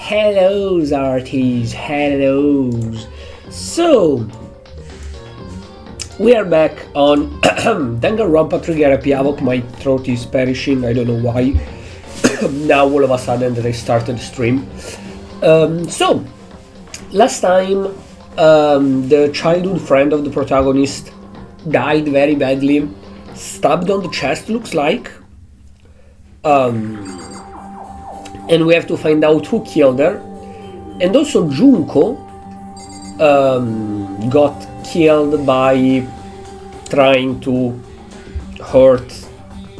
Hellos, arties, hellos. So, we are back on Danganronpa Trigger Havoc. My throat is perishing, I don't know why. Now all of a sudden that I started the stream. So, last time the childhood friend of the protagonist died very badly, stabbed on the chest looks like. And we have to find out who killed her. And also Junko got killed by trying to hurt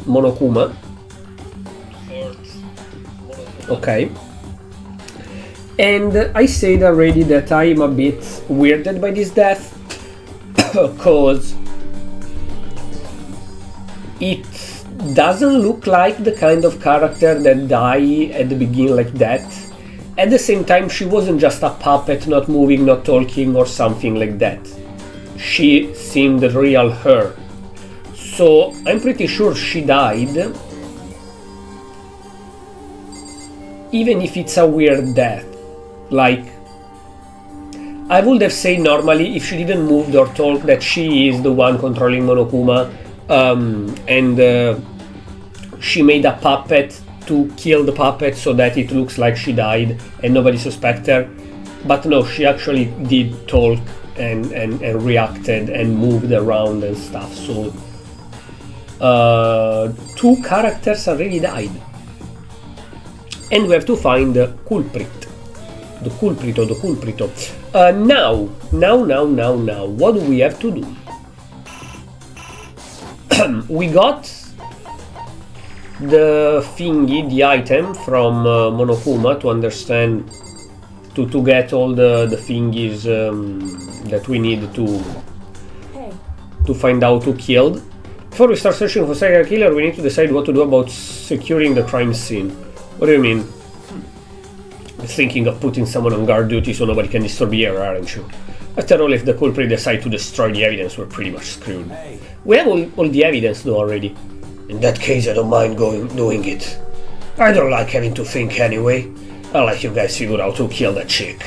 Monokuma. Okay. And I said already that I am a bit weirded by this death because it doesn't look like the kind of character that die at the beginning like that. At the same time, she wasn't just a puppet, not moving, not talking or something like that. She seemed the real her. So I'm pretty sure she died. Even if it's a weird death. Like, I would have said normally if she didn't move or talk that she is the one controlling Monokuma. And she made a puppet to kill the puppet so that it looks like she died and nobody suspects her. But no, she actually did talk and reacted and moved around and stuff. So two characters already died. And we have to find the culprit. The culprito. Now, what do we have to do? We got the thingy, the item from Monokuma to understand, to get all the thingies that we need to find out who killed. Before we start searching for serial killer, we need to decide what to do about securing the crime scene. What do you mean? Thinking of putting someone on guard duty so nobody can disturb the area, aren't you? After all, if the culprit decides to destroy the evidence, we're pretty much screwed. We have all the evidence though already. In that case, I don't mind doing it. I don't like having to think anyway. I'll let you guys figure out who killed that chick.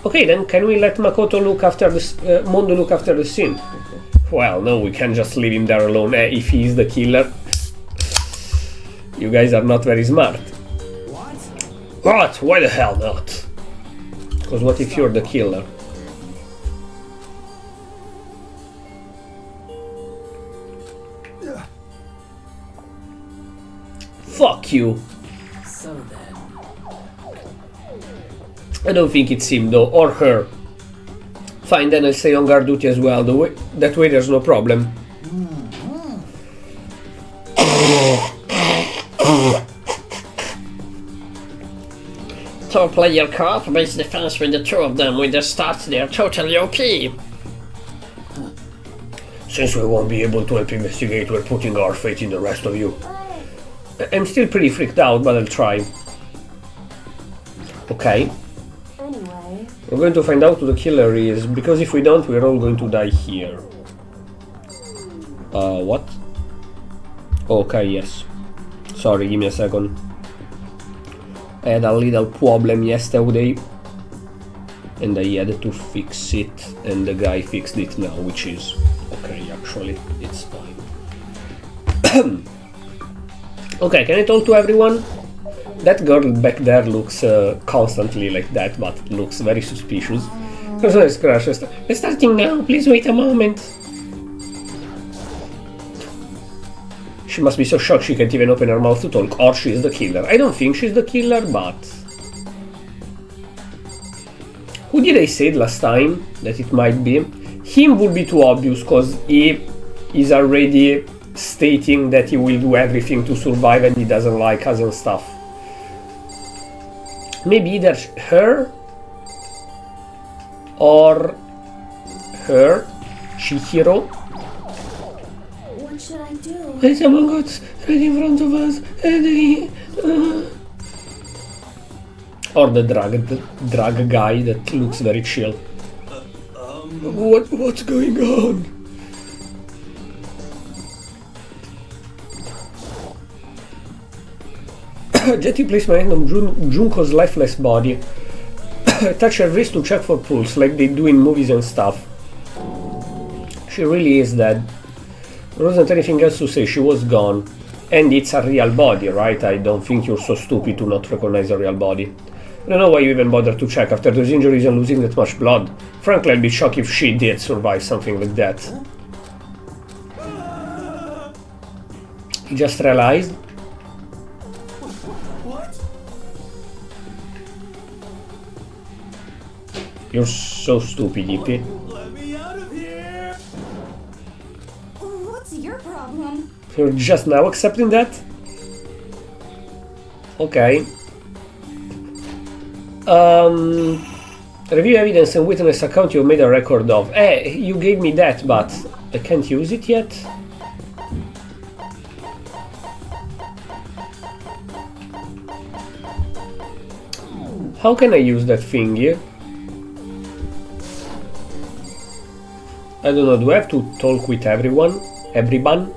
Okay, then can we let Makoto look after the Mondo look after the scene? Well, no, we can't just leave him there alone if he's the killer. You guys are not very smart. What? Why the hell not? Because what if you're the killer? Fuck you. So then. I don't think it's him though, or her. Fine, then I'll stay on guard duty as well. That way there's no problem. Two-player co-op based defense with the two of them with their stats, they are totally OP. Since we won't be able to help investigate, we're putting our faith in the rest of you. I'm still pretty freaked out, but I'll try. Okay. Anyway. We're going to find out who the killer is, because if we don't, we're all going to die here. What? Okay, yes. Sorry, give me a second. I had a little problem yesterday and I had to fix it, and the guy fixed it now, which is okay, actually, it's fine. Okay, can I talk to everyone? That girl back there looks constantly like that, but looks very suspicious. Personal crash. It's starting now, please wait a moment. She must be so shocked she can't even open her mouth to talk, or she's the killer. I don't think she's the killer, but... Who did I say last time that it might be? Him would be too obvious, because he is already stating that he will do everything to survive and he doesn't like us and stuff. Maybe either her or her, Chihiro. What should I do? When someone got right in front of us and he... Or the drug guy that looks very chill. What's going on? Gently place my hand on Junko's lifeless body. I touch her wrist to check for pulse, like they do in movies and stuff. She really is dead. There wasn't anything else to say, she was gone. And it's a real body, right? I don't think you're so stupid to not recognize a real body. I don't know why you even bothered to check after those injuries and losing that much blood. Frankly, I'd be shocked if she did survive something like that. He just realized. You're so stupid, Yippee. Let me out of here! What's your problem? You're just now accepting that? Okay. Review evidence and witness account you made a record of. You gave me that, but I can't use it yet? How can I use that thingy? I don't know, do I have to talk with everyone? Everyone?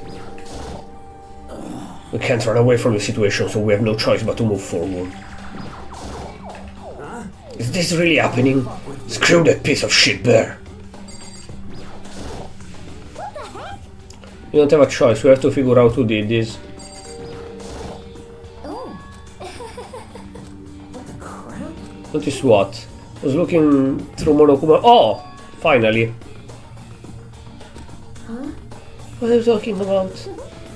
We can't run away from the situation, so we have no choice but to move forward. Is this really happening? Screw that piece of shit bear. You don't have a choice, we have to figure out who did this. What the crap? Notice what? I was looking through Monokuma. Oh! Finally. What are you talking about?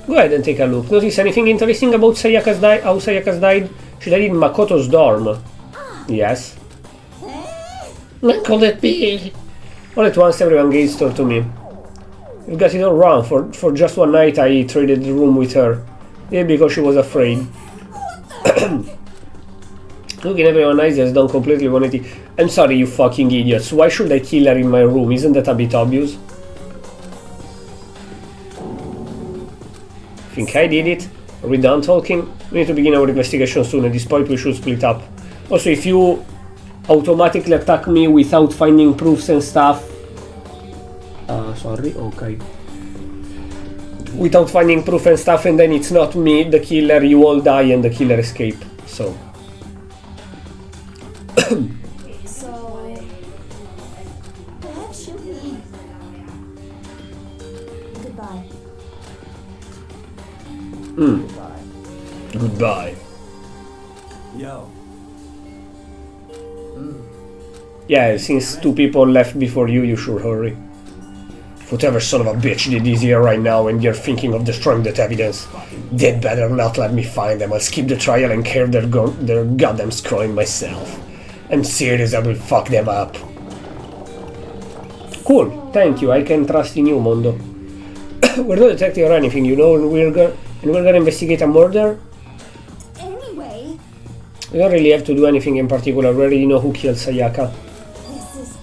Go ahead and take a look. Notice anything interesting about Sayaka's how Sayaka's died? She died in Makoto's dorm. Yes. When could it be? All at once everyone gazed toward to me. You got it all wrong. For just one night I traded the room with her. Yeah, because she was afraid. Looking everyone's eyes has done completely 180. I'm sorry, you fucking idiots. Why should I kill her in my room? Isn't that a bit obvious? Think I did it? Are we done talking? We need to begin our investigation soon. At this point we should split up. Also, if you automatically attack me without finding proofs and stuff... sorry, okay. Without finding proof and stuff, and then it's not me, the killer, you all die and the killer escape. So... Perhaps you leave. Goodbye. Goodbye. Yo. Yeah, since two people left before you, you should hurry. Whatever son of a bitch did this here right now and you're thinking of destroying that evidence, they'd better not let me find them. I'll skip the trial and carve their goddamn scroll myself. I'm serious, I will fuck them up. Cool, thank you, I can trust in you, Mondo. We're not detecting or anything, you know, and we're gonna investigate a murder? Anyway, We don't really have to do anything in particular, we already know who killed Sayaka. this is...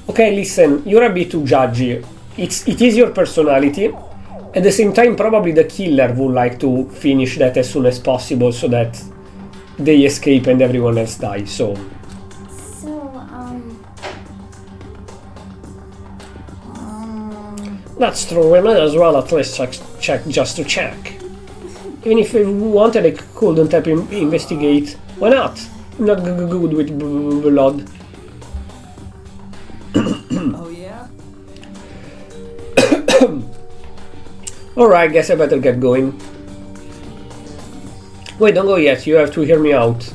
Okay, listen, you're a bit too judgy. It is your personality. At the same time, probably the killer would like to finish that as soon as possible so that they escape and everyone else dies, so... That's true, we might as well at least check just to check. Even if we wanted, I couldn't help him investigate. Why not? I'm not good with blood. Oh yeah? Alright, guess I better get going. Wait, don't go yet, you have to hear me out.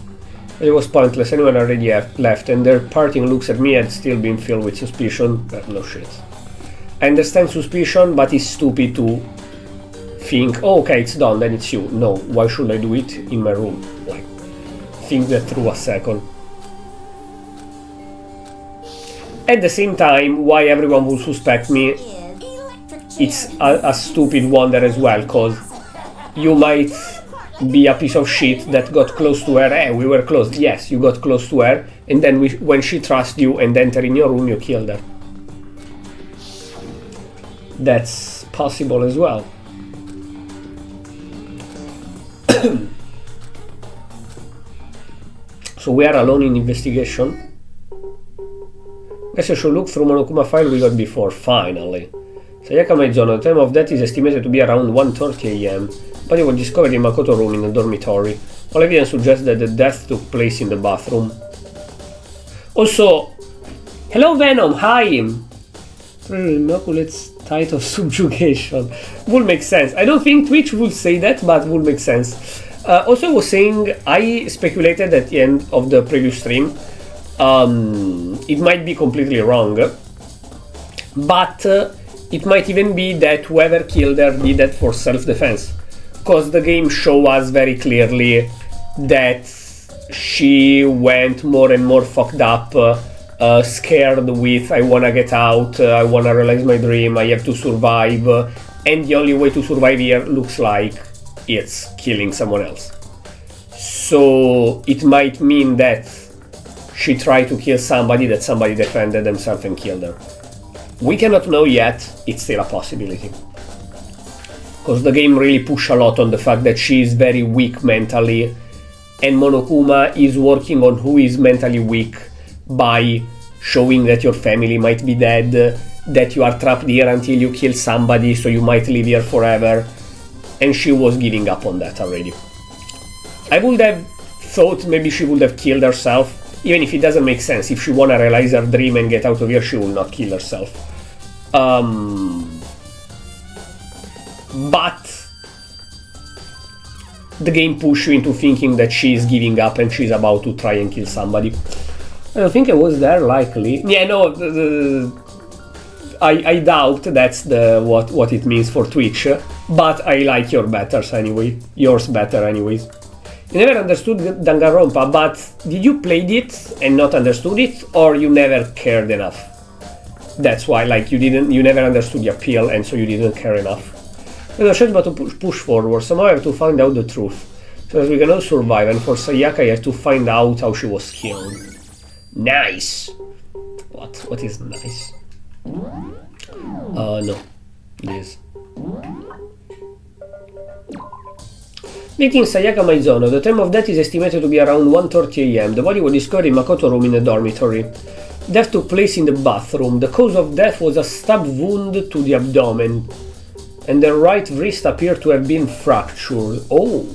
It was pointless, anyone already left, and their parting looks at me had still been filled with suspicion. No shit. I understand suspicion, but it's stupid to think, oh, okay, it's done, then it's you. No, why should I do it in my room? Like, think that through a second. At the same time, why everyone would suspect me, it's a stupid wonder as well, because you might be a piece of shit that got close to her. Hey, we were close. Yes, you got close to her, and then when she trusts you and enter in your room, you killed her. That's possible as well. So we are alone in investigation. Guess I should look through Monokuma file we got before, finally. Sayaka Maizono, the time of death is estimated to be around 1:30 a.m. Body was discovered in Makoto room in the dormitory. All evidence suggests that the death took place in the bathroom. Also, hello Venom, hi! Inoculates tide of subjugation. Would make sense. I don't think Twitch would say that, but would make sense. Also, I was saying, I speculated at the end of the previous stream. It might be completely wrong, but it might even be that whoever killed her did that for self-defense, because the game shows us very clearly that she went more and more fucked up, scared with I wanna get out, I wanna realize my dream, I have to survive, and the only way to survive here looks like it's killing someone else. So it might mean that she tried to kill somebody, that somebody defended themselves and killed her. We cannot know yet, it's still a possibility. Because the game really pushes a lot on the fact that she is very weak mentally, and Monokuma is working on who is mentally weak by showing that your family might be dead, that you are trapped here until you kill somebody, so you might live here forever, and she was giving up on that already. I would have thought maybe she would have killed herself, even if it doesn't make sense. If she wanna realize her dream and get out of here, she will not kill herself. But the game pushes you into thinking that she is giving up and she's about to try and kill somebody. I don't think I was there, likely. Yeah, no, I doubt that's the what it means for Twitch, but I like yours better anyways. You never understood Danganronpa, but did you play it and not understood it, or you never cared enough? That's why, like, you never understood the appeal, and so you didn't care enough. I'm not sure about to push forward. Somehow I have to find out the truth, so that we can all survive. And for Sayaka, I have to find out how she was killed. Nice. What is nice? No, this. Meeting Sayaka Maizono. The time of death is estimated to be around 1:30 a.m. The body was discovered in Makoto room in the dormitory. Death took place in the bathroom. The cause of death was a stab wound to the abdomen, and the right wrist appeared to have been fractured. Oh.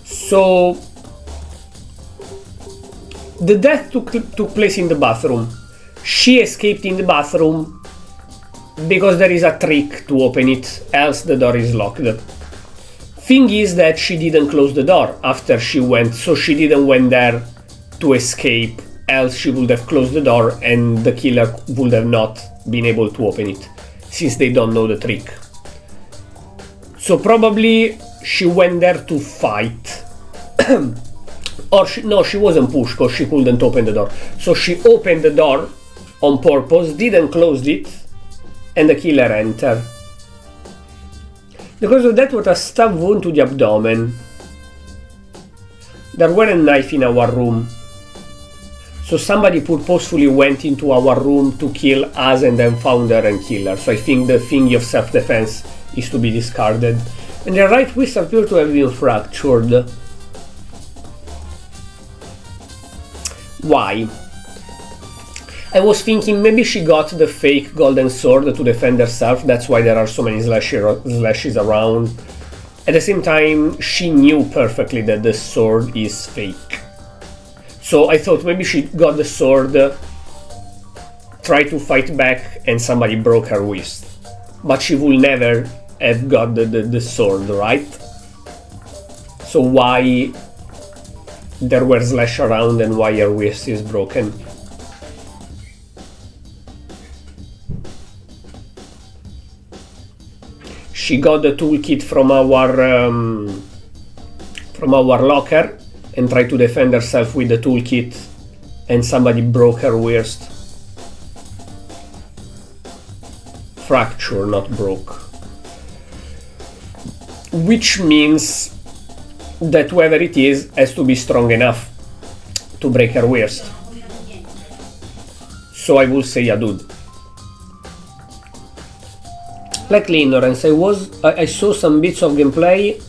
So the death took place in the bathroom. She escaped in the bathroom because there is a trick to open it, else the door is locked. Thing is that she didn't close the door after she went, so she didn't went there to escape, else she would have closed the door and the killer would have not been able to open it, since they don't know the trick. So probably she went there to fight. Or she wasn't pushed because she couldn't open the door. So she opened the door on purpose, didn't close it, and the killer entered. Because of that was a stab wound to the abdomen. There were a knife in our room. So somebody purposefully went into our room to kill us and then found her and killed her. So I think the thing of self-defense is to be discarded. And the right wrist appeared to have been fractured. Why? I was thinking maybe she got the fake golden sword to defend herself, that's why there are so many slashes around. At the same time, she knew perfectly that the sword is fake. So I thought maybe she got the sword, tried to fight back, and somebody broke her wrist. But she will never have got the sword, right? So why there were slash around and why her wrist is broken? She got the toolkit from our locker and tried to defend herself with the toolkit, and somebody broke her wrist. Fracture, not broke. Which means that whoever it is has to be strong enough to break her wrist. So I will say a dude. Likely ignorance. I saw some bits of gameplay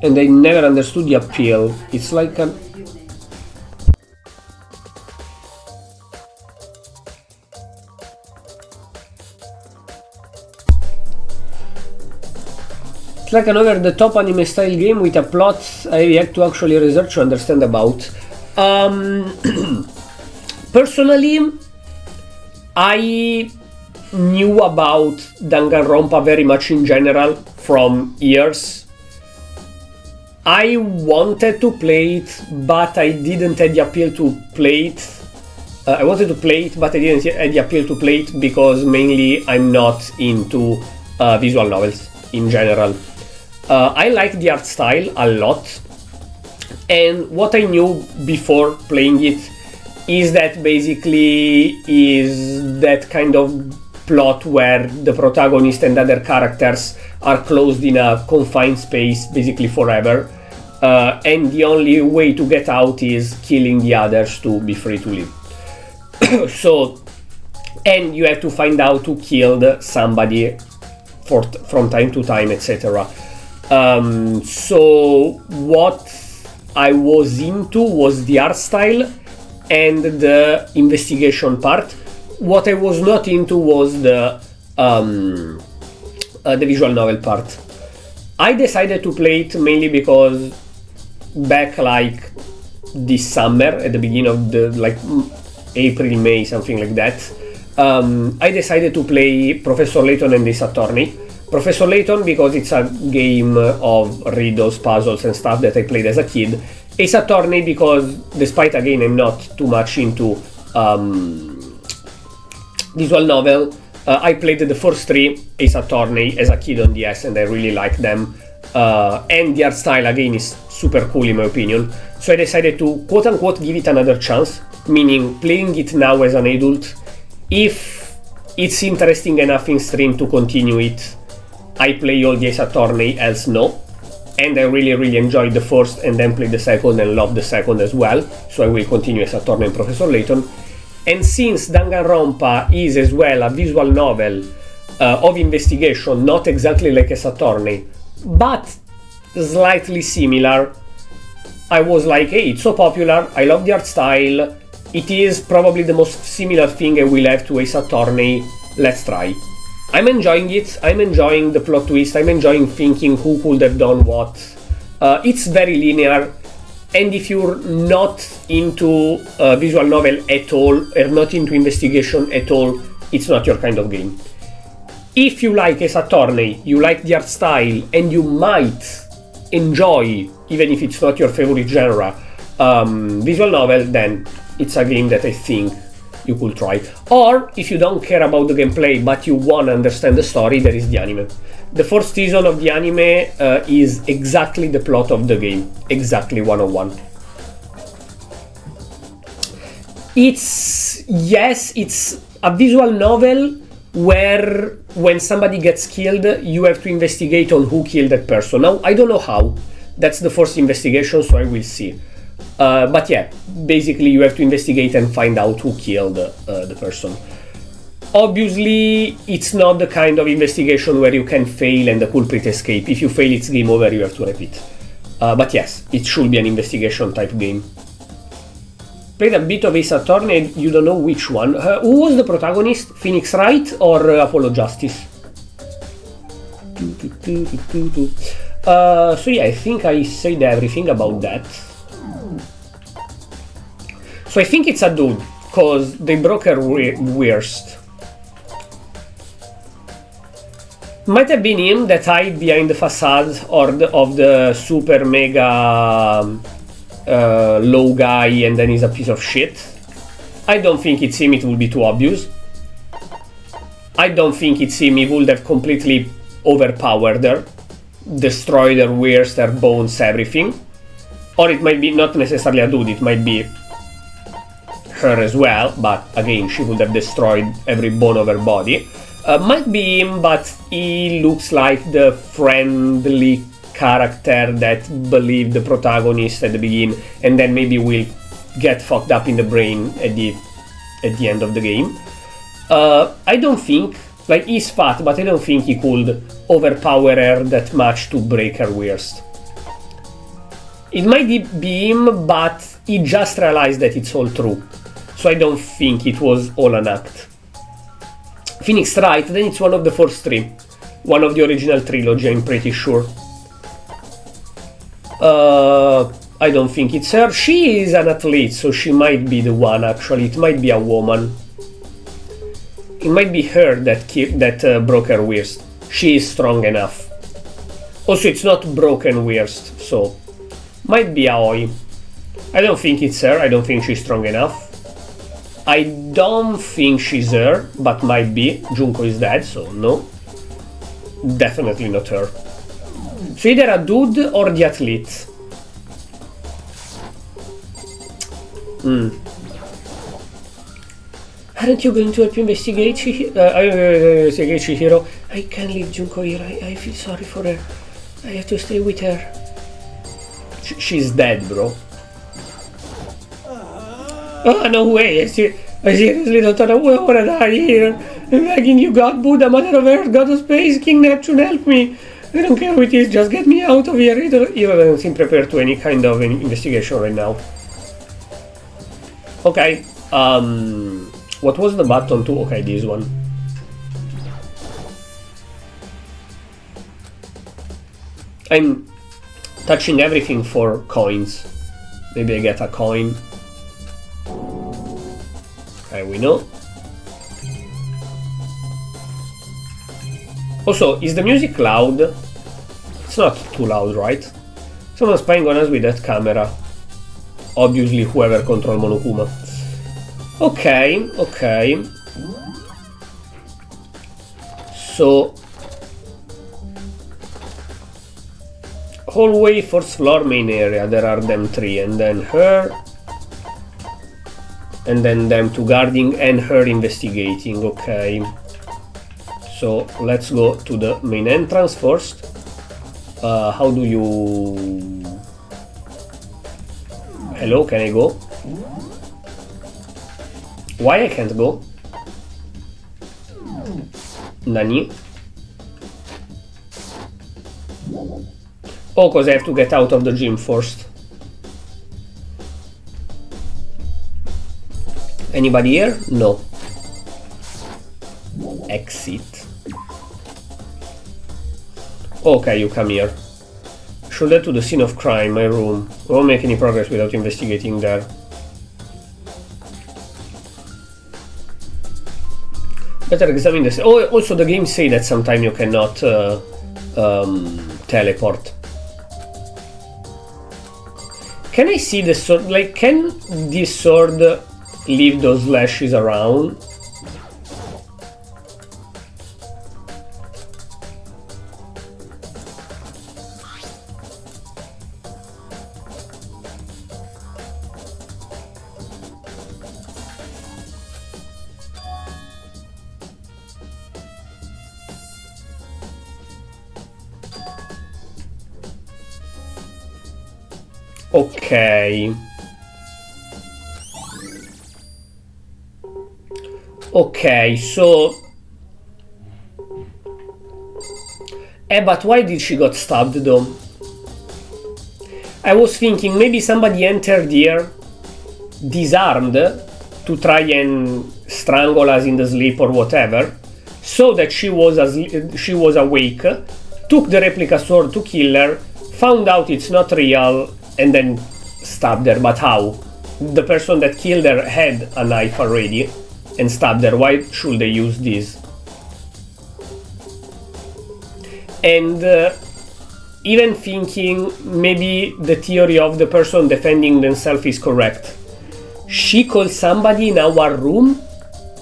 and I never understood the appeal. It's like an... It's like an over-the-top anime-style game with a plot I had to actually research to understand about. Personally, I knew about Danganronpa very much in general from years. I wanted to play it, but I didn't have the appeal to play it. I wanted to play it, but I didn't have the appeal to play it because mainly I'm not into visual novels in general. I like the art style a lot, and what I knew before playing it is that basically is that kind of plot where the protagonist and other characters are closed in a confined space basically forever, and the only way to get out is killing the others to be free to live. So, and you have to find out who killed somebody from time to time, etc. So what I was into was the art style and the investigation part. What I was not into was the visual novel part. I decided to play it mainly because back like this summer, at the beginning of the like April, May, something like that, I decided to play Professor Layton and Ace Attorney. Professor Layton because it's a game of riddles, puzzles and stuff that I played as a kid. Ace Attorney because, despite again I'm not too much into visual novel, I played the first three Ace Attorney as a kid on DS and I really like them. And the art style again is super cool in my opinion. So I decided to quote unquote give it another chance, meaning playing it now as an adult. If it's interesting enough in stream to continue it, I play all the Ace Attorney, else no. And I really enjoyed the first and then played the second and loved the second as well. So I will continue Ace Attorney and Professor Layton. And since Danganronpa is as well a visual novel of investigation, not exactly like Ace Attorney, but slightly similar, I was like, hey, it's so popular, I love the art style, it is probably the most similar thing I will have to Ace Attorney, let's try. I'm enjoying it, I'm enjoying the plot twist, I'm enjoying thinking who could have done what. It's very linear, and if you're not into visual novel at all, or not into investigation at all, it's not your kind of game. If you like Ace Attorney, you like the art style, and you might enjoy, even if it's not your favorite genre, visual novel, then it's a game that I think you could try. Or if you don't care about the gameplay but you want to understand the story, there is the anime. The first season of the anime is exactly the plot of the game, exactly 101. It's a visual novel where when somebody gets killed you have to investigate on who killed that person. Now I don't know how, that's the first investigation, so I will see. But yeah, basically you have to investigate and find out who killed the person. Obviously, it's not the kind of investigation where you can fail and the culprit escape. If you fail, it's game over, you have to repeat. But yes, it should be an investigation type game. Played a bit of Ace Attorney, you don't know which one. Who was the protagonist? Phoenix Wright or Apollo Justice? So yeah, I think I said everything about that. So I think it's a dude, cause they broke her wrist. Might have been him that hid behind the facade of the super mega low guy and then he's a piece of shit. I don't think it's him, it would be too obvious. I don't think it's him, he would have completely overpowered her, destroyed her wrist, her bones, everything. Or it might be not necessarily a dude, it might be her as well, but again, she would have destroyed every bone of her body. Might be him, but he looks like the friendly character that believed the protagonist at the beginning, and then maybe will get fucked up in the brain at the end of the game. I don't think, like, he's fat, but I don't think he could overpower her that much to break her wrist. It might be him, but he just realized that it's all true. So I don't think it was all an act. Phoenix, right, then it's one of the first three. One of the original trilogy, I'm pretty sure. I don't think it's her. She is an athlete, so she might be the one, actually. It might be a woman. It might be her that broke her wrist. She is strong enough. Also, it's not broken wrist, so... Might be Aoi. I don't think it's her. I don't think she's strong enough. I don't think she's her, but might be. Junko is dead, so no. Definitely not her. So either a dude or the athlete. Aren't you going to help investigate Chihiro? I can't leave Junko here. I feel sorry for her. I have to stay with her. She's dead, bro. Oh, no way. I seriously don't want to die here. I'm begging you, God, Buddha, Mother of Earth, God of Space, King Neptune, help me. I don't care who it is, just get me out of here. Io don't seem prepared to any kind of investigation right now. Okay, what was the button to? Okay, this one. I'm touching everything for coins. Maybe I get a coin. Okay, we know. Also, is the music loud? It's not too loud, right? Someone's spying on us with that camera. Obviously, whoever controls Monokuma. Okay, okay. So... hallway, first floor, main area. There are them three, and then her... and then them two guarding, and her investigating, okay. So, let's go to the main entrance first. How do you... Hello, can I go? Why I can't go? Nani? Oh, because I have to get out of the gym first. Anybody here? No. Exit. Okay, you come here. Should head to the scene of crime, my room. We won't make any progress without investigating there. Better examine this. Oh, also the game say that sometimes you cannot teleport. Can I see the sword? Like, can this sword leave those lashes around? Ok. Ok, so... but why did she got stabbed though? I was thinking maybe somebody entered here disarmed to try and strangle us in the sleep or whatever, so that she was awake, took the replica sword to kill her, found out it's not real, and then stabbed her. But how? The person that killed her had a knife already and stabbed her. Why should they use this? And even thinking maybe the theory of the person defending themselves is correct. She called somebody in our room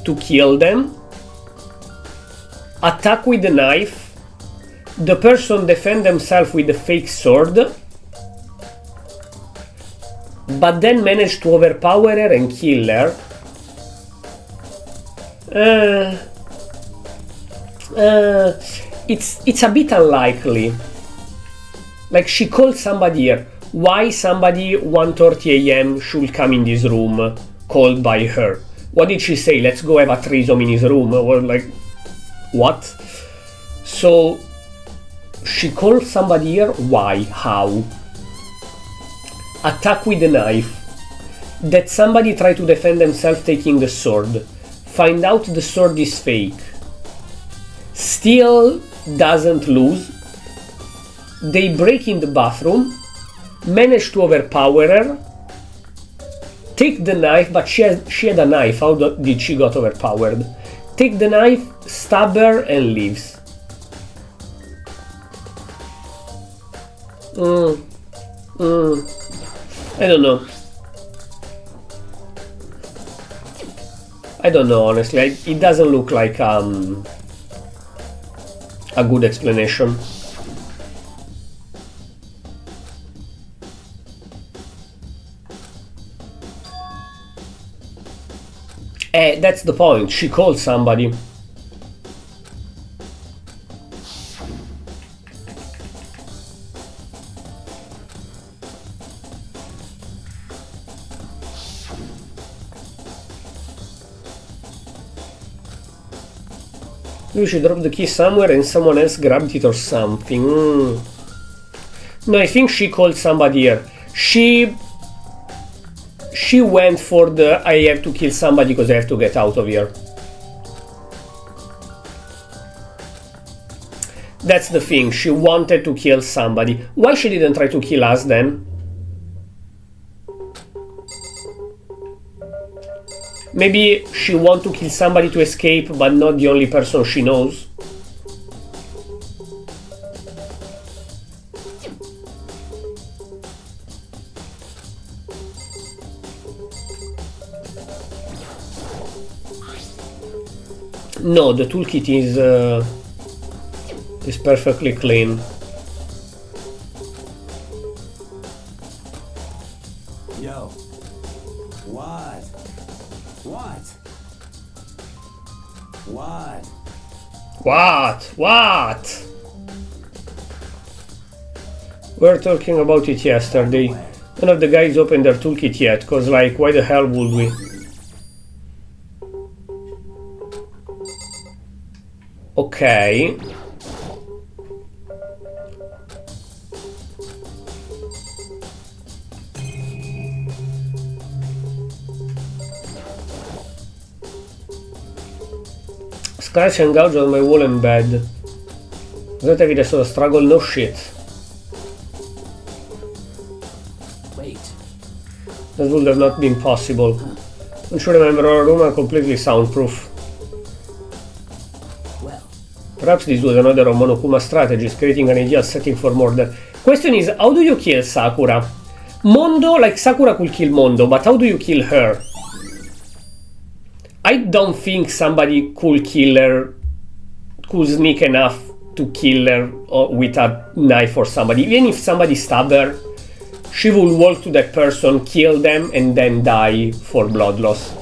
to kill them, attack with the knife, the person defend themselves with the fake sword, but then managed to overpower her and kill her. It's a bit unlikely. Like, she called somebody here. Why somebody 1:30 AM should come in this room called by her? What did she say? Let's go have a threesome in his room. Or like, what? So she called somebody here. Why? How? Attack with a knife. That somebody try to defend themselves taking the sword. Find out the sword is fake. Still doesn't lose. They break in the bathroom. Manage to overpower her. Take the knife, but she had a knife. How did she got overpowered? Take the knife, stab her, and leaves. I don't know. I don't know, honestly. It doesn't look like a good explanation. That's the point. She called somebody. You should drop the key somewhere and someone else grabbed it or something. No, I think she called somebody here. She went for the I have to kill somebody because I have to get out of here. That's the thing. She wanted to kill somebody. Why she didn't try to kill us then? Maybe she wants to kill somebody to escape, but not the only person she knows. No, the toolkit is perfectly clean. Yo. What? What? What? We were talking about it yesterday. None of the guys opened their toolkit yet, cause like, why the hell would we? Okay. Scratch and gouge on my wall and bed. That evidence of a struggle, no shit. Wait. That would have not been possible. Don't you remember our room are completely soundproof. Well. Perhaps this was another of Monokuma strategies, creating an ideal setting for murder. Question is, how do you kill Sakura? Mondo, like Sakura could kill Mondo, but how do you kill her? I don't think somebody could kill her, could sneak enough to kill her with a knife or somebody. Even if somebody stabbed her, she would walk to that person, kill them, and then die for blood loss.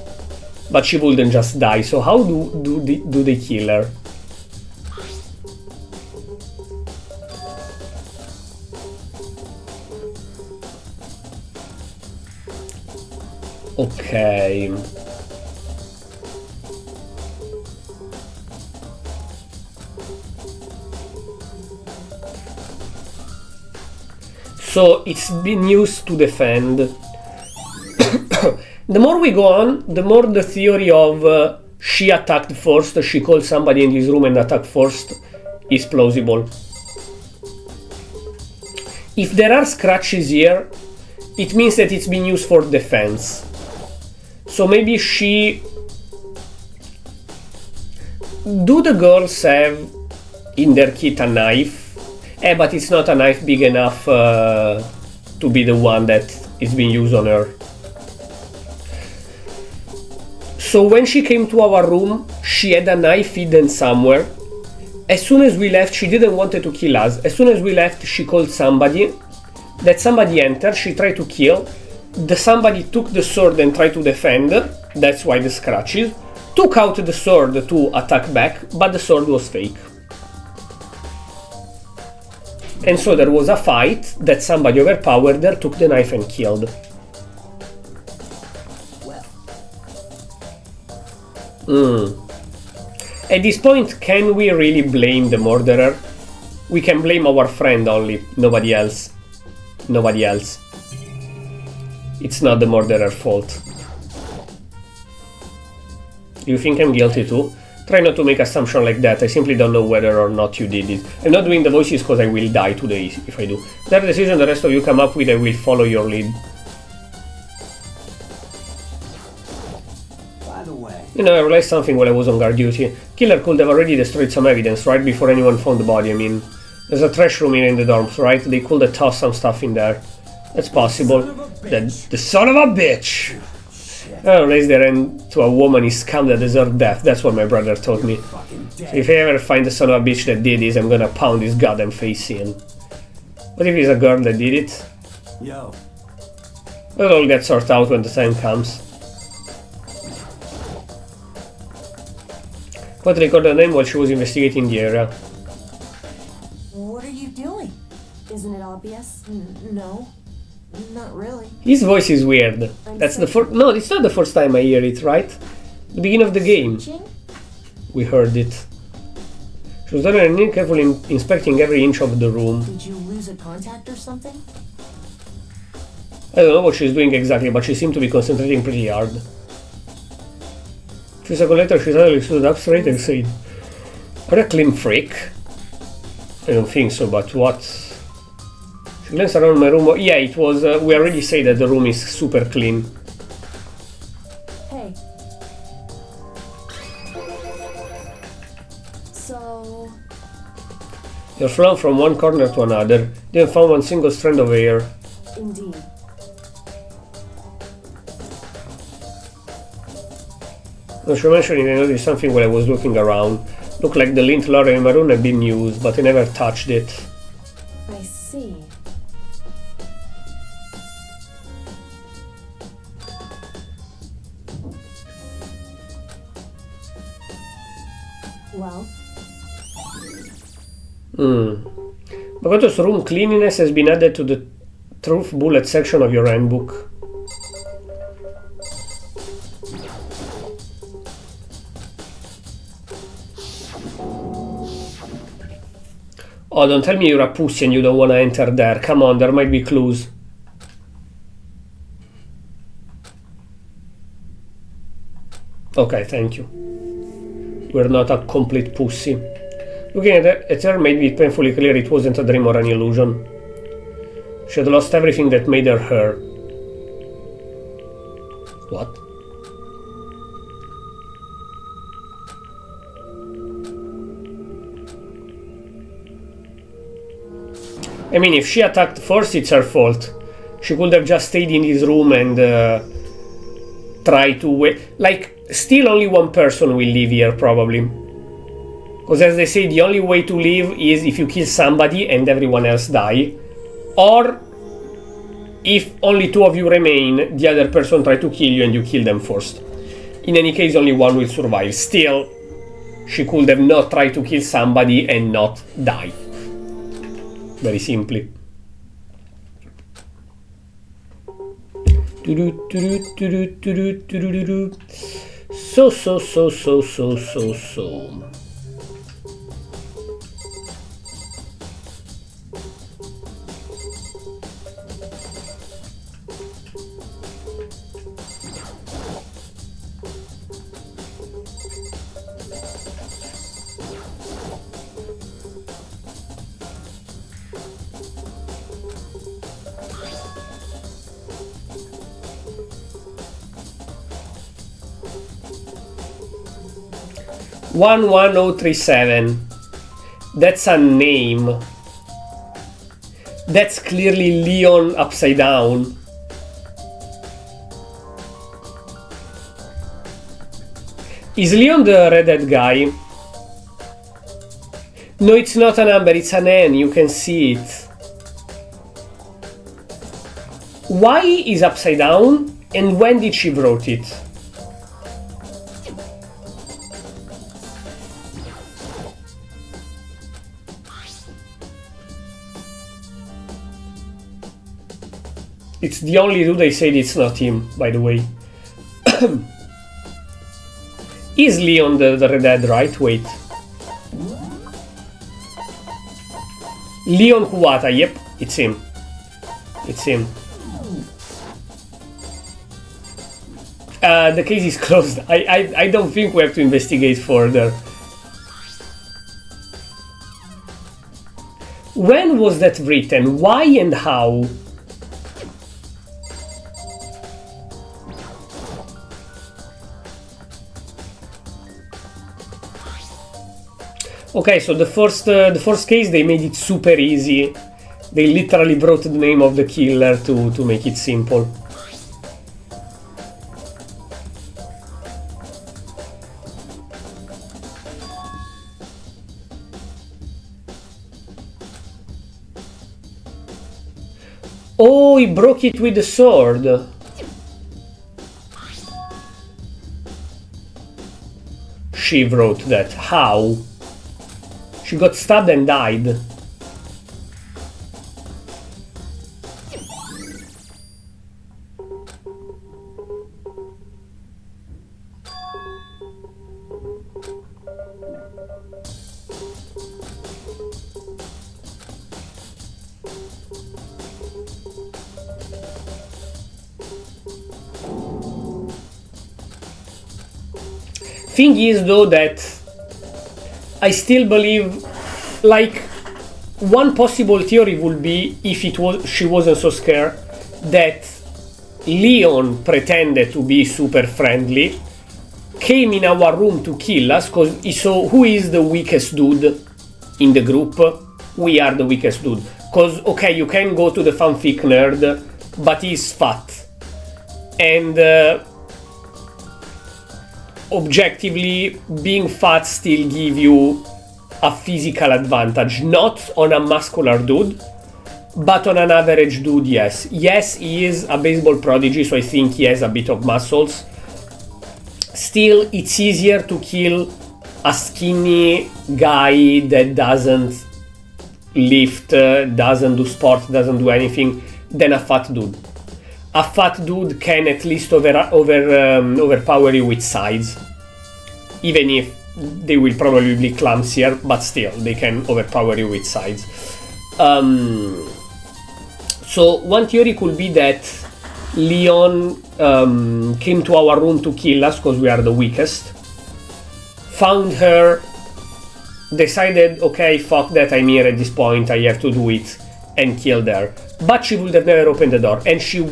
But she wouldn't just die, so how do they kill her? Okay. So it's been used to defend. The more we go on, the more the theory of she attacked first, she called somebody in his room and attacked first is plausible. If there are scratches here, it means that it's been used for defense. So maybe she... Do the girls have in their kit a knife? But it's not a knife big enough to be the one that is being used on her. So when she came to our room, she had a knife hidden somewhere. As soon as we left, she didn't want to kill us. As soon as we left, she called somebody. That somebody entered, she tried to kill. The somebody took the sword and tried to defend. That's why the scratches. Took out the sword to attack back, but the sword was fake. And so there was a fight that somebody overpowered her, took the knife and killed. At this point, can we really blame the murderer? We can blame our friend only, nobody else. Nobody else. it's not the murderer's fault. Do you think I'm guilty too? Try not to make assumptions like that. I simply don't know whether or not you did it. I'm not doing the voices because I will die today if I do. That decision the rest of you come up with, I will follow your lead. By the way, You know, I realized something while I was on guard duty. Killer could have already destroyed some evidence, right? Before anyone found the body, I mean. There's a trash room here in the dorms, right? They could have tossed some stuff in there. That's possible. The son of a bitch! I raised their hand to a woman is scum that deserved death. That's what my brother told me. fucking So dead. if I ever find the son of a bitch that did this, I'm gonna pound his goddamn face in. What if it's a girl that did it? Yo, It'll all get sorted out when the time comes. But record her name while she was investigating the area. What are you doing? Isn't it obvious? No, not really. His voice is weird. That's the first. No, it's not the first time I hear it, right? The beginning of the game, Ching? we heard it. She was done carefully inspecting every inch of the room. Did you lose a contact or something? I don't know what she's doing exactly, but she seemed to be concentrating pretty hard. A few seconds later, she suddenly stood up straight and said, "Are you a clean freak?" I don't think so, but what? She glanced around my room. Yeah, it was. We already say that the room is super clean. Hey. So, You're flown from one corner to another, didn't find one single strand of hair. indeed. When she mentioned it, I noticed something while I was looking around. Looked like the lint lorry in my room had been used, but I never touched it. I see. Well, Magato's room cleanliness has been added to the truth bullet section of your handbook. Oh, don't tell me you're a pussy and you don't want to enter there. Come on, there might be clues. Okay, thank you. We're not a complete pussy. Looking at her made it painfully clear it wasn't a dream or an illusion. She had lost everything that made her her. What? I mean, if she attacked first, it's her fault. She could have just stayed in his room and try to wait. Like, still only one person will live here, probably. Because as they say, the only way to live is if you kill somebody and everyone else die. Or, if only two of you remain, the other person try to kill you and you kill them first. In any case, only one will survive. Still, she could have not tried to kill somebody and not die. Very simply. So. One 1037. That's a name. That's clearly Leon upside down. Is Leon the redhead guy? No, it's not a number, it's an N, you can see it. Why is upside down? And when did she wrote it? It's the only dude they said it's not him, by the way. Is Leon the redhead, right? Wait. Leon Kuwata, yep, it's him. It's him. The case is closed. I don't think we have to investigate further. When was that written? Why and how? Okay, so the first case they made it super easy. They literally wrote the name of the killer to make it simple. Oh, he broke it with the sword. She wrote that. How? She got stabbed and died. Thing is though that I still believe, like, one possible theory would be, if she wasn't so scared, that Leon pretended to be super friendly, came in our room to kill us because he saw who is the weakest dude in the group. We are the weakest dude. Because, okay, you can go to the fanfic nerd, but he's fat. And objectively, being fat still give you a physical advantage. Not on a muscular dude, but on an average dude, yes. Yes, he is a baseball prodigy, so I think he has a bit of muscles. Still, it's easier to kill a skinny guy that doesn't lift, doesn't do sports, doesn't do anything, than a fat dude. A fat dude can at least overpower you with size. Even if they will probably be clumsier, but still, they can overpower you with size. So one theory could be that Leon came to our room to kill us because we are the weakest. Found her, decided, okay, fuck that, I'm here at this point, I have to do it, and killed her. But she would have never opened the door, and she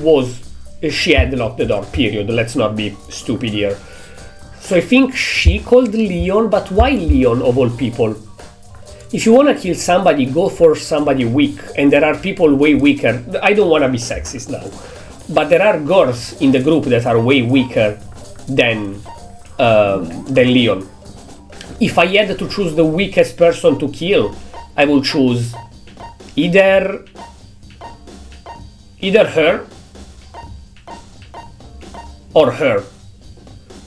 had locked the door, period. Let's not be stupid here. So I think she called Leon, but why Leon of all people? If you wanna kill somebody, go for somebody weak, and there are people way weaker. I don't wanna be sexist now, but there are girls in the group that are way weaker than Leon. If I had to choose the weakest person to kill, I will choose either her or her.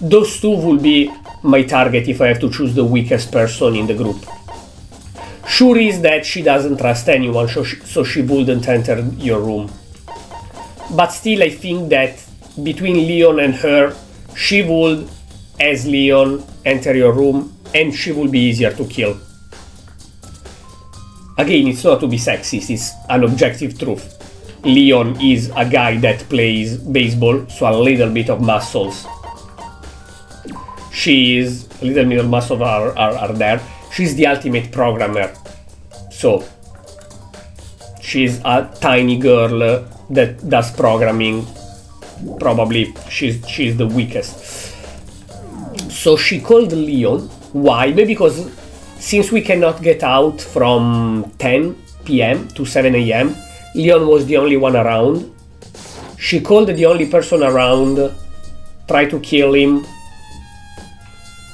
Those two will be my target if I have to choose the weakest person in the group. Sure is that she doesn't trust anyone, so she wouldn't enter your room. But still, I think that between Leon and her, she would, as Leon, enter your room, and she will be easier to kill. Again, it's not to be sexist, it's an objective truth. Leon is a guy that plays baseball, so a little bit of muscles. A little bit of muscles are there. She's the ultimate programmer. So, she's a tiny girl that does programming. Probably she's the weakest. So she called Leon. Why? Maybe because since we cannot get out from 10 p.m. to 7 a.m., Leon was the only one around. She called the only person around, tried to kill him,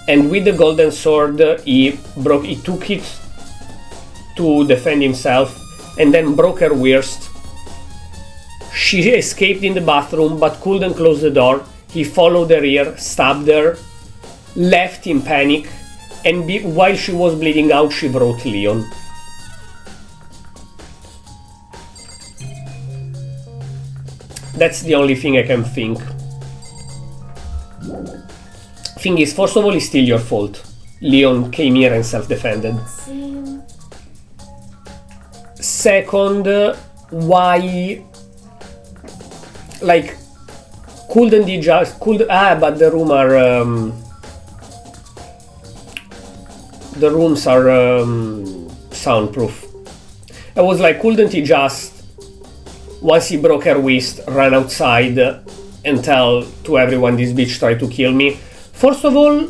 and with the golden sword he took it to defend himself and then broke her wrist. She escaped in the bathroom but couldn't close the door. He followed her here, stabbed her, left in panic, and while she was bleeding out she wrote Leon. That's the only thing I can think. Thing is, first of all, it's still your fault. Leon came here and self-defended. Second, why... Like, Couldn't he just... but the room are... the rooms are soundproof. I was like, couldn't he just, once he broke her wrist, run outside and tell to everyone this bitch tried to kill me? First of all,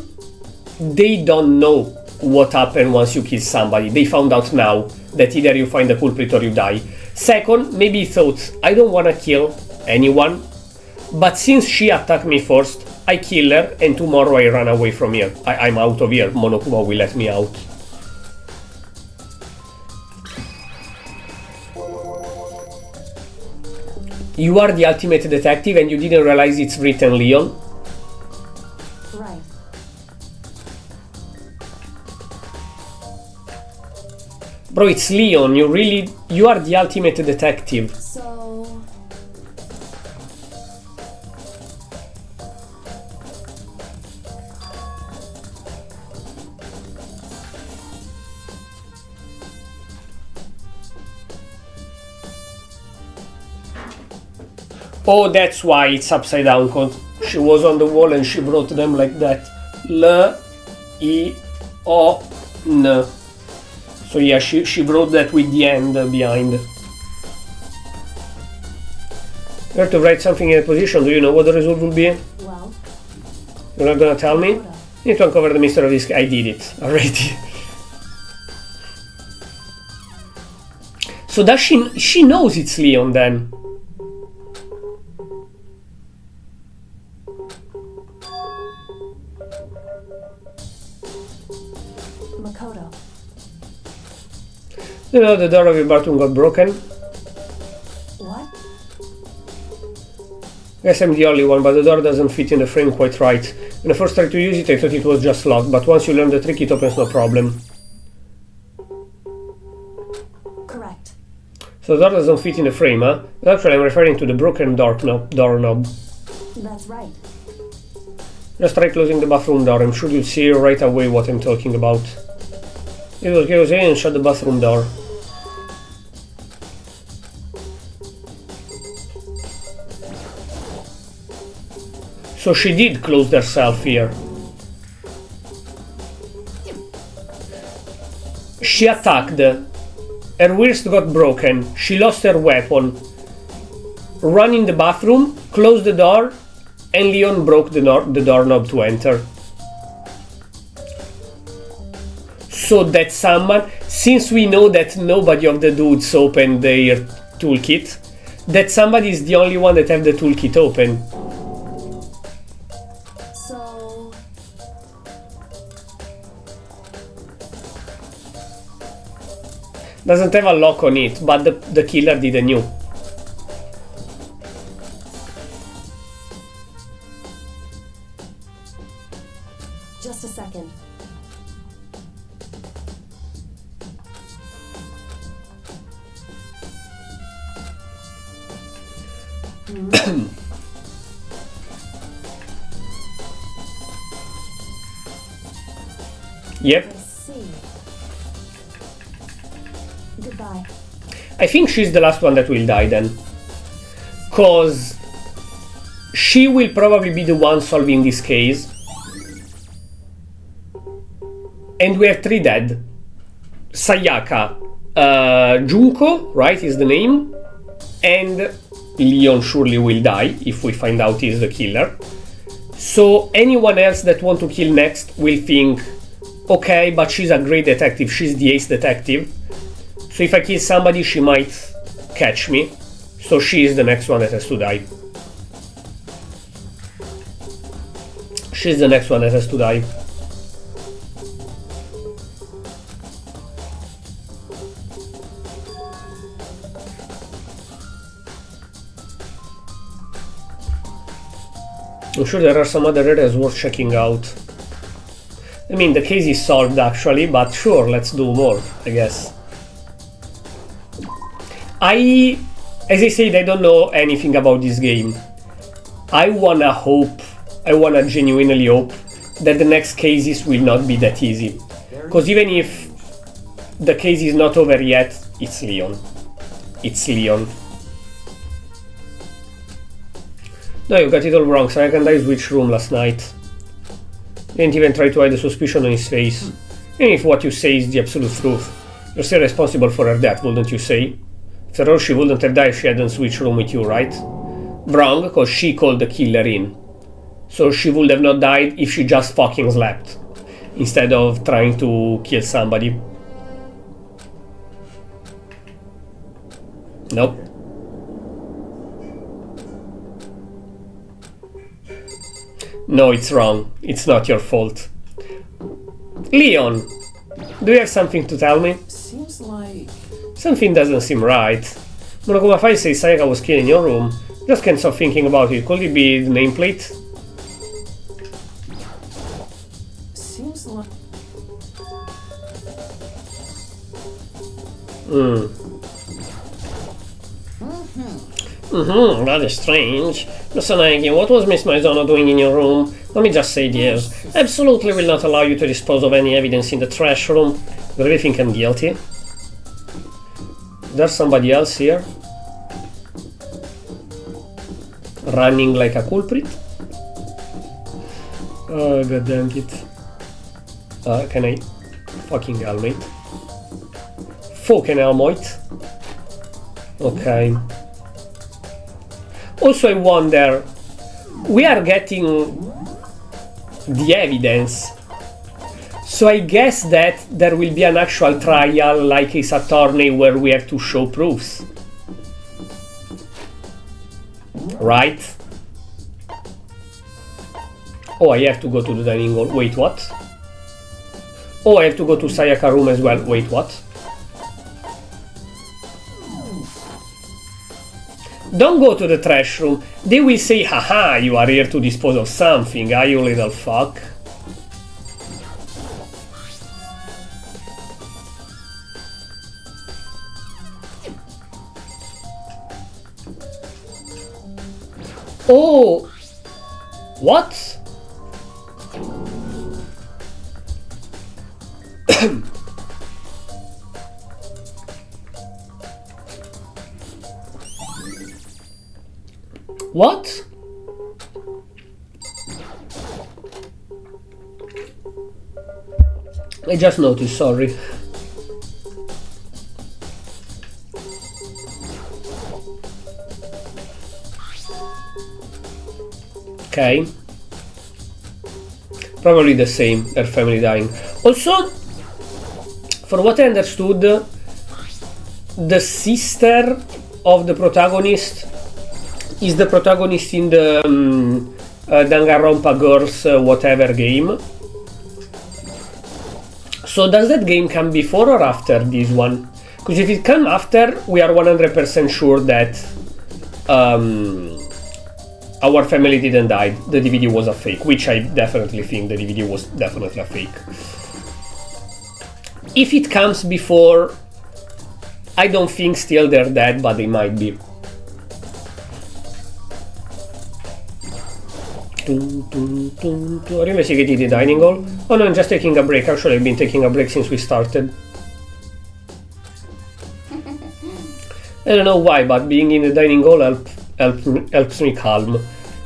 they don't know what happened once you kill somebody. They found out now that either you find the culprit or you die. Second, maybe he thought, I don't want to kill anyone, but since she attacked me first, I kill her and tomorrow I run away from here. I'm out of here. Monokuma will let me out. You are the ultimate detective and you didn't realize it's written Leon? Right. Bro, it's Leon. You are the ultimate detective. So... Oh, that's why it's upside down, cause she was on the wall and she wrote them like that. L-I-O-N. So yeah, she wrote that with the end behind. You have to write something in a position. Do you know what the result will be? Well... You're not gonna tell me? You need to uncover the mystery of this. I did it already. So does she knows it's Leon then? Makoto. You know the door of your bathroom got broken? What? Guess I'm the only one, but the door doesn't fit in the frame quite right. When I first tried to use it, I thought it was just locked, but once you learn the trick, it opens no problem. Correct. So the door doesn't fit in the frame, huh? But actually, I'm referring to the broken doorknob. That's right. Just try closing the bathroom door. I'm sure you'll see right away what I'm talking about. It was goes in and shut the bathroom door. So she did close herself here. She attacked. Her wrist got broken. She lost her weapon. Ran in the bathroom, closed the door, and Leon broke the doorknob to enter. So that someone, since we know that nobody of the dudes opened their toolkit, that somebody is the only one that have the toolkit open. So... Doesn't have a lock on it, but the killer didn't know. Just a second. Yep. I see. Goodbye. I think she's the last one that will die then. Cause she will probably be the one solving this case. And we have 3 dead. Sayaka, Junko, right, is the name. And Leon surely will die if we find out he's the killer. So anyone else that want to kill next will think, okay, but she's a great detective, she's the ace detective. So if I kill somebody, she might catch me. So she is the next one that has to die. She's the next one that has to die. I'm sure there are some other areas worth checking out. I mean, the case is solved actually, but sure, let's do more, I guess. As I said, I don't know anything about this game. I wanna genuinely hope that the next cases will not be that easy. Because even if the case is not over yet, it's Leon. It's Leon. No, you got it all wrong. Sayaka died in which room last night? Didn't even try to hide the suspicion on his face. Even if what you say is the absolute truth, you're still responsible for her death, wouldn't you say? After all, she wouldn't have died if she hadn't switched room with you, right? Wrong, because she called the killer in. So she would have not died if she just fucking slept, instead of trying to kill somebody. Nope. No, it's wrong. It's not your fault. Leon, do you have something to tell me? Seems like... Something doesn't seem right. Monokuma Fai says Sayaka was killed in your room. Just can't stop thinking about it. Could it be the nameplate? Seems like... That is strange. Kusanagi, what was Miss Maizono doing in your room? Let me just say this. Absolutely will not allow you to dispose of any evidence in the trash room. You really think I'm guilty? There's somebody else here? Running like a culprit? Oh, god damn it. Can I... Fucking hell, mate. Fucking hell, mate. Okay. Also, I wonder... We are getting... the evidence. So I guess that there will be an actual trial, like a attorney, where we have to show proofs. Right? Oh, I have to go to the dining hall. Wait, what? Oh, I have to go to Sayaka room as well. Wait, what? Don't go to the trash room. They will say, haha, you are here to dispose of something, are you little fuck? Oh! What? What? I just noticed, sorry. Okay. Probably the same, her family dying. Also, for what I understood, the sister of the protagonist is the protagonist in the Danganronpa Girls whatever game. So does that game come before or after this one? Because if it comes after, we are 100% sure that our family didn't die. The DVD was a fake, which I definitely think the DVD was definitely a fake. If it comes before, I don't think still they're dead, but they might be. Are you investigating the dining hall? Oh no, I'm just taking a break. Actually, I've been taking a break since we started. I don't know why, but being in the dining hall helps me calm.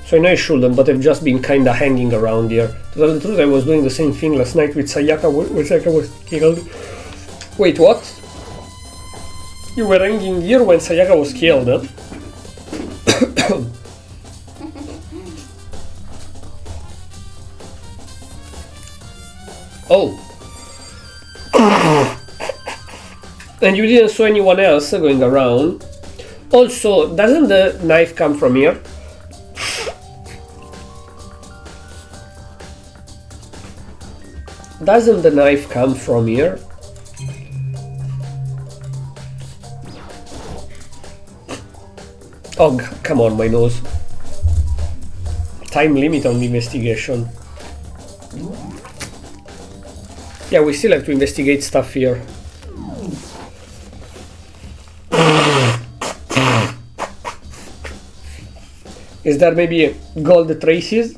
So I know I shouldn't, but I've just been kinda hanging around here. To tell the truth, I was doing the same thing last night with Sayaka when Sayaka was killed. Wait, what? You were hanging here when Sayaka was killed, huh? Oh. And you didn't saw anyone else going around. Also, doesn't the knife come from here? Doesn't the knife come from here? Oh, come on, my nose. Time limit on the investigation. Yeah, we still have to investigate stuff here. Is there maybe gold traces?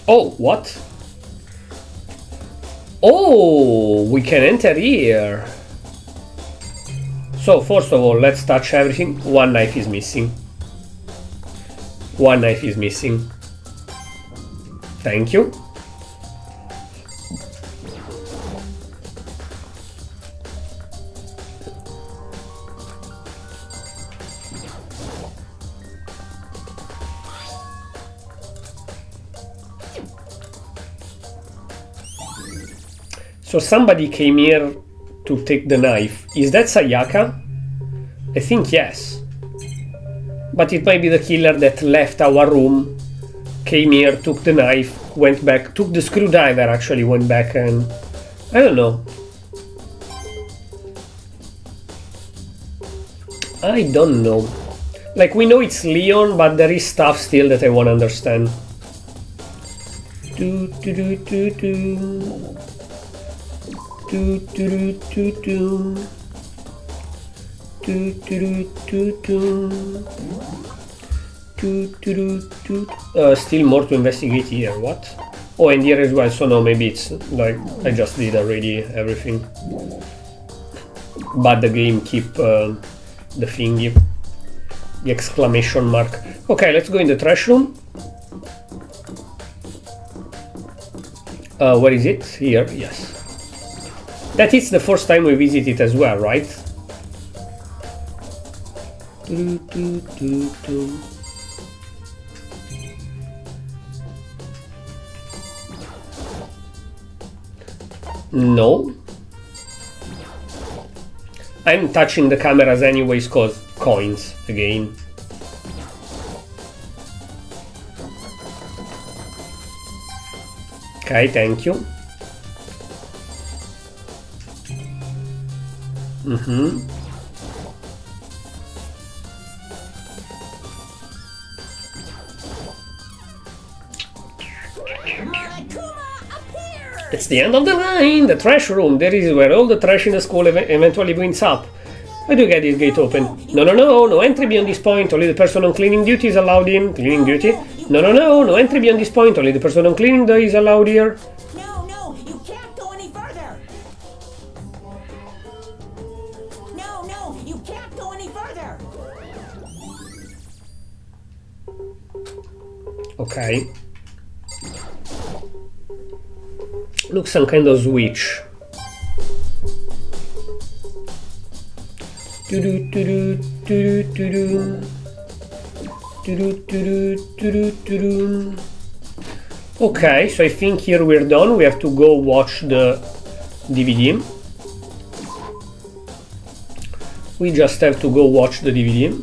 Oh, what? Oh, we can enter here. So, first of all, let's touch everything. One knife is missing. One knife is missing. Thank you. So somebody came here to take the knife. Is that Sayaka? I think yes. But it might be the killer that left our room, came here, took the knife, went back, took the screwdriver actually, went back and... I don't know. I don't know. Like, we know it's Leon, but there is stuff still that I want to understand. Do, do, do, do, do. Do, do, do, do, do. Do, do, do, do, do. Still more to investigate here. What? Oh, and here as well. So no, maybe it's like I just did already everything. But the game keep the thingy, the exclamation mark. Okay, let's go in the trash room. Where is it? Here. Yes. That is the first time we visit it as well, right? No. I'm touching the cameras anyways cause coins again. Okay, thank you. It's the end of the line, the trash room. There is where all the trash in the school eventually winds up. How do you get this gate open? No entry beyond this point. Only the person on cleaning duty is allowed in. Cleaning duty? No entry beyond this point. Only the person on cleaning duty is allowed here. No, you can't go any further. No, you can't go any further. Okay. Looks some kind of switch. Okay, so I think here we're done. We have to go watch the DVD. We just have to go watch the DVD.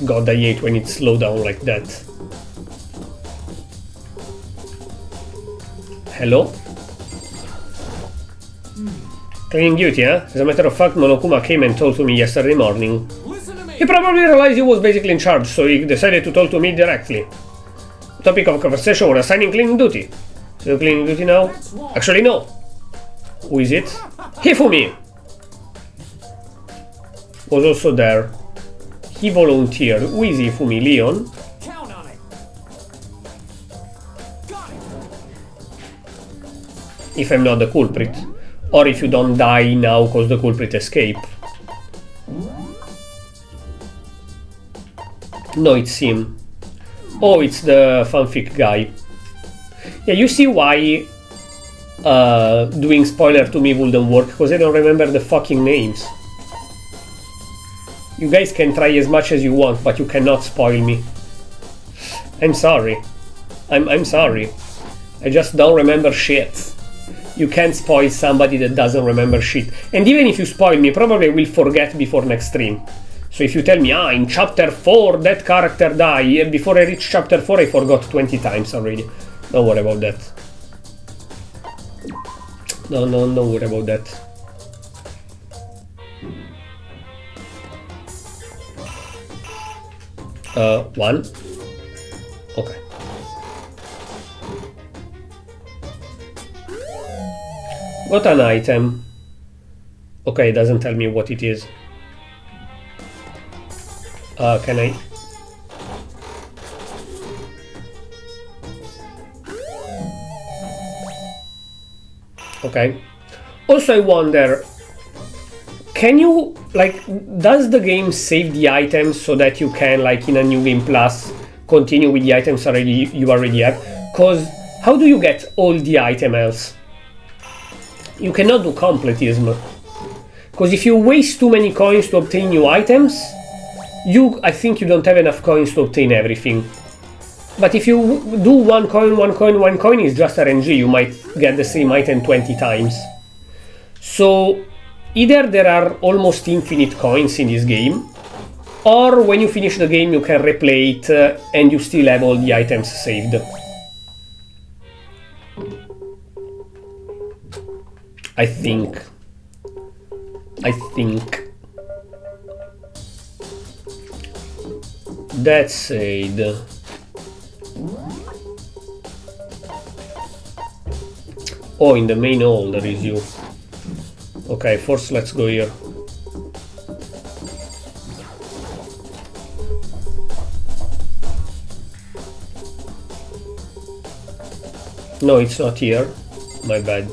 God, I hate when it slows down like that. Hello? Cleaning duty, huh? As a matter of fact, Monokuma came and told to me yesterday morning. He probably realized he was basically in charge, so he decided to talk to me directly. The topic of conversation was assigning cleaning duty. So you're cleaning duty now? Actually, no. Who is it? Hifumi! Was also there. He volunteered. Who is Hifumi? Leon? Count on it. Got it. If I'm not the culprit. Or if you don't die now cause the culprit escape. No, it's him. Oh, it's the fanfic guy. Yeah, you see why doing spoiler to me wouldn't work, because I don't remember the fucking names. You guys can try as much as you want, but you cannot spoil me. I'm sorry. I'm sorry. I just don't remember shit. You can't spoil somebody that doesn't remember shit. And even if you spoil me, probably I will forget before next stream. So if you tell me, in chapter 4 that character died, and before I reach chapter 4 I forgot 20 times already. Don't worry about that. No, don't worry about that. One. Okay. Got an item. Okay, it doesn't tell me what it is. Can I? Okay. Also, I wonder, can you, like, does the game save the items so that you can, like, in a New Game Plus, continue with the items you already have? Because how do you get all the item else? You cannot do completism. Because if you waste too many coins to obtain new items, I think you don't have enough coins to obtain everything. But if you do one coin is just RNG, you might get the same item 20 times. So either there are almost infinite coins in this game, or when you finish the game you can replay it and you still have all the items saved. I think. That said, oh, in the main hall there is you. Okay, first let's go here. No, it's not here. My bad.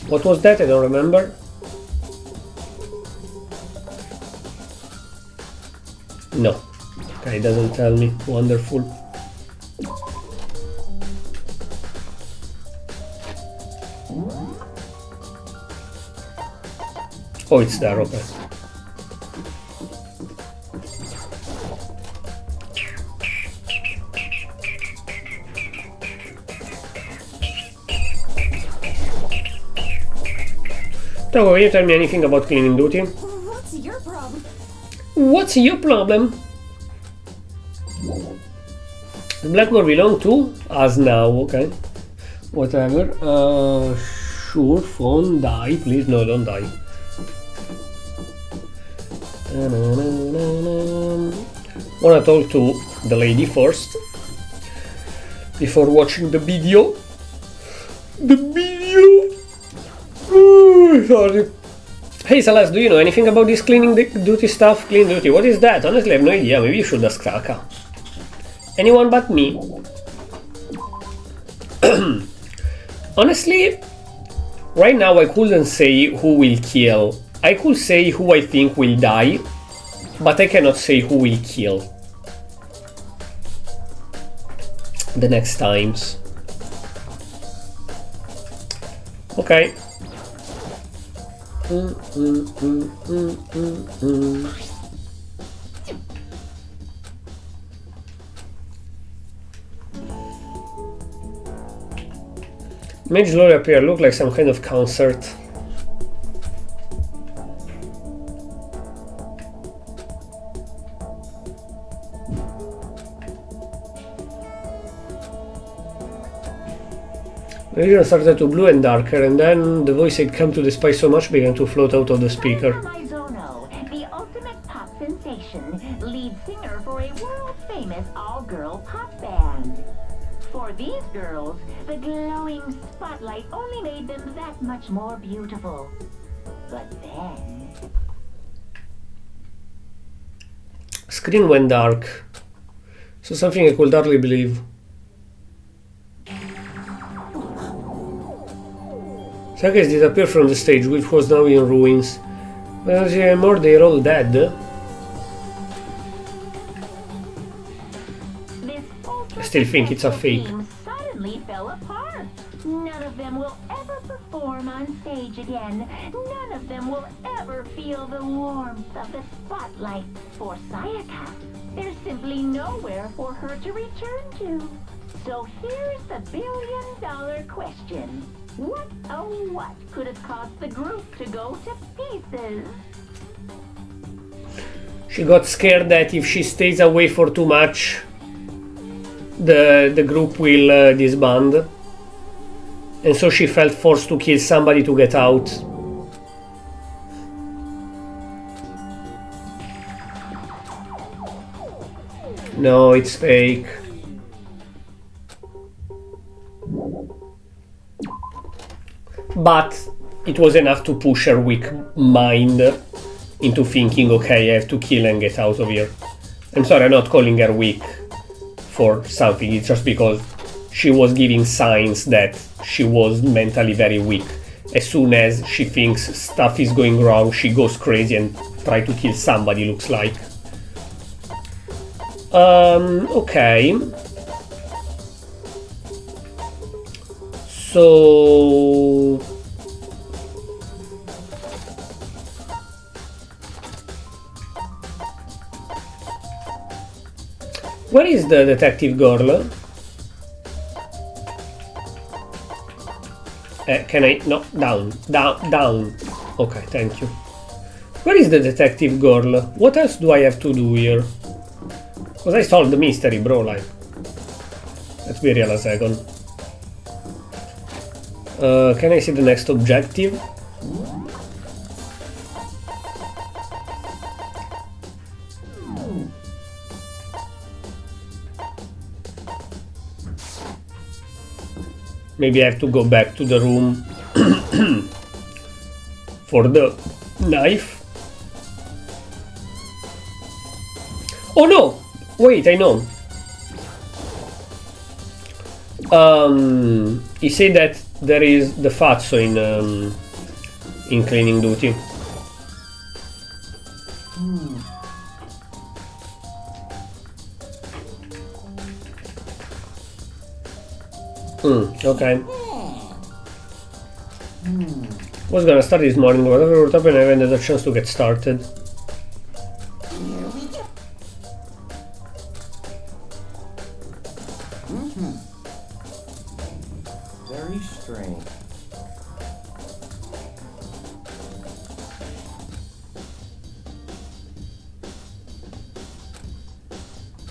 What was that? I don't remember. No. Okay, it doesn't tell me. Wonderful. Oh, it's there, okay. Togo, can you tell me anything about cleaning duty? What's your problem? What's your problem? The blackboard belong to us now, okay. Whatever. Sure, phone, die, please. No, don't die. Wanna talk to the lady first before watching the video. Sorry. Hey Celeste, do you know anything about this cleaning duty stuff? Clean duty, what is that? Honestly, I have no idea. Maybe you should ask Saka. Anyone but me. Honestly, right now I couldn't say who will kill. I could say who I think will die, but I cannot say who will kill the next times. Okay. Mage slowly appear, look like some kind of concert. The vision started to blue and darker, and then the voice had come to despise so much began to float out of the speaker. The ultimate pop sensation, lead singer for a world-famous all-girl pop band. For these girls, the glowing spotlight only made them that much more beautiful. But then... Screen went dark. So something I could hardly believe. Saka has disappeared from the stage, which was now in ruins. But as you more, they're all dead. I still think it's a fake. Suddenly fell apart. None of them will ever perform on stage again. None of them will ever feel the warmth of the spotlight. For Sayaka, there's simply nowhere for her to return to. So here's the billion-dollar question. What, oh what, could have caused the group to go to pieces? She got scared that if she stays away for too much, the group will disband. And so she felt forced to kill somebody to get out. No, it's fake. But it was enough to push her weak mind into thinking, okay, I have to kill and get out of here. I'm sorry, I'm not calling her weak for something, it's just because she was giving signs that she was mentally very weak as soon as she thinks stuff is going wrong, she goes crazy and try to kill somebody, looks like. Okay. So... where is the detective girl? Can I... no, down. Okay, thank you. Where is the detective girl? What else do I have to do here? Because I solved the mystery, bro, like... let's be real a second. Can I see the next objective? Maybe I have to go back to the room for the knife. Oh no! Wait, I know. He said that there is the Fatso in cleaning duty. Okay. Was gonna start this morning, whatever would happen, I haven't had a chance to get started. Very strange.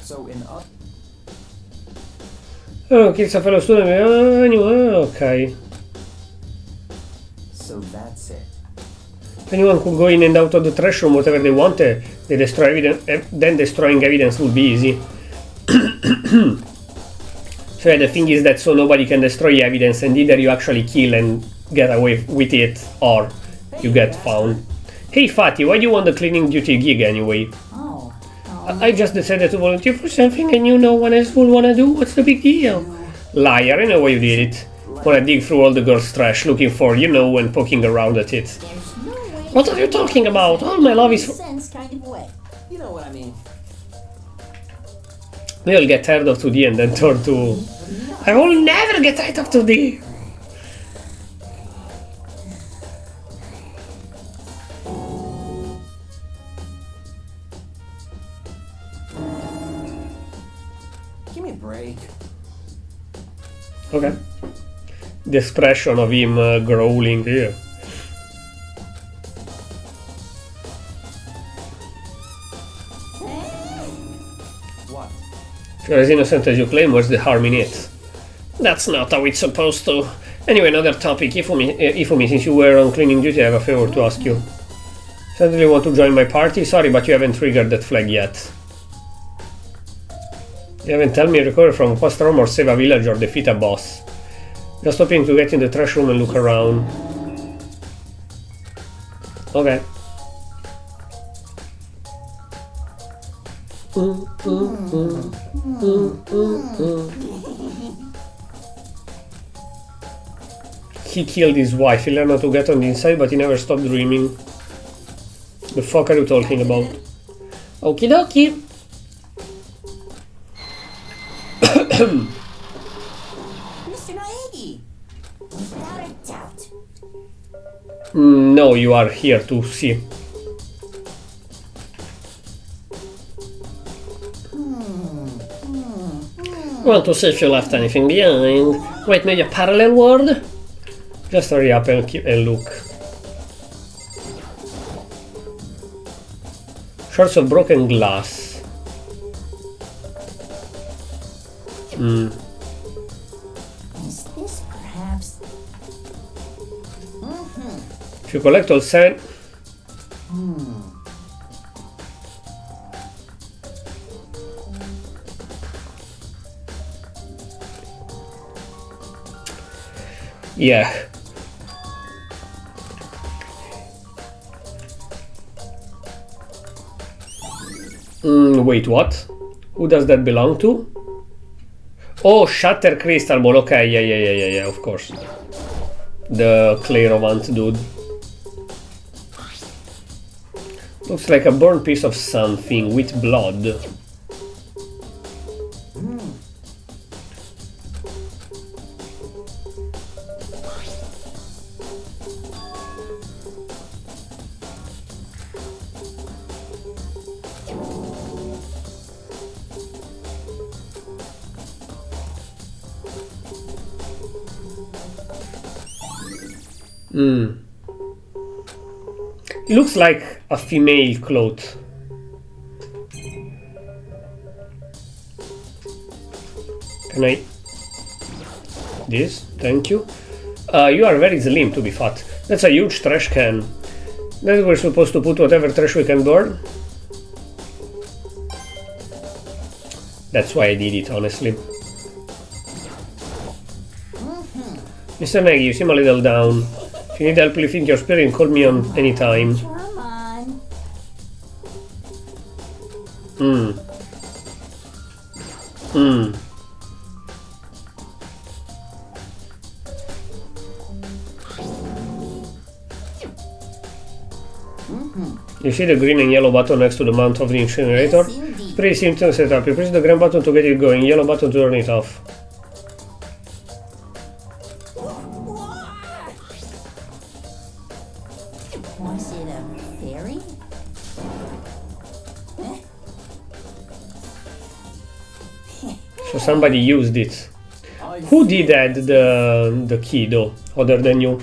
So in up. Oh, kills a fellow student. Anyway, okay. So that's it. Anyone could go in and out of the trash room whatever they want. They destroy evidence. Then destroying evidence would be easy. So yeah, the thing is that so nobody can destroy evidence, and either you actually kill and get away with it, or you get found. Hey Fatty, why do you want the cleaning duty gig anyway? Oh. I just decided to volunteer for something and you no one else will wanna do. What's the big deal? Liar, I know why you did it. Wanna dig through all the girls' trash looking for, you know, and poking around at it. There's no way. What are you talking about? All my love is for... Sense kind of way. You know what I mean. We'll get tired of 2D and then turn to... I will never get tired of 2D! Give me a break. Okay. The expression of him growling here. What? If you're as innocent as you claim, what's the harm in it? That's not how it's supposed to. Anyway, another topic. Ifumi, since you were on cleaning duty, I have a favor to ask you. Suddenly want to join my party? Sorry, but you haven't triggered that flag yet. You haven't helped me recover from a post-trauma or save a village or defeat a boss. Just hoping to get in the trash room and look around. Okay. He killed his wife. He learned how to get on the inside, but he never stopped dreaming. The fuck are you talking about? Okie dokie. Mr. Naegi! Without a doubt. No, you are here to see. Want to see if you left anything behind? Wait, maybe a parallel world? Just hurry up and look. Shards of broken glass. Is this perhaps... If you collect all 7... Yeah. Wait, what? Who does that belong to? Oh, Shatter Crystal Ball. Okay, yeah, of course. The Clairvoyant dude. Looks like a burnt piece of something with blood. It looks like a female cloth. Can I... This? Thank you. You are very slim to be fat. That's a huge trash can. Then we're supposed to put whatever trash we can burn. That's why I did it, honestly. Mr. Maggie, you seem a little down. If you need help lifting your spirit, call me on any time. Come on. You see the green and yellow button next to the mount of the incinerator? Yes, indeed. Pretty simple to set up. You press the green button to get it going, yellow button to turn it off. Was it a fairy? So somebody used it. Who did add the key though, other than you?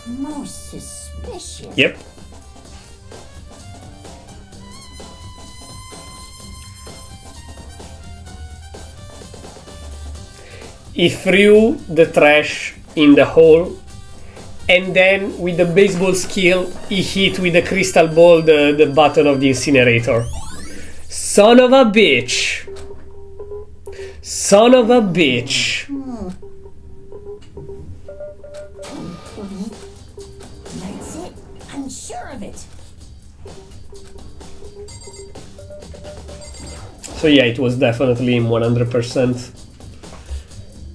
Most suspicious. Yep. He threw the trash in the hole, and then with the baseball skill he hit with the crystal ball the button of the incinerator. Son of a bitch! Son of a bitch! That's it. I'm sure of it. So yeah, it was definitely him 100%.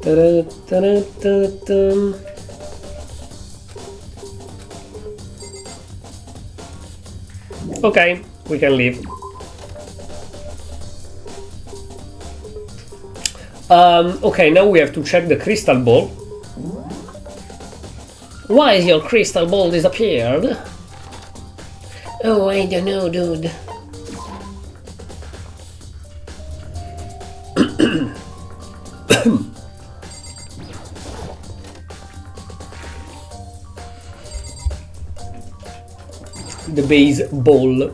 Ta-da-ta-da-ta-ta. Okay, we can leave. Okay, now we have to check the crystal ball. Why is your crystal ball disappeared? Oh, I don't know, dude. The baseball.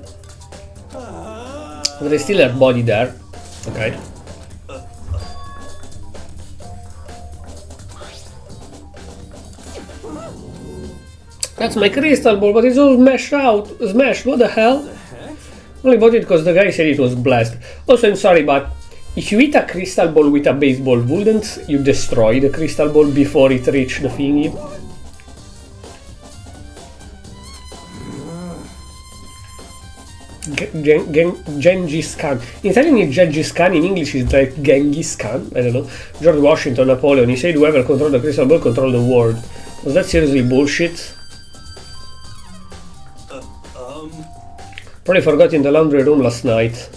But I still have body there. Okay. That's my crystal ball, but it's all smashed out. Smashed, what the hell? Only bought it because the guy said it was blessed. Also, I'm sorry, but if you hit a crystal ball with a baseball, wouldn't you destroy the crystal ball before it reached the thingy? Genghis Khan. In Italian it's Genghis Khan, in English it's like Genghis Khan, I don't know. George Washington, Napoleon, he said whoever controlled the crystal ball controlled the world. Was that seriously bullshit? Probably forgot in the laundry room last night.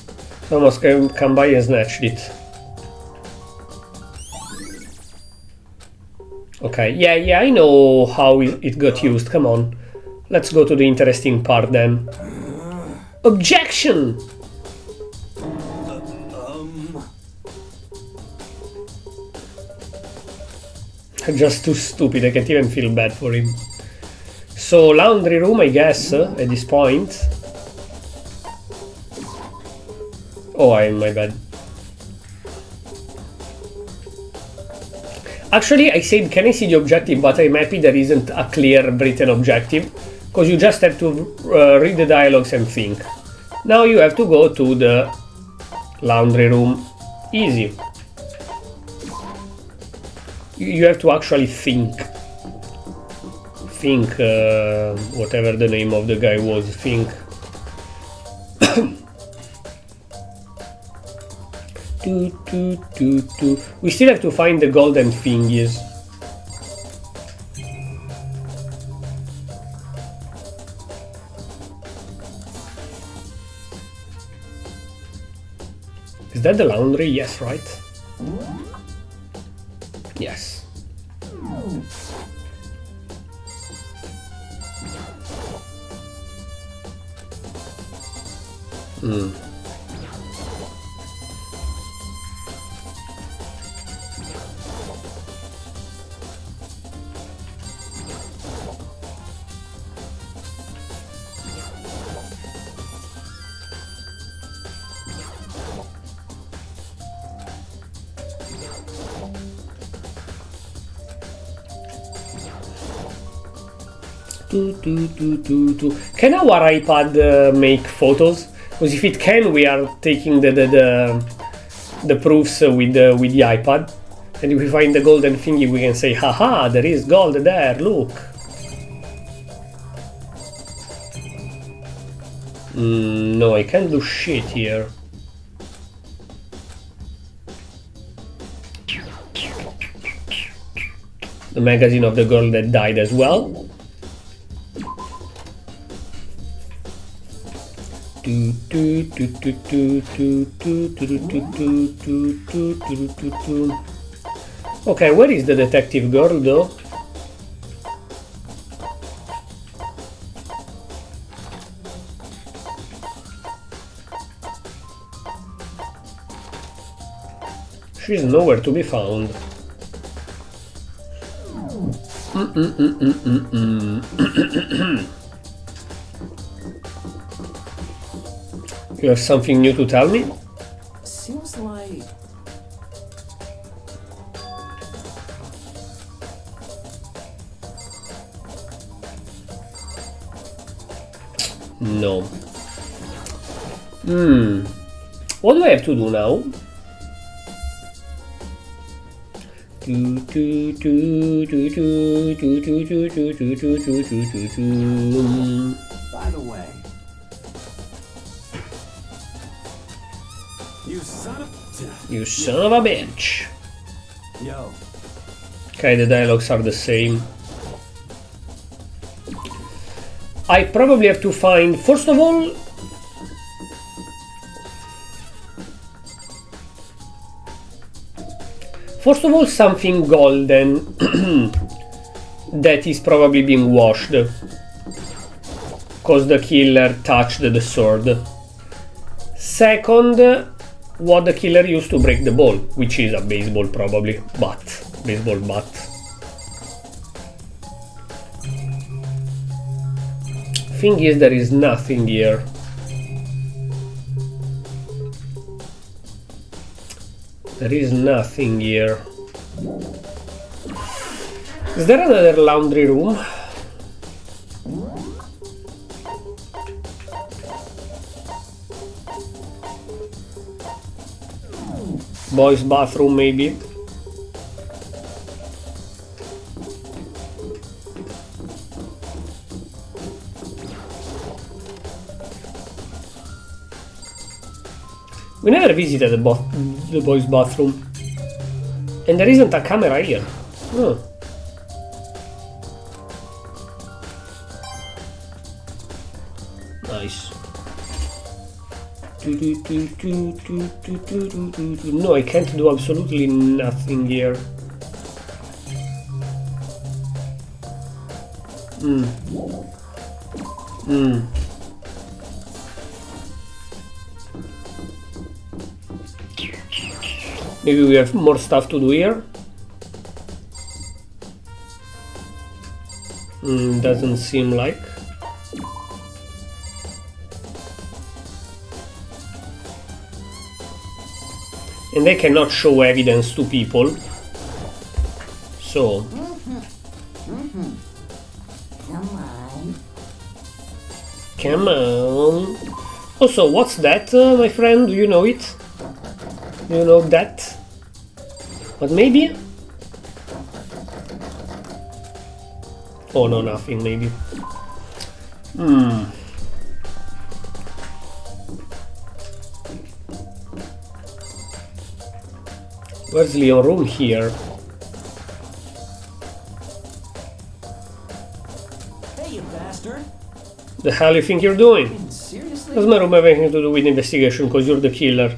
Thomas come by and snatched it. Okay, yeah, I know how it got used, come on. Let's go to the interesting part then. Objection! I'm just too stupid, I can't even feel bad for him. So, laundry room, I guess, at this point. Oh, I'm my bad. Actually, I said, can I see the objective, but I'm happy there isn't a clear written objective, because you just have to read the dialogues and think. Now you have to go to the laundry room. Easy. You have to actually think. Think, whatever the name of the guy was, think. We still have to find the golden thingies. Is that the laundry? Yes, right? Yes. Can our iPad make photos? Because if it can, we are taking the proofs with the iPad, and if we find the golden thingy, we can say, haha, there is gold there, look. No, I can't do shit here. The magazine of the girl that died as well. Okay, where is the detective girl though? She's nowhere to be found. You have something new to tell me? Seems like... No. What do I have to do now? By the way... You son of a bitch. Yo. Okay, the dialogues are the same. I probably have to find, first of all, something golden that is probably being washed, because the killer touched the sword. Second, what the killer used to break the ball, which is a baseball probably, baseball bat. Thing is, there is nothing here. There is nothing here. Is there another laundry room? Boys' bathroom, maybe? We never visited the boys' bathroom. And there isn't a camera here. Oh. Nice. No, I can't do absolutely nothing here. Maybe we have more stuff to do here. Doesn't seem like. And they cannot show evidence to people. So. Come on. Also, what's that, my friend? Do you know it? Do you know that? But maybe? Oh no, nothing, maybe. Where's Leon's room here? Hey, you bastard! The hell you think you're doing? Seriously? Does my room have anything to do with investigation? Because you're the killer.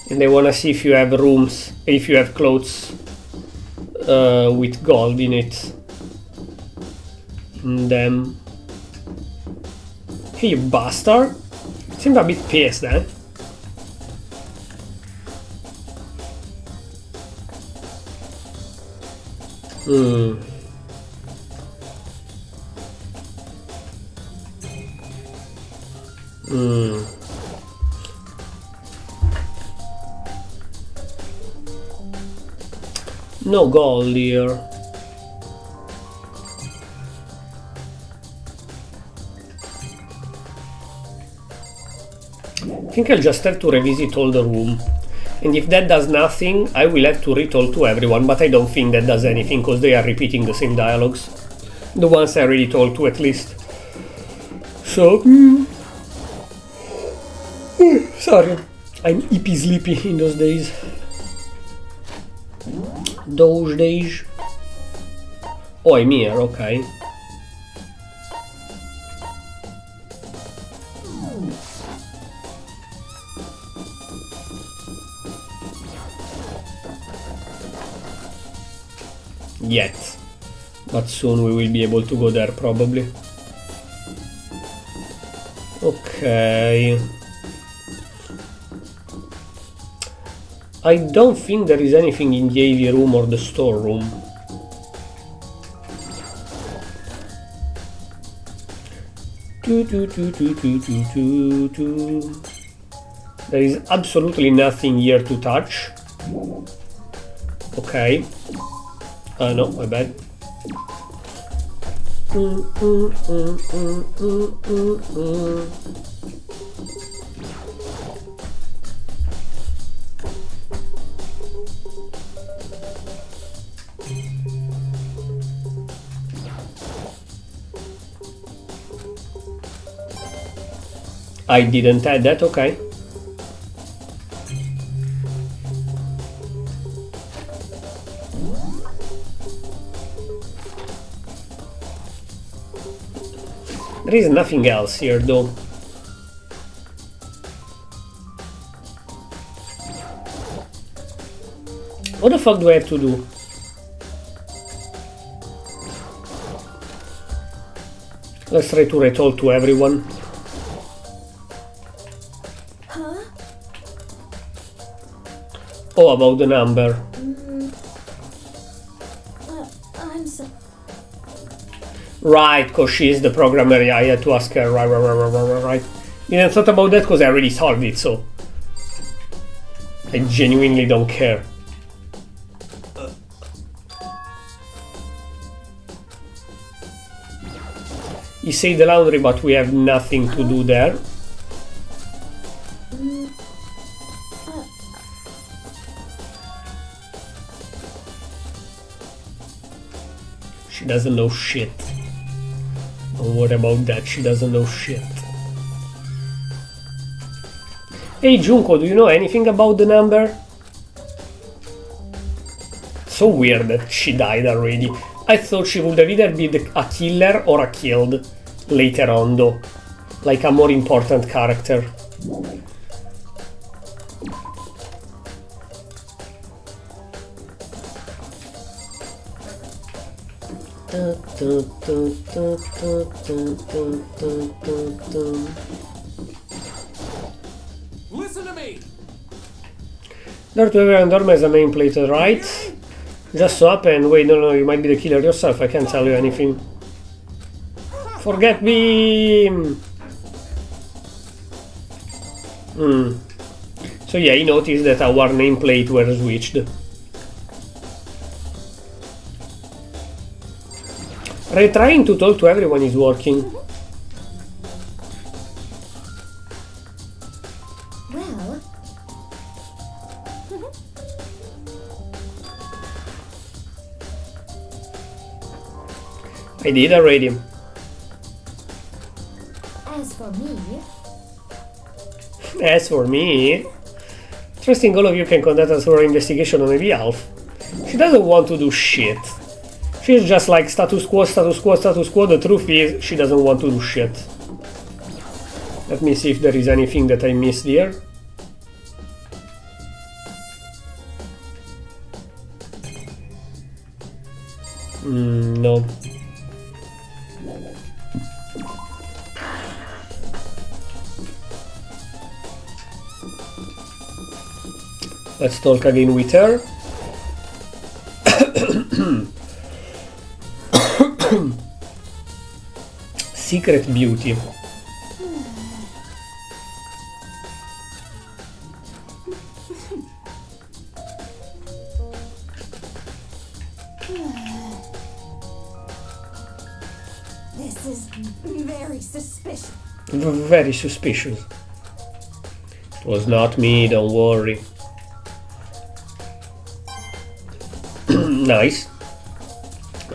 And they wanna see if you have rooms, if you have clothes with gold in it. And then... Hey, you bastard! Seems a bit pissed, eh? Hmm. Hmm. No gold here. I think I'll just have to revisit all the room. And if that does nothing, I will have to retell to everyone, but I don't think that does anything because they are repeating the same dialogues. The ones I already told to at least. So... Sorry, I'm hippie sleepy in those days. Those days. Oh, I'm here, okay. Yet. But soon we will be able to go there, probably. Okay. I don't think there is anything in the AV room or the storeroom. There is absolutely nothing here to touch. Okay. No, my bad. I didn't add that, okay. There is nothing else here though. What the fuck do I have to do? Let's try to retell to everyone. Oh, about the number. I'm so... Right, because she is the programmer, yeah, I had to ask her, right. Didn't thought about that because I already solved it, so... I genuinely don't care. You say the laundry, but we have nothing to do there. She doesn't know shit. Don't worry about that, she doesn't know shit. Hey Junko, do you know anything about the number? So weird that she died already. I thought she would have either been a killer or a killed later on though. Like a more important character. Listen to me! Dare to everyone dorm as a nameplate, right? Just so happen. Wait, no, you might be the killer yourself. I can't tell you anything. Forget beam! So yeah, he noticed that our nameplate were switched. Retrying to talk to everyone is working. Well... I did already. As for me... As for me... Trusting all of you can conduct a thorough investigation on my behalf. She doesn't want to do shit. She's just like status quo, status quo, status quo. The truth is, she doesn't want to do shit. Let me see if there is anything that I missed here. No. Let's talk again with her. Secret beauty. This is very suspicious. Very suspicious. It was not me, don't worry. Nice.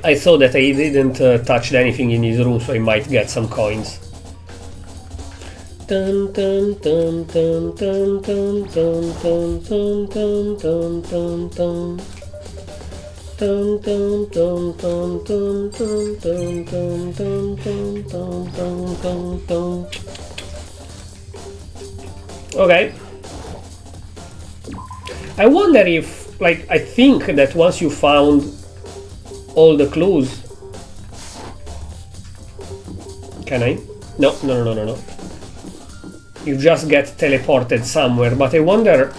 I thought that I didn't touch anything in his room, so I might get some coins. Dun, dun, dun, dun, dun, dun, dun, dun, dun, dun, dun, dun. Dun, dun, dun, dun, dun, dun, dun, dun, dun, dun, dun, dun, dun. Okay. I wonder if, like, I think that once you found all the clues... Can I? No. You just get teleported somewhere, but I wonder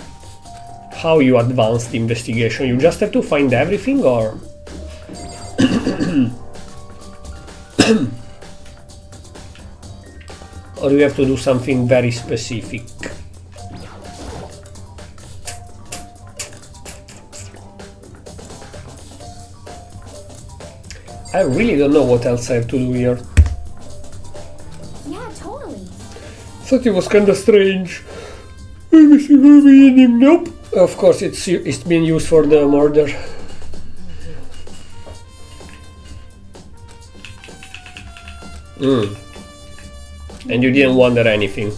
how you advance the investigation. You just have to find everything, or... or you have to do something very specific. I really don't know what else I have to do here. Yeah, totally. Thought it was kinda strange. Nope. Of course, it's been used for the murder. And you didn't wonder anything.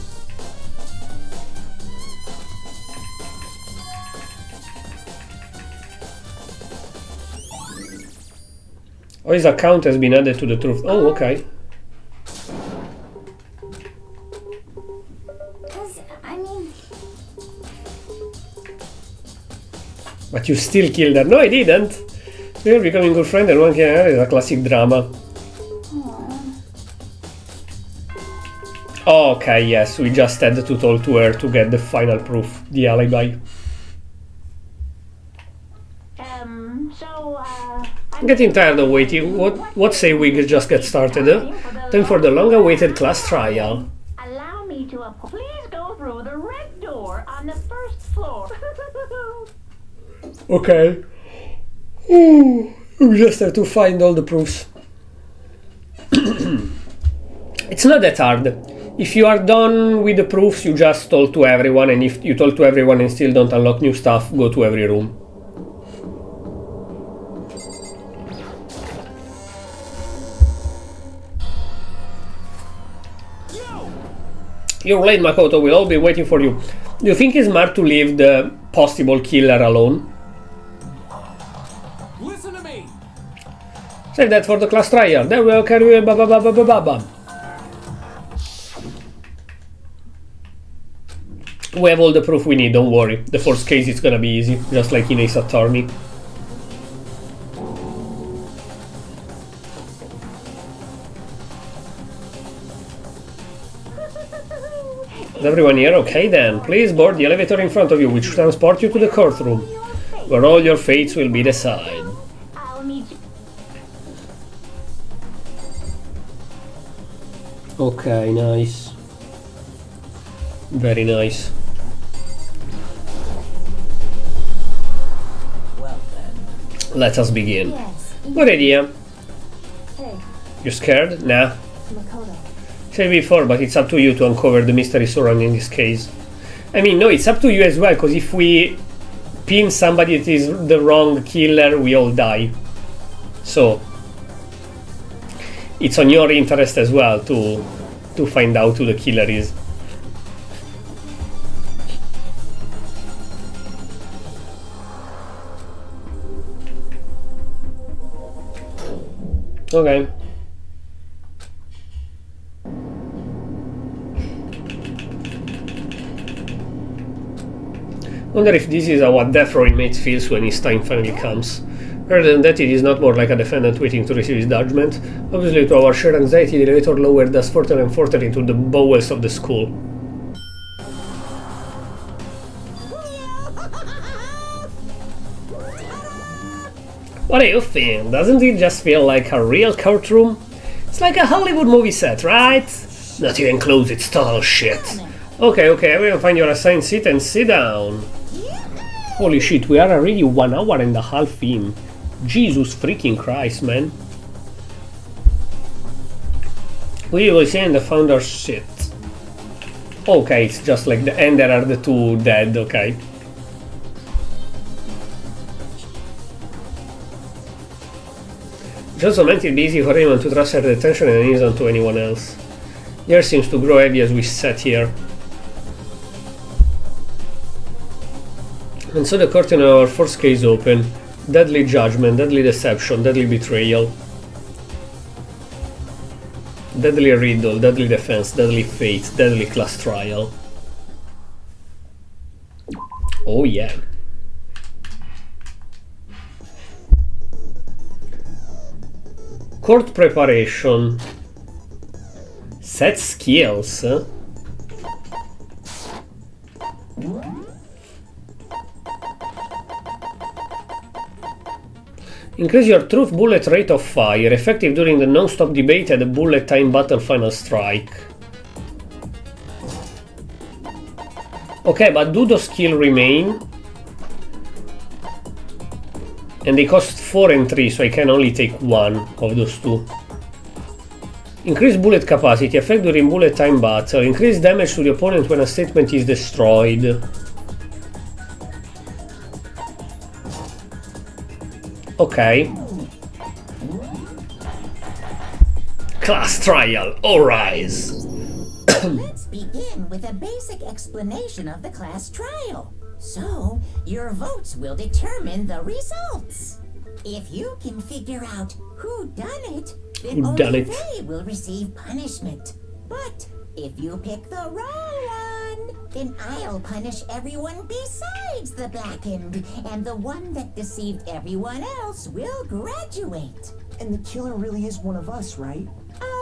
Oh, his account has been added to the truth. Oh, okay. I mean... But you still killed her. No, I didn't. We're becoming good friends and one can is a classic drama. Okay, yes, we just had to talk to her to get the final proof, the alibi. I'm getting tired of waiting. What say we just get started? Time for the long-awaited class trial. Allow me to please go through the red door on the first floor. Okay. We just have to find all the proofs. It's not that hard. If you are done with the proofs, you just told to everyone, and if you told to everyone and still don't unlock new stuff, go to every room. You're late, Makoto. We'll all be waiting for you. Do you think it's smart to leave the possible killer alone? Listen to me. Save that for the class trial. Then we'll carry you ba. We have all the proof we need, don't worry. The first case is gonna be easy, just like in Ace Attorney. Is everyone here? Okay then. Please board the elevator in front of you, which will transport you to the courtroom, where all your fates will be decided. I'll meet you. Okay, nice. Very nice. Well then. Let us begin. Yes. Good idea. Hey, You scared? Nah. Makoto. Said before, but it's up to you to uncover the mystery surrounding this case. I mean, no, it's up to you as well, because if we pin somebody that is the wrong killer, we all die. So, it's on your interest as well to find out who the killer is. Okay. Wonder if this is how a death row inmate feels when his time finally comes. Rather than that, it is not more like a defendant waiting to receive his judgment. Obviously, to our shared anxiety, the elevator lowered us further and further into the bowels of the school. What do you think? Doesn't it just feel like a real courtroom? It's like a Hollywood movie set, right? Not even close, it's total shit. Okay, everyone find your assigned seat and sit down. Holy shit, we are already 1 hour and a half in. Jesus freaking Christ, man. We will see in the founder's shit. Okay, it's just like the end, there are the two dead, okay. It also meant it'd be easy for anyone to transfer the attention and ease onto anyone else. The air seems to grow heavy as we sat here. And so the curtain of our first case opened. Deadly judgment, deadly deception, deadly betrayal. Deadly riddle, deadly defense, deadly fate, deadly class trial. Oh yeah. Court preparation. Set skills. Increase your truth bullet rate of fire, effective during the non-stop debate at the bullet time battle final strike. Okay, but do those skills remain? And they cost 4 and 3, so I can only take one of those two. Increase bullet capacity, effect during bullet time battle. Increase damage to the opponent when a statement is destroyed. Okay. Class trial, all rise. Let's begin with a basic explanation of the class trial. So, your votes will determine the results. If you can figure out who done it, then only they will receive punishment. But if you pick the wrong one, then I'll punish everyone besides the blackened, and the one that deceived everyone else will graduate. And the killer really is one of us, right?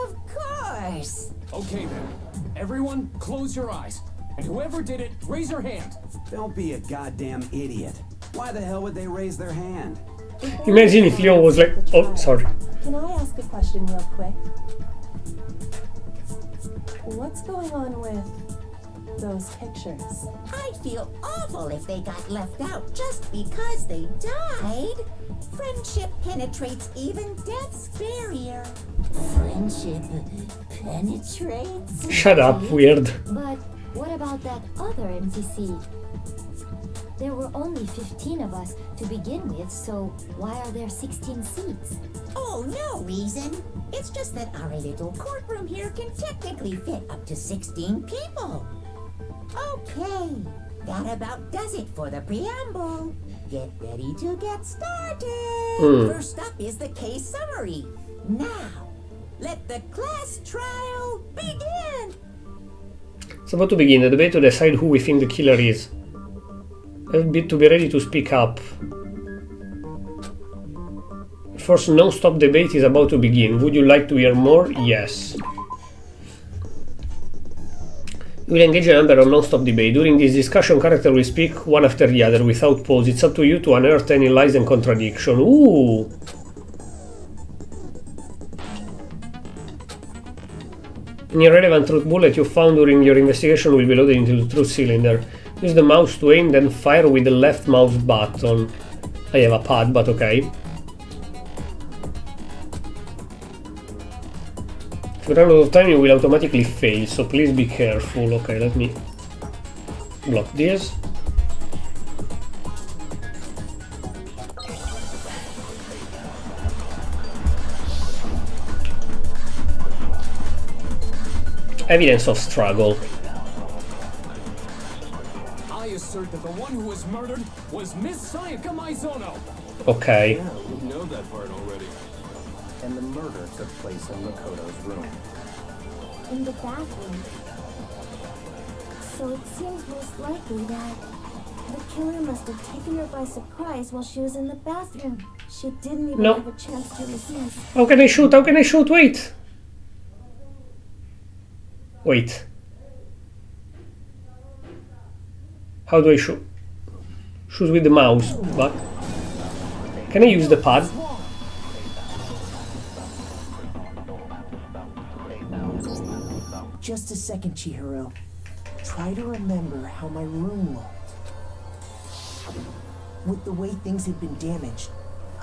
Of course. Okay then. Everyone, close your eyes. And whoever did it, raise your hand. Don't be a goddamn idiot. Why the hell would they raise their hand? Imagine if Leo was like, oh, sorry. Can I ask a question real quick? What's going on with those pictures? I'd feel awful if they got left out just because they died. Friendship penetrates even death's barrier. Friendship penetrates? Shut up, weird. But what about that other empty seat? There were only 15 of us to begin with, so why are there 16 seats? Oh, no reason. It's just that our little courtroom here can technically fit up to 16 people. Okay, that about does it for the preamble. Get ready to get started. First up is the case summary. Now, let the class trial begin. It's about to begin. The debate to decide who we think the killer is. To be ready to speak up. First non-stop debate is about to begin. Would you like to hear more? Yes. You will engage a member of non-stop debate. During this discussion, characters will speak one after the other without pause. It's up to you to unearth any lies and contradiction. Ooh! Any relevant truth bullet you found during your investigation will be loaded into the truth cylinder. Use the mouse to aim, then fire with the left mouse button. I have a pad, but okay. If you run out of time, you will automatically fail, so please be careful. Okay, let me block this. Evidence of struggle. I assert that the one who was murdered was Miss Sayaka Maizono. Okay. Yeah, we know that part already. and the murder took place in Makoto's room. In the bathroom. So it seems most likely that the killer must have taken her by surprise while she was in the bathroom. She didn't even have a chance to resist. How can I shoot? How can I shoot? Wait. Wait. How do I shoot? Shoot with the mouse, but can I use the pad? Just a second, Chihiro. Try to remember how my room looked. With the way things had been damaged,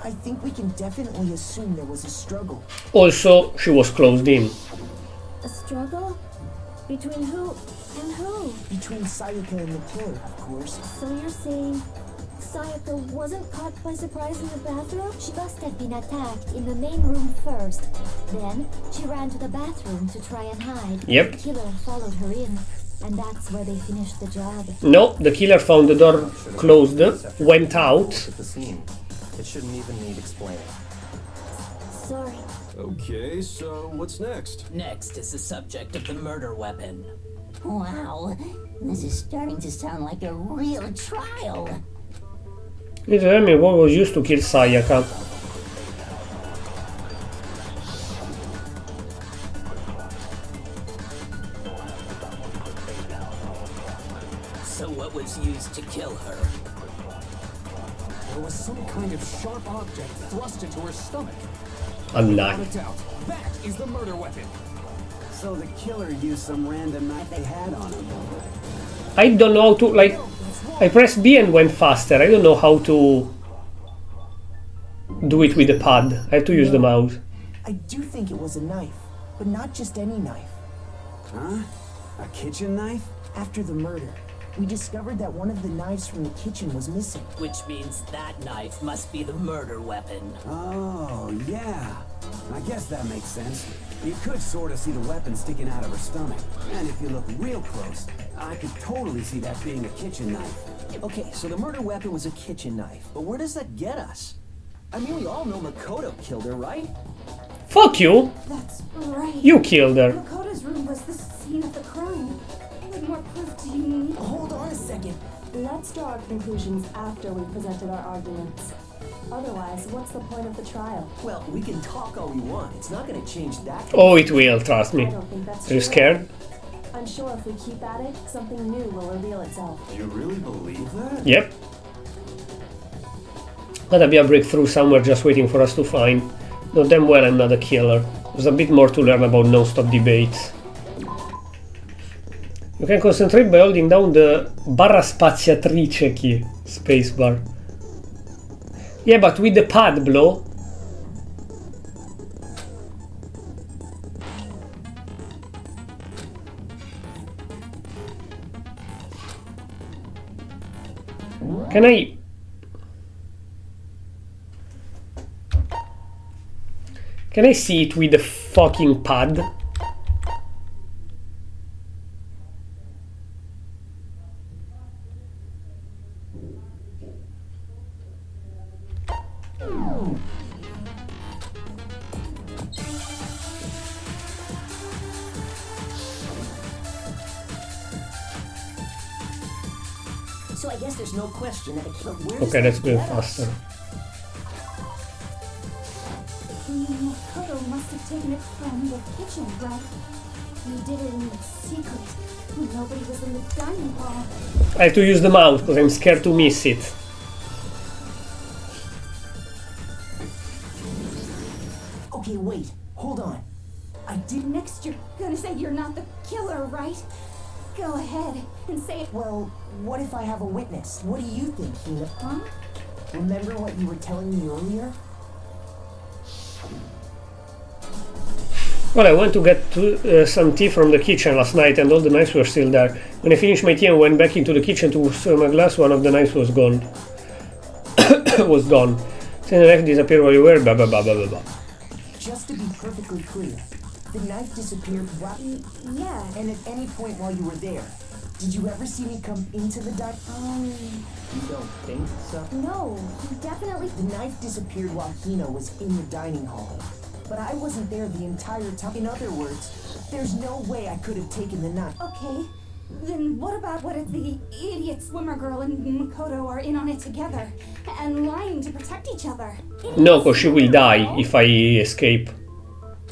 I think we can definitely assume there was a struggle. Also, she was closed in. A struggle? Between who and who? Between Sayaka and the killer, of course. So you're saying Sayaka wasn't caught by surprise in the bathroom? She must have been attacked in the main room first. Then she ran to the bathroom to try and hide. Yep. The killer followed her in, and that's where they finished the job. No, the killer found the door closed, went out. At the scene. It shouldn't even need explaining. Sorry. Okay, so what's next? Next is the subject of the murder weapon. Wow, this is starting to sound like a real trial. You tell me what was used to kill Sayaka. So what was used to kill her? There was some kind of sharp object thrust into her stomach. A knife. Without a doubt, that is the murder weapon. So the killer used some random knife they had on him. I don't know how to, like, I pressed B and went faster. I don't know how to do it with the pad. I have to use the mouse. I do think it was a knife, but not just any knife. Huh? A kitchen knife? After the murder, we discovered that one of the knives from the kitchen was missing. Which means that knife must be the murder weapon. Oh, yeah. I guess that makes sense. You could sort of see the weapon sticking out of her stomach. And if you look real close, I could totally see that being a kitchen knife. Okay, so the murder weapon was a kitchen knife, but where does that get us? I mean, we all know Makoto killed her, right? Fuck you! That's right. You killed her. Makoto's room was the scene of the crime. What more proof do you need? Hold on a second. Let's draw our conclusions after we've presented our arguments. Otherwise, what's the point of the trial? Well, we can talk all we want. It's not going to change that. Oh, it will, trust me. I don't think that's Are you true. scared? I'm sure if we keep at it, something new will reveal itself. You really believe that? Yep. Gotta be a breakthrough somewhere just waiting for us to find. Know damn well I'm not a killer. There's a bit more to learn about non-stop debates. You can concentrate by holding down the barra spaziatrice key. Spacebar. Yeah, but with the pad, Blow. Can I see it with the fucking pad? So I guess there's no question that where Okay, let's go faster. Makoto must have taken it from the kitchen, right? He did it in secret. Nobody was in the dining hall. I have to use the mouse because I'm scared to miss it. Okay, wait. Hold on. I didn't... Next, you're gonna say you're not the killer, right? Go ahead and say it. Well, what if I have a witness? What do you think, Hina? Huh? Remember what you were telling me earlier? Well, I went to get some tea from the kitchen last night and all the knives were still there. When I finished my tea and went back into the kitchen to serve my glass, one of the knives was gone. was gone. Then the knife disappeared while you were blah blah blah blah blah. Just to be perfectly clear, the knife disappeared while... Yeah. And at any point while you were there, did you ever see me come into the dining... You don't think so? No, he definitely... The knife disappeared while Hina was in the dining hall. but I wasn't there the entire time. In other words, there's no way I could have taken the knife. Okay, then what if the idiot swimmer girl and Makoto are in on it together and lying to protect each other? No, because she will die if I escape.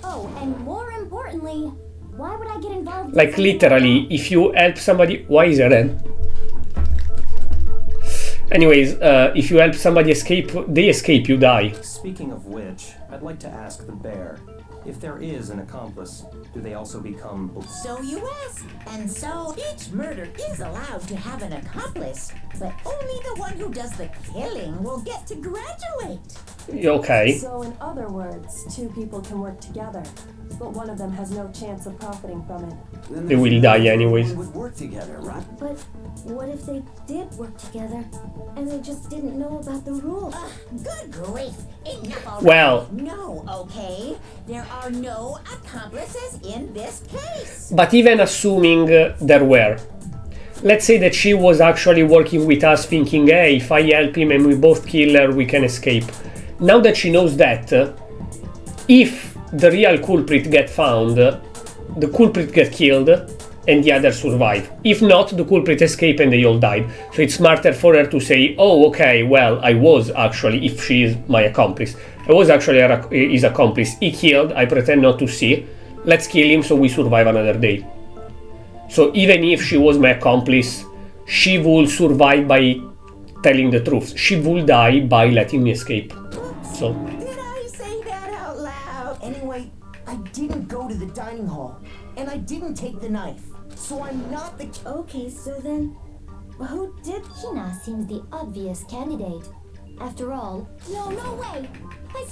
Oh, and more importantly, why would I get involved? Like literally, if you help somebody, why is it then? Anyways, if you help somebody escape, they escape, you die. Speaking of which, I'd like to ask the bear, if there is an accomplice, do they also become... So you ask, and so each murder is allowed to have an accomplice, but only the one who does the killing will get to graduate. Okay. So in other words, two people can work together, but one of them has no chance of profiting from it. They will die anyways. Would work together, right? But what if they did work together and they just didn't know about the rules? Good grief! Enough already. Well, No, okay? There are no accomplices in this case. but even assuming there were, let's say that she was actually working with us thinking, hey, if I help him and we both kill her, we can escape. Now that she knows that, if the real culprit get found, the culprit get killed and the others survive. If not, the culprit escape and they all died. So it's smarter for her to say, oh, okay, well, I was actually, if she is my accomplice, I was actually his accomplice. He killed, I pretend not to see. Let's kill him so we survive another day. So even if she was my accomplice, she will survive by telling the truth. She will die by letting me escape. So Did I say that out loud? Anyway, I didn't go to the dining hall, and I didn't take the knife, so I'm not the... Okay, so then, who did? Hina seems the obvious candidate. After all, No way!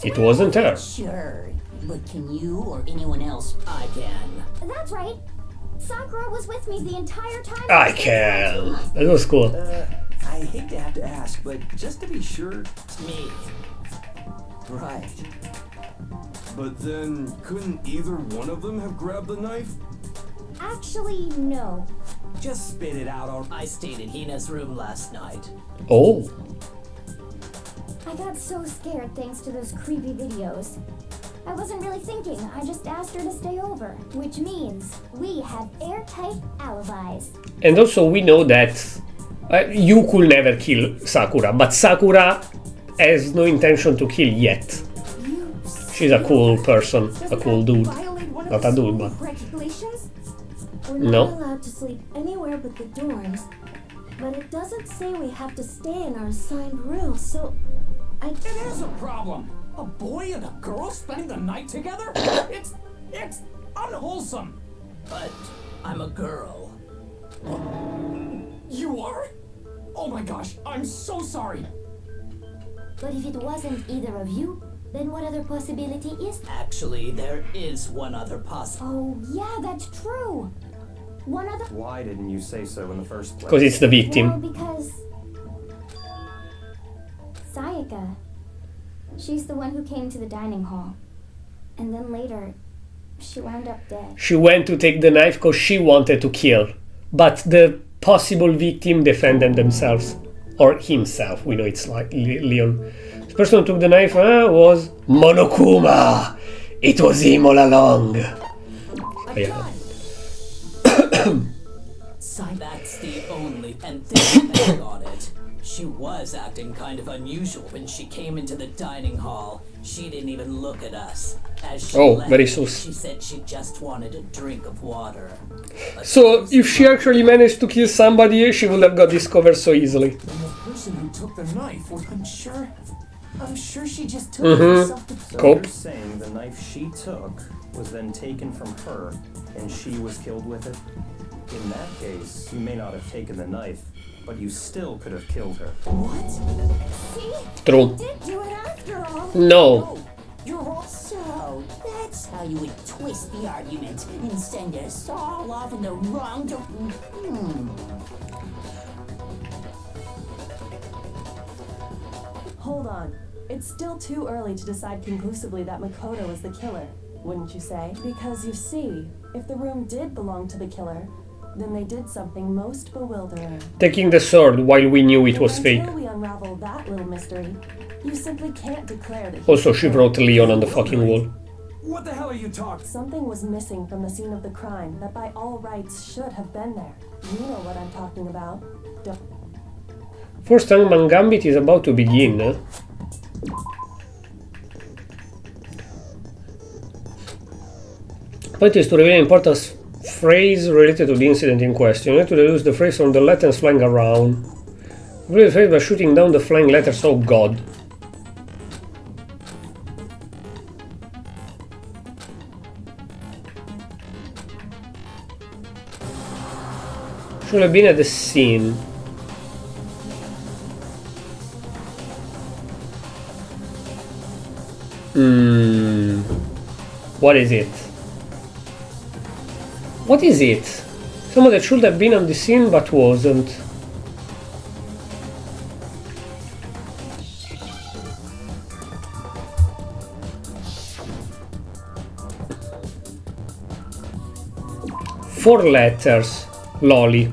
it wasn't her. Sure, but can you or anyone else? I can. That's right. Sakura was with me the entire time. I can. That was cool. I hate to have to ask, but just to be sure... Me. Right. But then, couldn't either one of them have grabbed the knife? Actually, no. Just spit it out already. I stayed in Hina's room last night. Oh. I got so scared thanks to those creepy videos. I wasn't really thinking, I just asked her to stay over. Which means we have airtight alibis. And also we know that you could never kill Sakura, but Sakura has no intention to kill yet. She's a cool person, a cool dude. Not a dude, but... Regulations? We're No. not allowed to sleep anywhere but the dorms. But it doesn't say we have to stay in our assigned rooms, so It is a problem. A boy and a girl spending the night together? It's unwholesome. But I'm a girl. You are? Oh my gosh, I'm so sorry. But if it wasn't either of you, then what other possibility is there? Actually, there is one other possibility. Oh, yeah, that's true. One other... Why didn't you say so in the first place? Because it's the Well, victim. because... Sayaka. She's the one who came to the dining hall. And then later, she wound up dead. She went to take the knife because she wanted to kill. But the possible victim defended themselves. Or himself, we know it's like Leon. The person who took the knife was Monokuma! It was him all along! Oh, yeah. That's the only and thing on it. She was acting kind of unusual when she came into the dining hall. She didn't even look at us. As she left, very sus. she said she just wanted a drink of water. But So, if she actually managed to kill somebody, she would have got discovered so easily. And the person who took the knife was... I'm sure she just took it herself to... So Cool. you're saying the knife she took was then taken from her, and she was killed with it? In that case, you may not have taken the knife, but you still could have killed her. What? See? True. Did do it after all. No. You're all so. That's how you would twist the argument and send us all off in the wrong direction. Hold on. It's still too early to decide conclusively that Makoto is the killer, wouldn't you say? Because you see, if the room did belong to the killer, then they did something most bewildering. Taking the sword while we knew it was fake. Until we unravel that little mystery, you simply can't declare that. Also, she wrote Leon on the fucking wall. What the hell are you talking? Something was missing from the scene of the crime that by all rights should have been there. You know what I'm talking about. First Hangman Gambit is about to begin. Point is to reveal an important phrase related to the incident in question. You have to deduce the phrase from the letters flying around. Reveal the phrase by shooting down the flying letters. Oh god. Should have been at the scene. What is it? What is it? Someone that should have been on the scene but wasn't. Four letters. Lolly.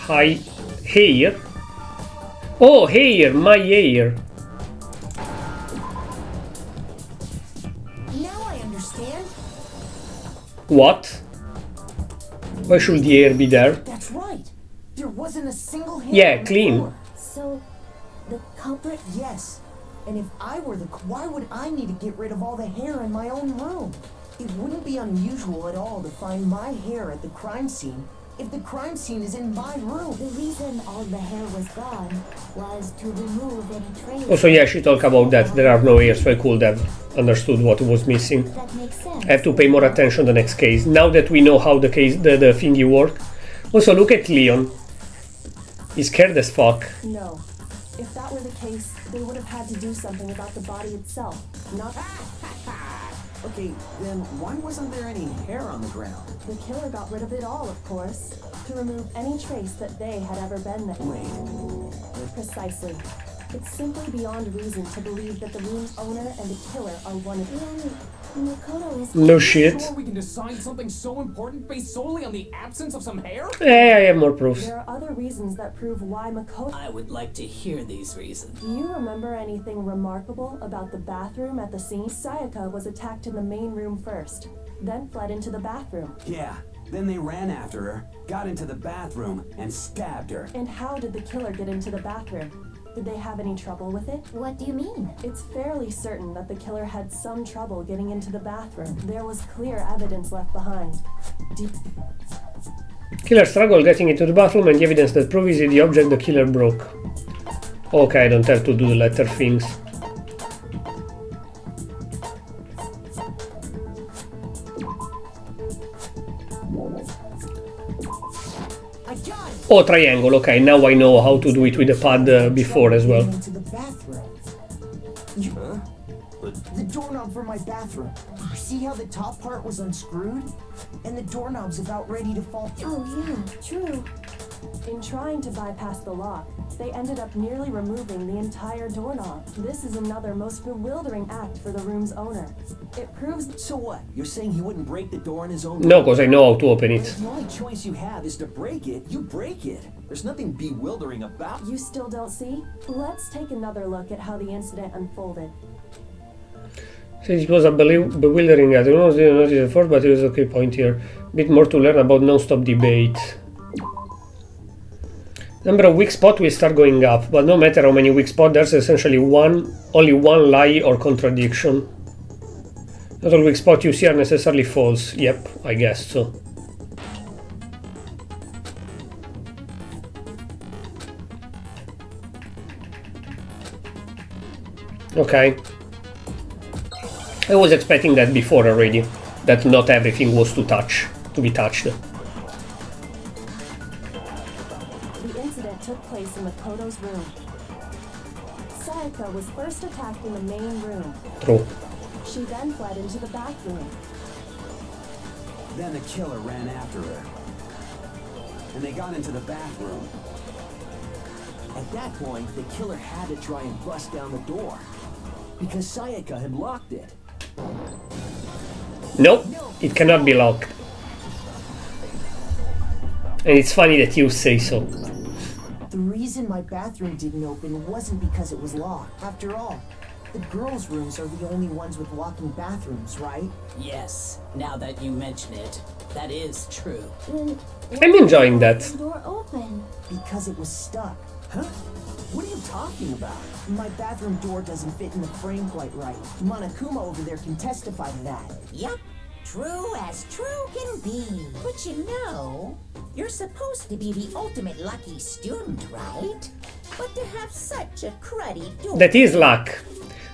Hi, hair. Oh, hair, my hair. Now I understand. What? Why should the hair be there? That's right. There wasn't a single hair. Yeah, on the clean. floor. So, the culprit? Yes. And if I were why would I need to get rid of all the hair in my own room? It wouldn't be unusual at all to find my hair at the crime scene if the crime scene is in my room. The reason all the hair was gone was to remove any traces. Also, yeah, she talked about that. There are no hairs, so I could have understood what was missing. That makes sense. I have to pay more attention the next case. Now that we know how the thingy work. Also, look at Leon. He's scared as fuck. No. If that were the case, they would have had to do something about the body itself, not... Okay, then why wasn't there any hair on the ground? The killer got rid of it all, of course, to remove any trace that they had ever been there. Wait. Precisely. It's simply beyond reason to believe that the room's owner and the killer are one of them. Makoto is... No shit. Sure we can decide something so important based solely on the absence of some hair? I have more proofs. There are other reasons that prove why Makoto... I would like to hear these reasons. Do you remember anything remarkable about the bathroom at the scene? Sayaka was attacked in the main room first, then fled into the bathroom. Yeah, then they ran after her, got into the bathroom, and stabbed her. And how did the killer get into the bathroom? Did they have any trouble with it? What do you mean? It's fairly certain that the killer had some trouble getting into the bathroom. There was clear evidence left behind. Killer struggled getting into the bathroom and the evidence that proves it the object the killer broke. Okay, I don't have to do the letter things. Oh, triangle, okay, now I know how to do it with the pad before as well. Into the bathroom. The doorknob for my bathroom. You see how the top part was unscrewed? And the doorknob's about ready to fall through. Oh yeah, true. In trying to bypass the lock, they ended up nearly removing the entire doorknob. This is another most bewildering act for the room's owner. It proves... So what? You're saying he wouldn't break the door on his own? No, because I know how to open it. If the only choice you have is to break it, you break it. There's nothing bewildering about... You still don't see? Let's take another look at how the incident unfolded. Since it was a bewildering, I don't know, didn't notice it before, but it was a key point here. Bit more to learn about non-stop debate. Number of weak spots will start going up, but no matter how many weak spots, there's essentially only one lie or contradiction. Not all weak spots you see are necessarily false. Yep, I guess so. Okay. I was expecting that before already, that not everything was to be touched. The incident took place in Makoto's room. Sayaka was first attacked in the main room. True. She then fled into the bathroom. Then the killer ran after her. And they got into the bathroom. At that point, the killer had to try and bust down the door. Because Sayaka had locked it. Nope, it cannot be locked. And it's funny that you say so. The reason my bathroom didn't open wasn't because it was locked. After all, the girls' rooms are the only ones with locking bathrooms, right? Yes, now that you mention it, that is true. Then I'm enjoying that. the door open? Because it was stuck. Huh? What are you talking about? My bathroom door doesn't fit in the frame quite right. Monokuma over there can testify to that. Yup, true as true can be. But you know, you're supposed to be the ultimate lucky student, right? But to have such a cruddy door... That is luck.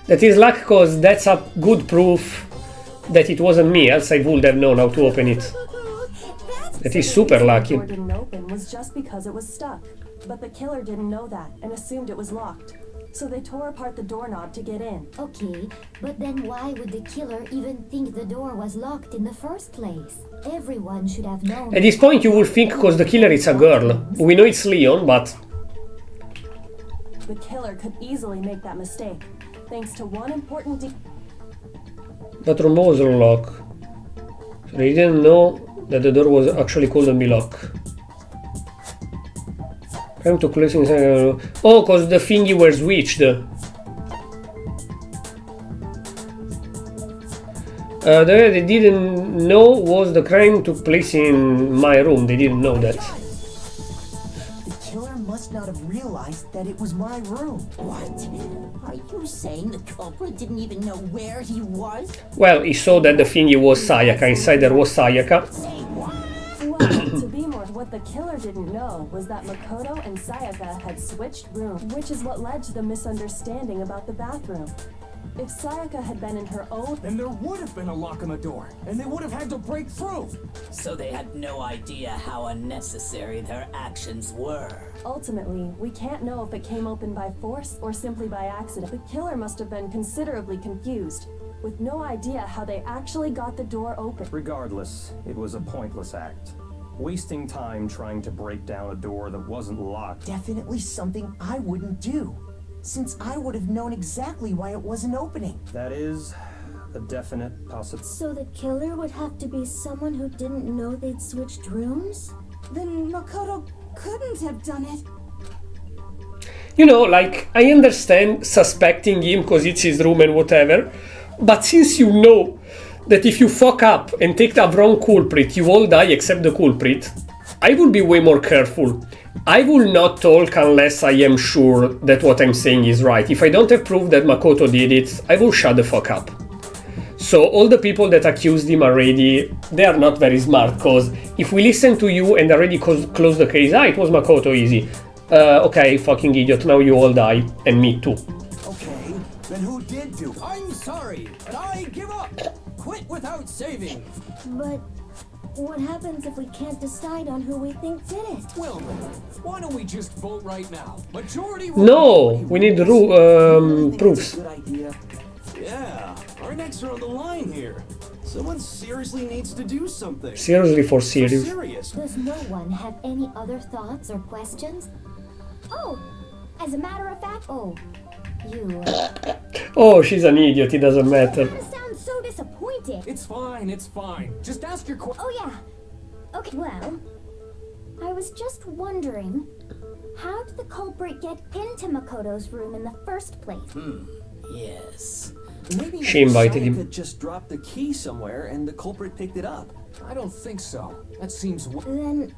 That is luck because that's a good proof that it wasn't me, else I would have known how to open it. That is super lucky. The door didn't open was just because it was stuck. But the killer didn't know that and assumed it was locked. So they tore apart the doorknob to get in. Okay, but then why would the killer even think the door was locked in the first place? Everyone should have known. At this point you would think because the killer is a girl. We know it's Leon, but... The killer could easily make that mistake, thanks to one important The room was locked. So they didn't know that the door was actually couldn't be locked. Time to close inside. Oh, because the thingy were switched. They didn't know was the crime took place in my room. They didn't know that. The killer must not have realized that it was my room. What? Are you saying the culprit didn't even know where he was? Well, he saw that the thingy was Sayaka. Inside there was Sayaka. Well, to be more, what the killer didn't know was that Makoto and Sayaka had switched rooms, which is what led to the misunderstanding about the bathroom. If Sayaka had been in her own... Then there would have been a lock on the door, and they would have had to break through. So they had no idea how unnecessary their actions were. Ultimately, we can't know if it came open by force or simply by accident. The killer must have been considerably confused, with no idea how they actually got the door open. Regardless, it was a pointless act. Wasting time trying to break down a door that wasn't locked. Definitely something I wouldn't do, since I would have known exactly why it wasn't opening. That is a definite possibility. So the killer would have to be someone who didn't know they'd switched rooms? Then Makoto couldn't have done it. You know, like, I understand suspecting him because it's his room and whatever, but since you know that if you fuck up and take the wrong culprit, you all die except the culprit, I will be way more careful. I will not talk unless I am sure that what I'm saying is right. If I don't have proof that Makoto did it, I will shut the fuck up. So all the people that accused him already, they are not very smart, because if we listen to you and already close the case, it was Makoto, easy. Okay, fucking idiot, now you all die, and me too. Okay, then who did do it? I'm sorry, but I give up. Quit without saving. But what happens if we can't decide on who we think did it? Well, why don't we just vote right now? Majority. No, we need proofs. Good idea. Yeah, our necks are on the line here. Someone seriously needs to do something. Seriously for serious. Does no one have any other thoughts or questions? Oh, as a matter of fact, you. Oh, she's an idiot, it doesn't matter. Sounds so disappointed. It's fine, it's fine. Just ask your question. Oh yeah. Okay, well, I was just wondering, how did the culprit get into Makoto's room in the first place? Yes. Maybe She invited him. Sayaka just dropped the key somewhere and the culprit picked it up. I don't think so. That seems. Then,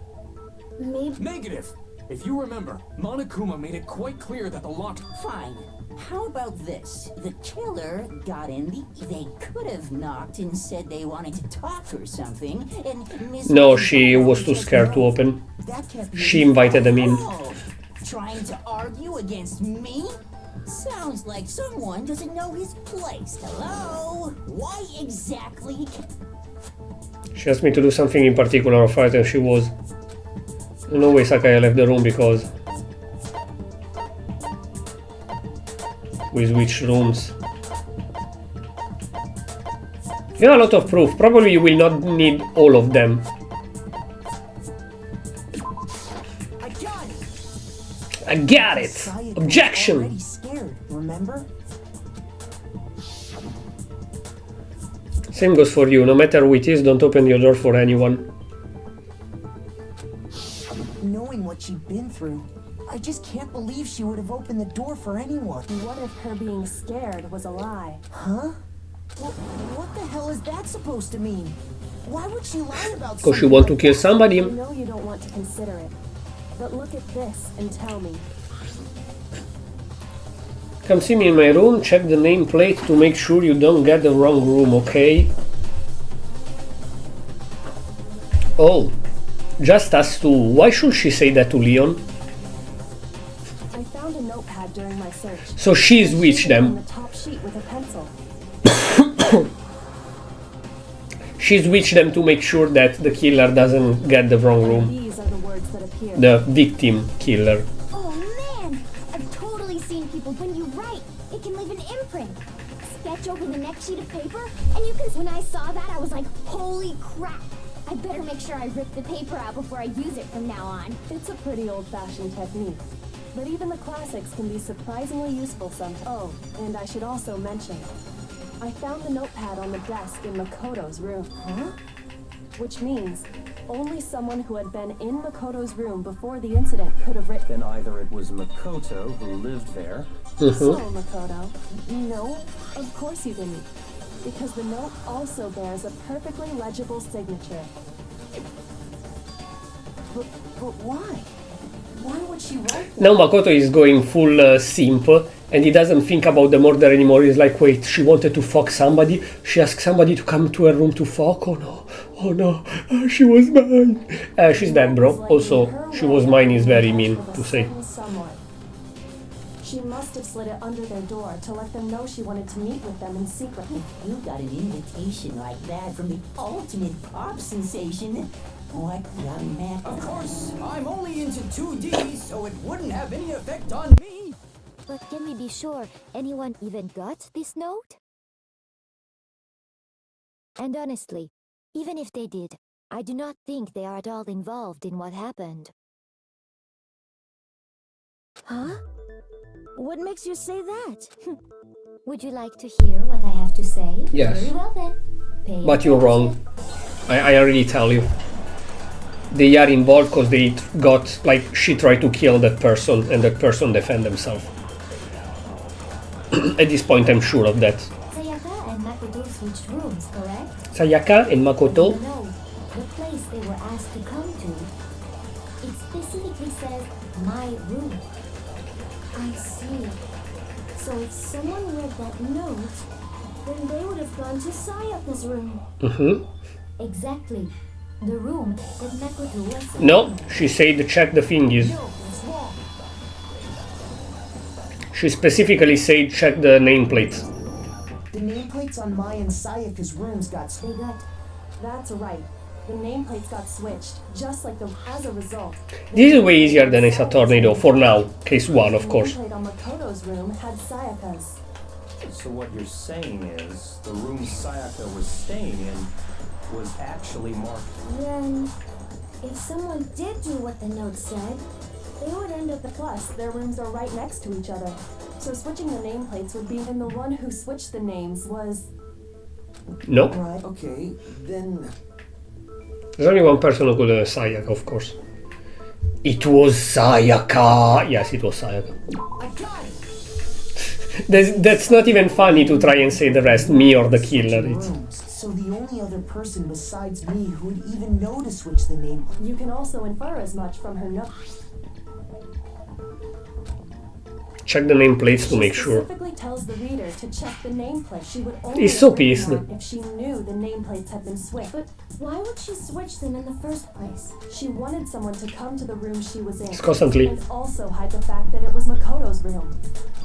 maybe. Negative. If you remember, Monokuma made it quite clear that the lock. Fine. How about this? The killer got in they could have knocked and said they wanted to talk or something, and Miss No, she was too scared to open. She invited them in. Trying to argue against me? Sounds like someone doesn't know his place. Hello? Why exactly? She asked me to do something in particular of her, and she was. No way Sakaya left the room because we switched rooms. You have a lot of proof. Probably you will not need all of them. I got it! Objection! Already scared, remember? Same goes for you. No matter who it is, don't open your door for anyone. Knowing what she'd been through, I just can't believe she would have opened the door for anyone. What if her being scared was a lie? Huh? Well, what the hell is that supposed to mean? Why would she lie about Because she something want to like kill that? somebody. I know you don't want to consider it, but look at this and tell me. Come see me in my room, check the nameplate to make sure you don't get the wrong room, okay? Oh, just us two. Why should she say that to Leon? I found a notepad during my search. So she switched On them. the top sheet with a pencil. She switched them to make sure that the killer doesn't get the wrong room. These are the words that appear. The victim killer. Oh man! I've totally seen people when you write, it can leave an imprint. Sketch over the next sheet of paper, and you can. When I saw that, I was like, holy crap! I better make sure I rip the paper out before I use it from now on. It's a pretty old-fashioned technique, but even the classics can be surprisingly useful sometimes. Oh, and I should also mention, I found the notepad on the desk in Makoto's room. Huh? Which means only someone who had been in Makoto's room before the incident could have written. Then either it was Makoto who lived there. So, Makoto, no, of course you didn't. Because the note also bears a perfectly legible signature. But why? Why would she write that? Now Makoto is going full simp and he doesn't think about the murder anymore. He's like, wait, she wanted to fuck somebody. She asked somebody to come to her room to fuck. Oh no, she was mine. She's dead, bro. Also, she was mine is very mean to say. She must have slid it under their door to let them know she wanted to meet with them in secret. You got an invitation like that from the ultimate pop sensation. What young man? Of course, I'm only into 2D, so it wouldn't have any effect on me. But can we be sure anyone even got this note? And honestly, even if they did, I do not think they are at all involved in what happened. Huh? What makes you say that? Would you like to hear what I have to say? Yes. Very well then. Pay But you're wrong. I already tell you. They are involved because they got, like, she tried to kill that person and that person defend themselves. At this point I'm sure of that. Sayaka and Makoto switched rooms, correct? Sayaka and Makoto? No, the place they were asked to come to, it specifically says, my room. I see. So if someone read that note, then they would have gone to Sayaka's room. Mm-hmm. Exactly. The room that Makoto was in. No, she said check the thingies. No, it's wrong. She specifically said check the nameplates. The nameplates on Mai and Sayaka's rooms got They got. That's right. The nameplates got switched, just like as a result. This is way easier than Ace Tornado, for now. Case 1, of course. The nameplate on Makoto's room had Sayaka's. So what you're saying is the room Sayaka was staying in was actually marked. Then, if someone did do what the note said, They would end up. Plus, their rooms are right next to each other. So switching the nameplates would be. And the one who switched the names was. No. Right, okay, then... There's only one person who could have Sayaka, of course. It was Sayaka! Yes, it was Sayaka. I got it! That's not even funny to try and say the rest, me or the killer. It's... So the only other person besides me who would even know to switch the name. You can also infer as much from her note. Check the nameplates to make sure. She specifically tells the reader to check the nameplate. She would only He's so have written pissed. that if she knew the nameplates had been switched. But why would she switch them in the first place? she wanted someone to come to the room she was in. Constantly. And also hide the fact that it was Makoto's room.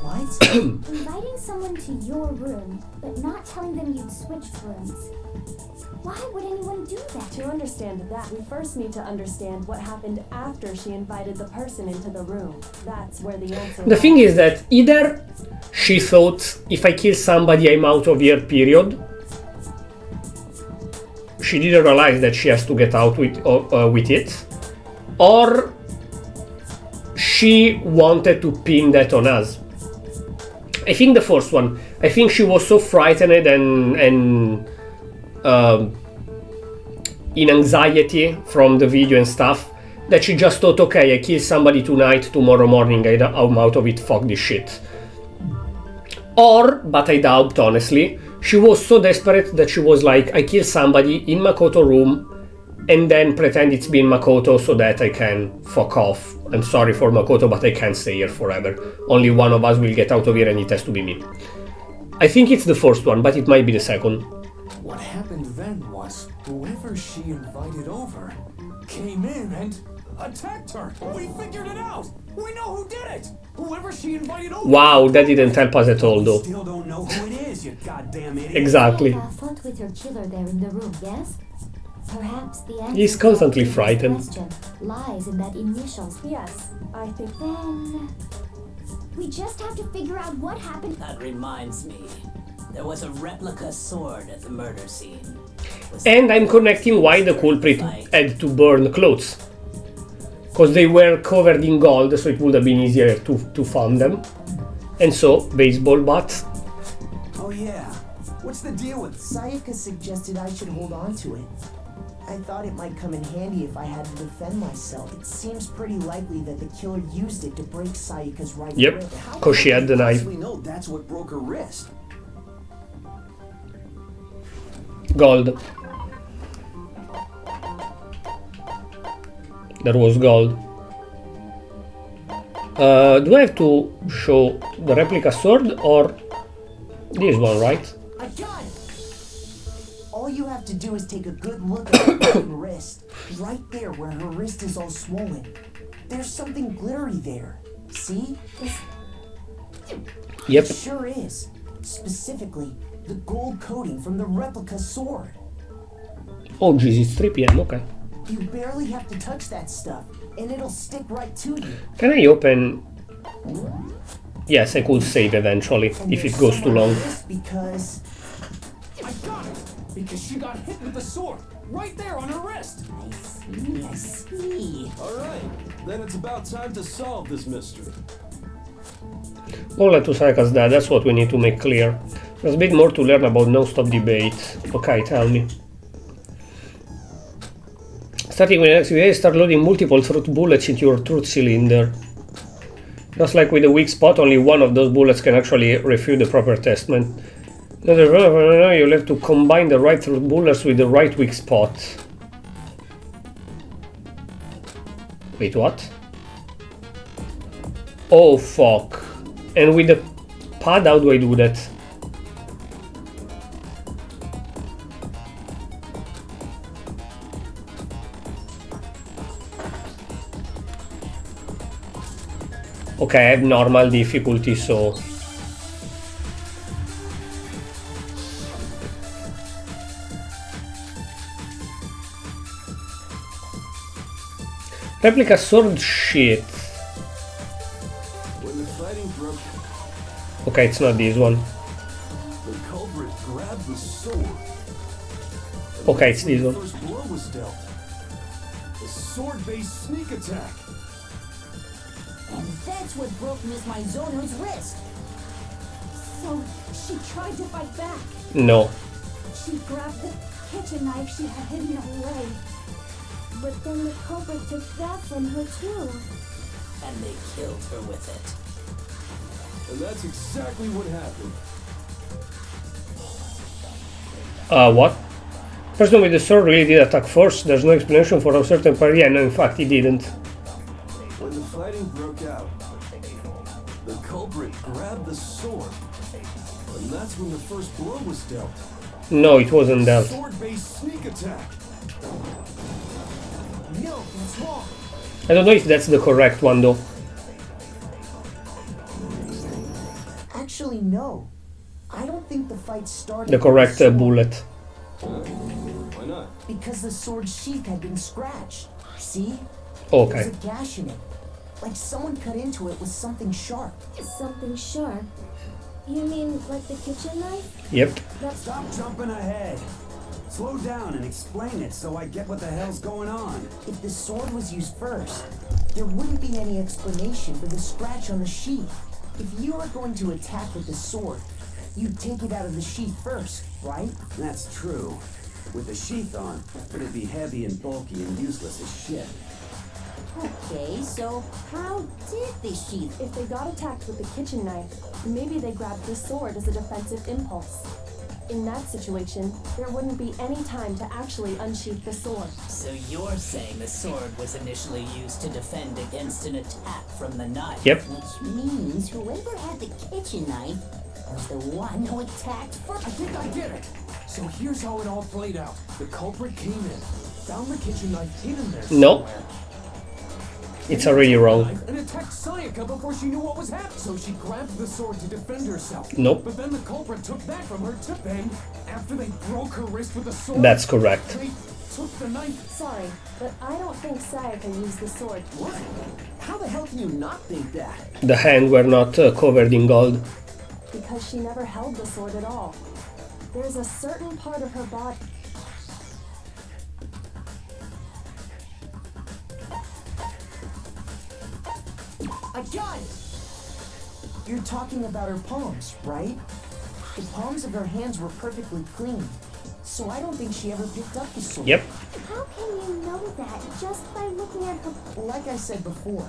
What? Inviting someone to your room, but not telling them you'd switched rooms. Why would anyone do that? To understand that, we first need to understand what happened after she invited the person into the room. That's where the answer The thing is that either she thought, if I kill somebody I'm out of here, period. She didn't realize that she has to get out with it. Or she wanted to pin that on us. I think the first one. I think she was so frightened and in anxiety from the video and stuff, that she just thought, okay, I kill somebody tonight, tomorrow morning I'm out of it, fuck this shit. Or, but I doubt honestly, she was so desperate that she was like, I kill somebody in Makoto room and then pretend it's been Makoto so that I can fuck off. I'm sorry for Makoto, but I can't stay here forever. Only one of us will get out of here and it has to be me. I think it's the first one, but it might be the second. What happened then was whoever she invited over came in and attacked her. We figured it out. We know who did it. Whoever she invited over. Wow, that didn't help us at all though. Still don't know who it is, you goddamn idiot. Exactly. Fought with her killer there in the room, yes? Perhaps the answer He's constantly to this frightened. question lies in that initials. Yes, I think Then we just have to figure out what happened. That reminds me. There was a replica sword at the murder scene. And I'm connecting why the culprit had to burn clothes. Because they were covered in gold, so it would have been easier to find them. And so, baseball bats. Oh yeah. What's the deal with Sayaka suggested I should hold on to it. I thought it might come in handy if I had to defend myself. It seems pretty likely that the killer used it to break Sayaka's right Yep, wrist. because she had the knife. We know that's what broke her wrist. Gold. There was gold. Do I have to show the replica sword or this one, right? I got it! All you have to do is take a good look at her broken wrist. Right there where her wrist is all swollen. There's something glittery there. See? Yep. It sure is. Specifically, the gold coating from the replica sword. Oh jeez, it's 3 PM, okay. You barely have to touch that stuff, and it'll stick right to you. Can I open... Yes, I could save eventually, And if it there's goes some too on long. her wrist because I got it! Because she got hit with the sword. Right there on her wrist. I see. Alright, then it's about time to solve this mystery. Only to Sayaka's dad, that's what we need to make clear. There's a bit more to learn about non-stop debate. Okay, tell me. Starting with next video, start loading multiple truth bullets into your truth cylinder. Just like with the weak spot, only one of those bullets can actually refute the proper testament. You'll have to combine the right truth bullets with the right weak spot. Wait, what? Oh fuck. And with the pad, how do I do that? Okay, I have normal difficulty, so... Replica sword shit. When the fighting broke, Okay, it's not this one. the culprit grabbed the sword. Okay, it's this The one. first blow was dealt. A sword-based sneak attack. And that's what broke Miss Maizono's wrist. So she tried to fight back. No. She grabbed the kitchen knife she had hidden away. But then the culprit took that from her too. And they killed her with it. And that's exactly what happened. What? Person with the sword really did attack first. There's no explanation for a certain part. Yeah, no, in fact, he didn't. When the fighting broke out, the culprit grabbed the sword. And that's when the first blow was dealt. No, it wasn't dealt. Sword-based sneak attack. No, that's wrong. I don't know if that's the correct one, though. Actually, no. I don't think the fight started. The correct bullet. Why not? Because the sword sheath had been scratched. See? Okay. There's a gash in it. Like someone cut into it with something sharp. Something sharp. You mean like the kitchen knife? Yep. Stop jumping ahead. Slow down and explain it so I get what the hell's going on. If the sword was used first, there wouldn't be any explanation for the scratch on the sheath. If you were going to attack with the sword, you'd take it out of the sheath first, right? That's true. with the sheath on, but it'd be heavy and bulky and useless as shit. Okay, so how did the sheath? If they got attacked with the kitchen knife, maybe they grabbed the sword as a defensive impulse. In that situation, there wouldn't be any time to actually unsheath the sword. So you're saying the sword was initially used to defend against an attack from the knife? Yep. Which means whoever had the kitchen knife was the one who attacked first. I think I get it. So here's how it all played out. The culprit came in, found the kitchen knife hidden there No. somewhere. It's already wrong. And attacked Sayaka before she knew what was happening. So she grabbed the sword to defend herself. Nope. But then the culprit took that from her too. Then, after they broke her wrist with the sword, That's correct. they took the knife. Sorry, but I don't think Sayaka used the sword. What? How the hell can you not think that? The hands were not covered in gold. Because she never held the sword at all. There's a certain part of her body. I got it! You're talking about her palms, right? The palms of her hands were perfectly clean, so I don't think she ever picked up the sword. Yep. How can you know that just by looking at her? Like I said before,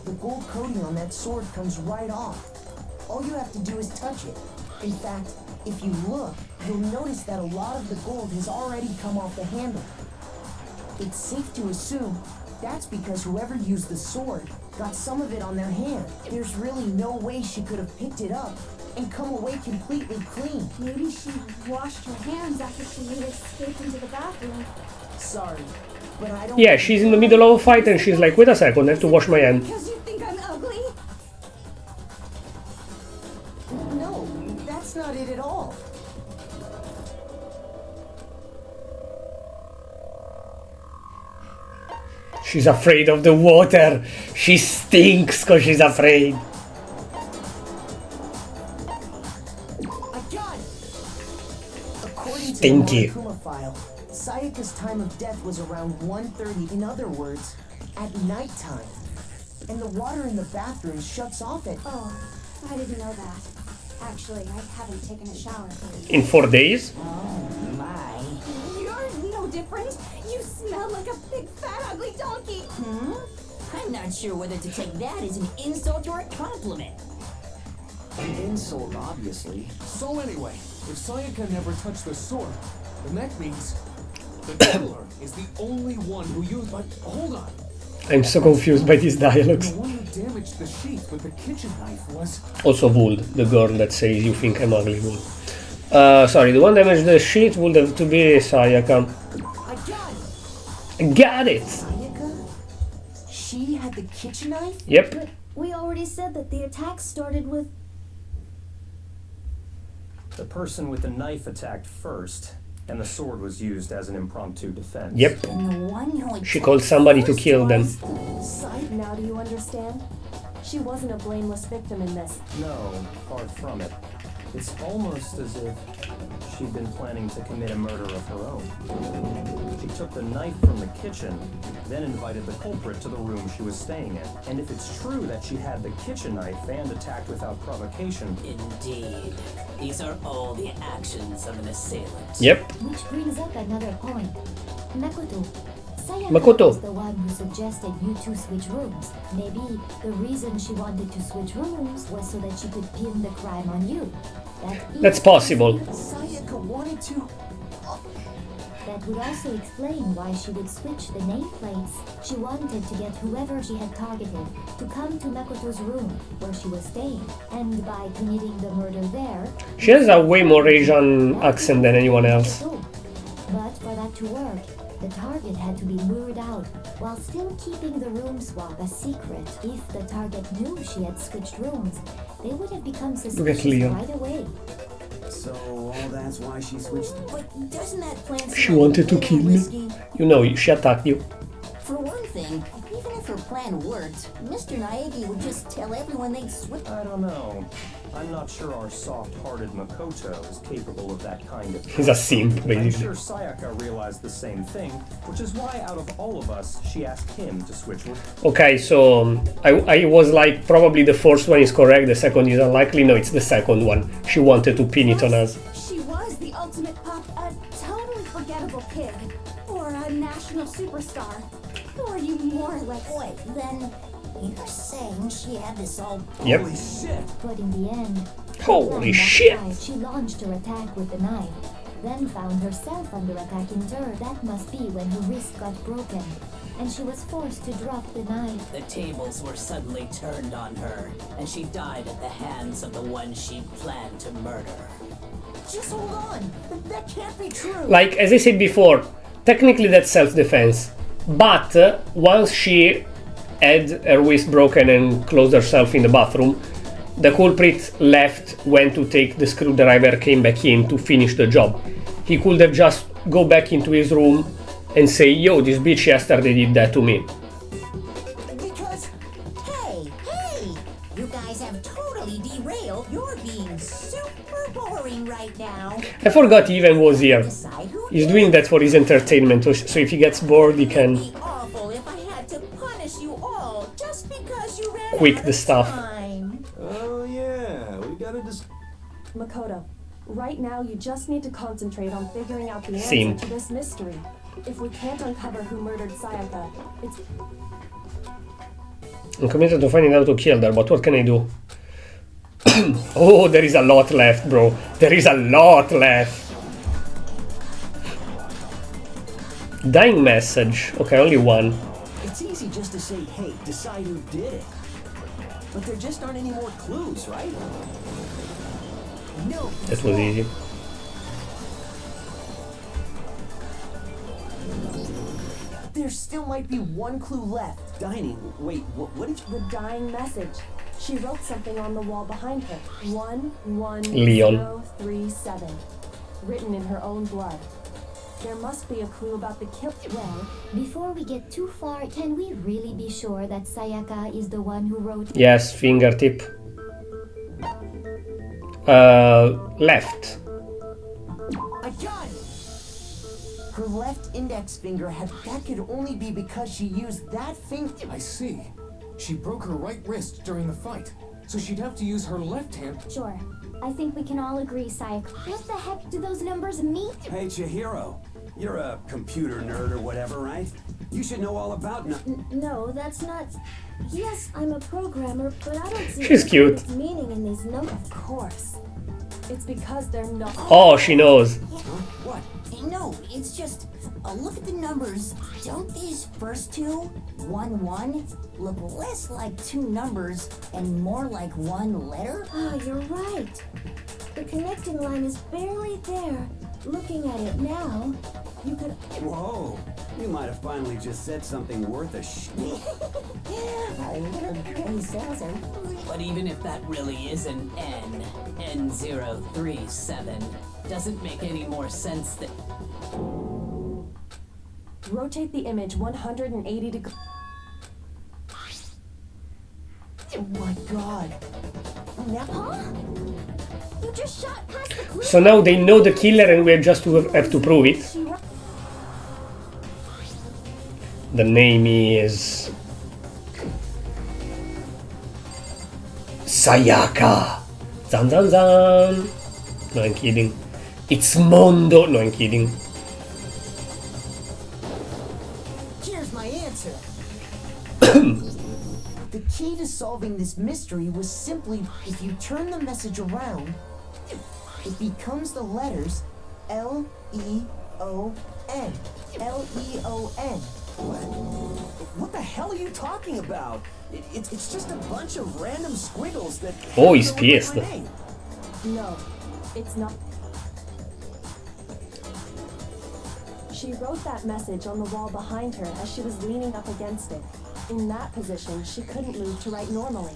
the gold coating on that sword comes right off. All you have to do is touch it. In fact, if you look, you'll notice that a lot of the gold has already come off the handle. It's safe to assume that's because whoever used the sword got some of it on their hand. There's really no way she could have picked it up and come away completely clean. Maybe she washed her hands after she made her escape into the bathroom. Sorry, but I don't... Yeah, she's in the middle of a fight and she's like, wait a second, I have to wash my hand. Because you think I'm ugly? No, that's not it at all. She's afraid of the water. She stinks because she's afraid. I got it! According Stinky. to the Monokuma file, Sayaka's time of death was around 1:30. In other words, at nighttime. And the water in the bathroom shuts off at... Oh, I didn't know that. Actually, I haven't taken a shower for In 4 days? Oh my. You're no different. You smell like a big fat ugly donkey. I'm not sure whether to take that as an insult or a compliment. An insult, obviously. So anyway, if Sayaka never touched the sword, then that means the killer is the only one who used... But hold on. I'm so confused by these dialogues. The one who damaged the sheath with the kitchen knife was... Also Wood, the girl that says you think I'm ugly. Wood. Sorry, the one damaged the sheet would have to be Sayaka. I got it! Got it! Sayaka? She had the kitchen knife? Yep. We already said that the attack started with... The person with the knife attacked first, and the sword was used as an impromptu defense. Yep. And the one who She called somebody to kill them. Now do you understand? She wasn't a blameless victim in this. No, far from it. It's almost as if she'd been planning to commit a murder of her own. She took the knife from the kitchen, then invited the culprit to the room she was staying in. And if it's true that she had the kitchen knife and attacked without provocation... Indeed. These are all the actions of an assailant. Yep. Which brings up another point. Makoto. Sayaka Makoto. was the one who suggested you two switch rooms. Maybe the reason she wanted to switch rooms was so that she could pin the crime on you. That's possible. Sayaka wanted to... That would also explain why she would switch the nameplates. She wanted to get whoever she had targeted to come to Makoto's room where she was staying. And by committing the murder there... She has a way more Asian accent than anyone else. But for that to work, the target had to be lured out while still keeping the room swap a secret. If the target knew she had switched rooms, they would have become suspicious Leon. right away. So all that's why she switched. But doesn't that plan She wanted to kill me. You know, she attacked you. For one thing, even if her plan worked, Mr. Naegi would just tell everyone they'd switch. I don't know. I'm not sure our soft-hearted Makoto is capable of that kind of... He's a simp, I'm basically. sure Sayaka realized the same thing, which is why out of all of us, she asked him to switch with... Okay, so I was like, probably the first one is correct, the second is unlikely. No, it's the second one. She wanted to pin it on us. She was the ultimate pop, a totally forgettable kid, or a national superstar? Who are you more like? Wait, then you're saying she had this all... Yep. Holy shit! But in the end, Holy that shit! night, she launched her attack with the knife, then found herself under attack in turn. That must be when her wrist got broken, and she was forced to drop the knife. The tables were suddenly turned on her, and she died at the hands of the one she planned to murder. Just hold on. That can't be true. Like, as I said before, technically that's self-defense. But once she had her wrist broken and closed herself in the bathroom, the culprit left, went to take the screwdriver, came back in to finish the job. He could have just go back into his room and say, yo, this bitch yesterday did that to me. Because... Hey, you guys have totally derailed. You're being super boring right now. I forgot he even was here. He's doing that for his entertainment, so if he gets bored he can It'd be awful if I had to punish you all just because you ran quick out the of stuff. time. Oh yeah, we gotta Makoto, right now you just need to concentrate on figuring out the answer Same. to this mystery. If we can't uncover who murdered Sayaka, it's... I'm committed to finding out who killed her, but what can I do? Oh, there is a lot left, bro. There is a lot left. Dying message. Okay, only one. It's easy just to say, hey, decide who did it. But there just aren't any more clues, right? No. That was easy. There still might be one clue left. Dining. Wait, what did you... The dying message. She wrote something on the wall behind her. 11037. Written in her own blood. There must be a clue about the kill. Well, before we get too far, can we really be sure that Sayaka is the one who wrote? Yes, fingertip. Left. I got it! Her left index finger that could only be because she used that finger. I see. She broke her right wrist during the fight, so she'd have to use her left hand. Sure. I think we can all agree, Sayaka. What the heck do those numbers mean? Hey, Chihiro. You're a computer nerd or whatever, right? You should know all about No, that's not... Yes, I'm a programmer, but I don't see She's cute. meaning in these numbers. Of course. It's because they're not... Oh, she knows. What? No, it's just, look at the numbers. Don't these first two, 1, 1, look less like two numbers and more like one letter? Ah, you're right. The connecting line is barely there. Looking at it now, you could... Whoa. You might have finally just said something worth a But even if that really is an N, N037, doesn't make any more sense than... Rotate the image 180 degrees. Oh my god. Huh? You just shot past the clue. So now they know the killer and we just have to prove it. The name is... Sayaka! Zan zan zan! No, I'm kidding. It's Mondo! No, I'm kidding. Here's my answer. The key to solving this mystery was simply, if you turn the message around, it becomes the letters L-E-O-N. L-E-O-N. What the hell are you talking about? It's just a bunch of random squiggles that... Oh, he's pissed. No, it's not. She wrote that message on the wall behind her as she was leaning up against it. In that position, she couldn't move to write normally,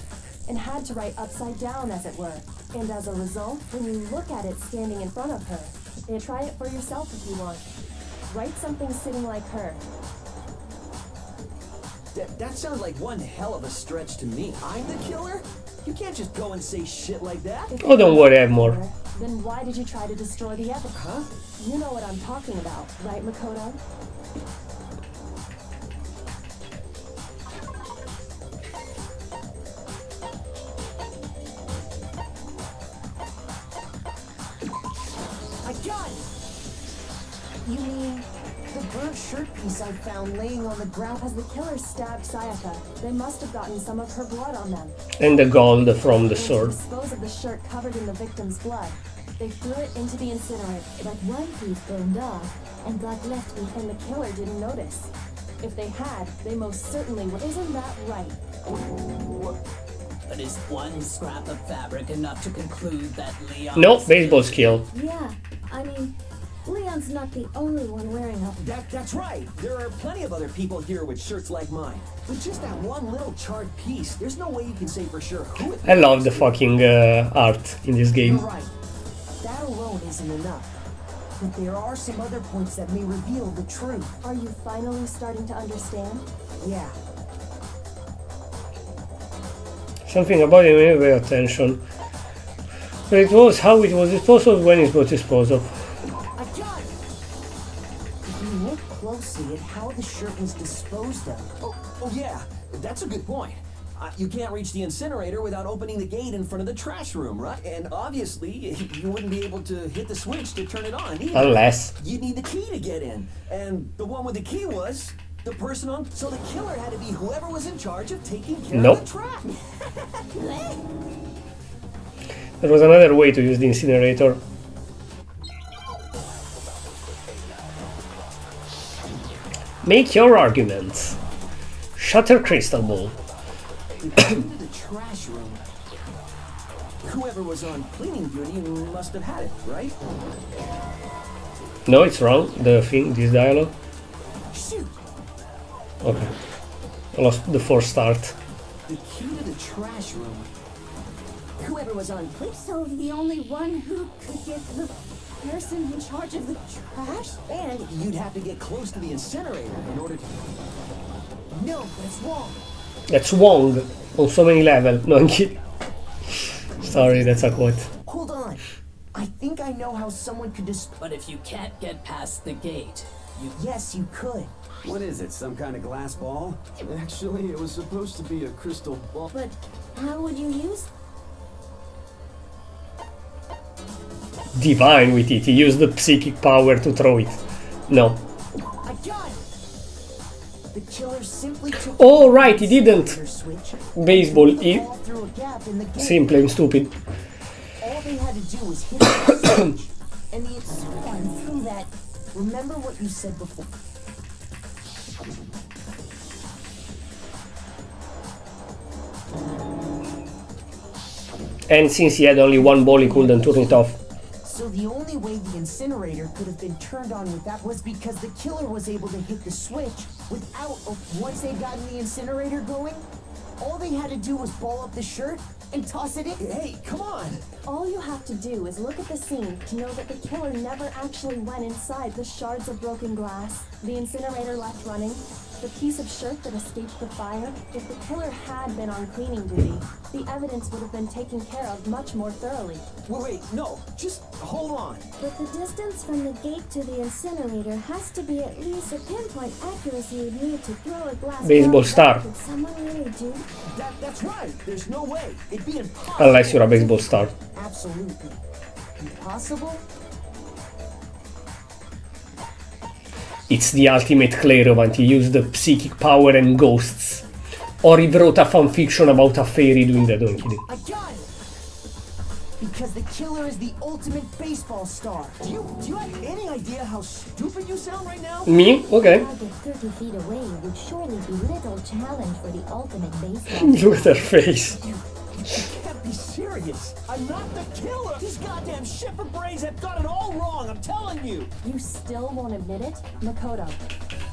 and had to write upside down, as it were. And as a result, when you look at it standing in front of her, and try it for yourself if you want. Write something sitting like her. That sounds like one hell of a stretch to me. I'm the killer? You can't just go and say shit like that. Oh, don't worry, I have more. Then why did you try to destroy the evidence? Huh? You know what I'm talking about, right, Makoto? I got it! You mean the burnt shirt piece I found laying on the ground? As the killer stabbed Sayaka, they must have gotten some of her blood on them. And the gold from the To sword. dispose of the shirt covered in the victim's blood, they threw it into the incinerator. But one piece burned off and got left behind. And the killer didn't notice. If they had, they most certainly would. Isn't that right? But is one scrap of fabric enough to conclude that Leon... No, baseball skill. Yeah, I mean, Leon's not the only one wearing a... That's right. There are plenty of other people here with shirts like mine. With just that one little charred piece, there's no way you can say for sure who it I love the fucking art in this game. You're right. That alone isn't enough. But there are some other points that may reveal the truth. Are you finally starting to understand? Yeah. Something about it made my attention. But it was how it was disposed of when it was disposed of. I got it! If you look closely at how the shirt was disposed of... Oh yeah, that's a good point. You can't reach the incinerator without opening the gate in front of the trash room, right? And obviously, you wouldn't be able to hit the switch to turn it on either. Unless. You'd need the key to get in. And the one with the key was the person on... So the killer had to be whoever was in charge of taking care Nope. of the trash. There was another way to use the incinerator. Make your arguments. Shutter crystal ball. The key to the trash room. Whoever was on cleaning duty must have had it, right? No, it's wrong. The thing, this dialogue. Shoot! Okay. I lost the first start. The key to the trash room. Whoever was on cleaning... So the only one who could get the person in charge of the trash? And you'd have to get close to the incinerator in order to... No, that's wrong. That's Wong on so many levels. No, I'm kidding. Sorry, that's a quote. Hold on. I think I know how someone could But if you can't get past the gate, you... Yes, you could. What is it, some kind of glass ball? Actually, it was supposed to be a crystal ball. But how would you use... Divine with it. He used the psychic power to throw it. No. I got it! The killer simply took... Oh, right, he didn't. Switch, Baseball. He... all through a gap in the gate. Simple and stupid. All they had to do was hit the switch, and the incinerator through that. Remember what you said before. And since he had only one ball, he couldn't turn it off. So the only way the incinerator could have been turned on with that was because the killer was able to hit the switch without... Once they got the incinerator going, all they had to do was ball up the shirt and toss it in. Hey, come on! All you have to do is look at the scene to know that the killer never actually went inside the shards of broken glass, the incinerator left running, the piece of shirt that escaped the fire. If the killer had been on cleaning duty, the evidence would have been taken care of much more thoroughly. Wait, no, just hold on. But the distance from the gate to the incinerator has to be at least a pinpoint accuracy you'd need to throw a glass Baseball ball. star. Could someone really do? That's right. There's no way. It'd be impossible. Unless you're a baseball star. Absolutely. Impossible? It's the ultimate clairvoyant. He used the psychic power and ghosts. Or he wrote a fanfiction about a fairy doing that. No, I'm kidding. I got it! Because the killer is the ultimate baseball star. Do you have any idea how stupid you sound right now? Me? Okay. Target 30 feet away would surely be little challenge for the ultimate baseball. Look at her face. You can't be serious. I'm not the killer. These goddamn shipper brains have got it all wrong. I'm telling you. You still won't admit it? Makoto,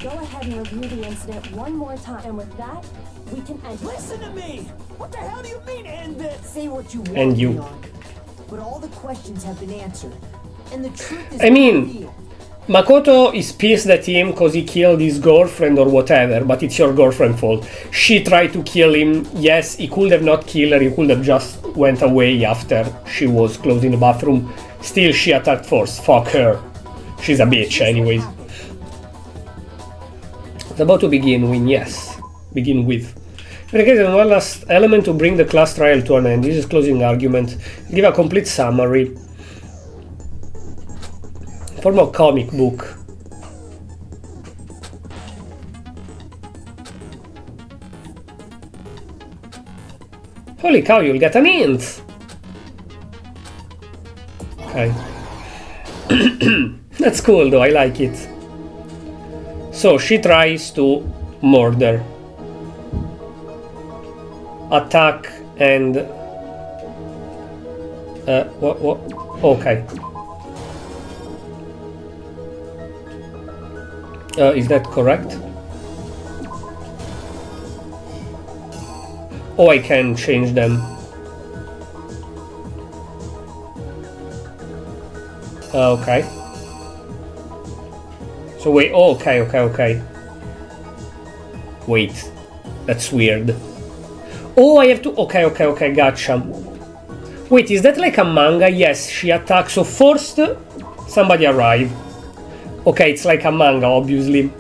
go ahead and review the incident one more time, and with that, we can end it. Listen to me. What the hell do you mean end it? Say what you want, And you. Leon, but all the questions have been answered. And the truth is I mean, revealed. Makoto is pissed at him because he killed his girlfriend or whatever, but it's your girlfriend's fault. She tried to kill him. Yes, he could have not killed her. He could have just went away after she was closed in the bathroom. Still, she attacked first. Fuck her. She's a bitch, anyways. It's about to begin with, yes. Begin with. In any case, one last element to bring the class trial to an end. This is closing argument. Give a complete summary. Form of comic book. Holy cow, you'll get an hint! Okay. That's cool though, I like it. So she tries to murder. Attack and... what? Okay. Is that correct? Oh, I can change them. Okay. So wait, oh, okay. Wait, that's weird. Oh, I have to, okay, gotcha. Wait, is that like a manga? Yes, she attacks, so first somebody arrive. Okay, it's like a manga, obviously.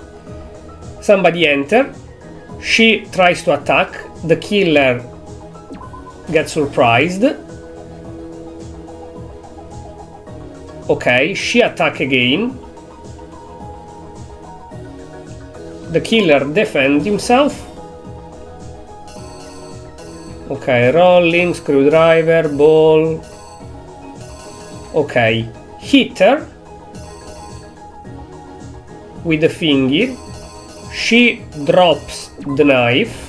Somebody enter, she tries to attack, the killer gets surprised. Okay, she attack again. The killer defends himself. Okay, rolling, screwdriver, ball. Okay, hit her with the finger. She drops the knife.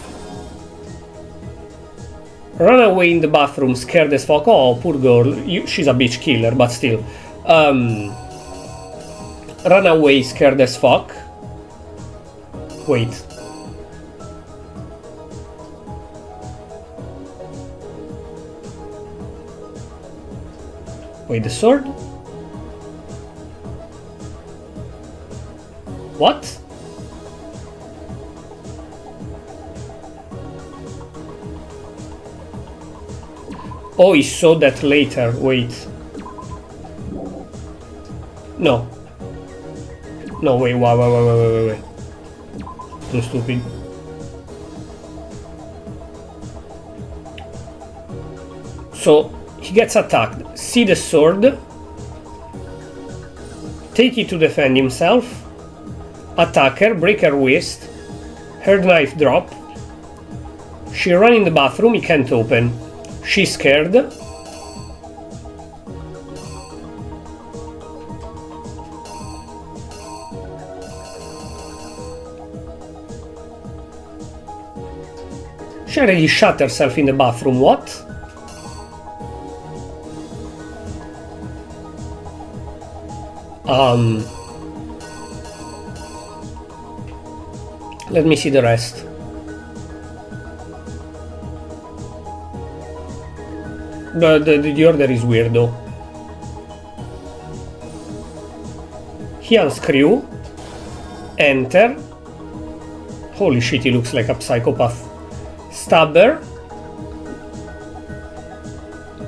Run away in the bathroom, scared as fuck. Oh, poor girl. She's a bitch killer, but still. Run away, scared as fuck. Wait. Wait, the sword? What? Oh, he saw that later. Wait. No. No, wait. I'm stupid. So, he gets attacked. See the sword. Take it to defend himself. Attack her, break her wrist. Her knife drop. She run in the bathroom, he can't open. She's scared. She already shot herself in the bathroom, what? Let me see the rest. The order is weird though. He unscrew. Enter. Holy shit, he looks like a psychopath. Stab her.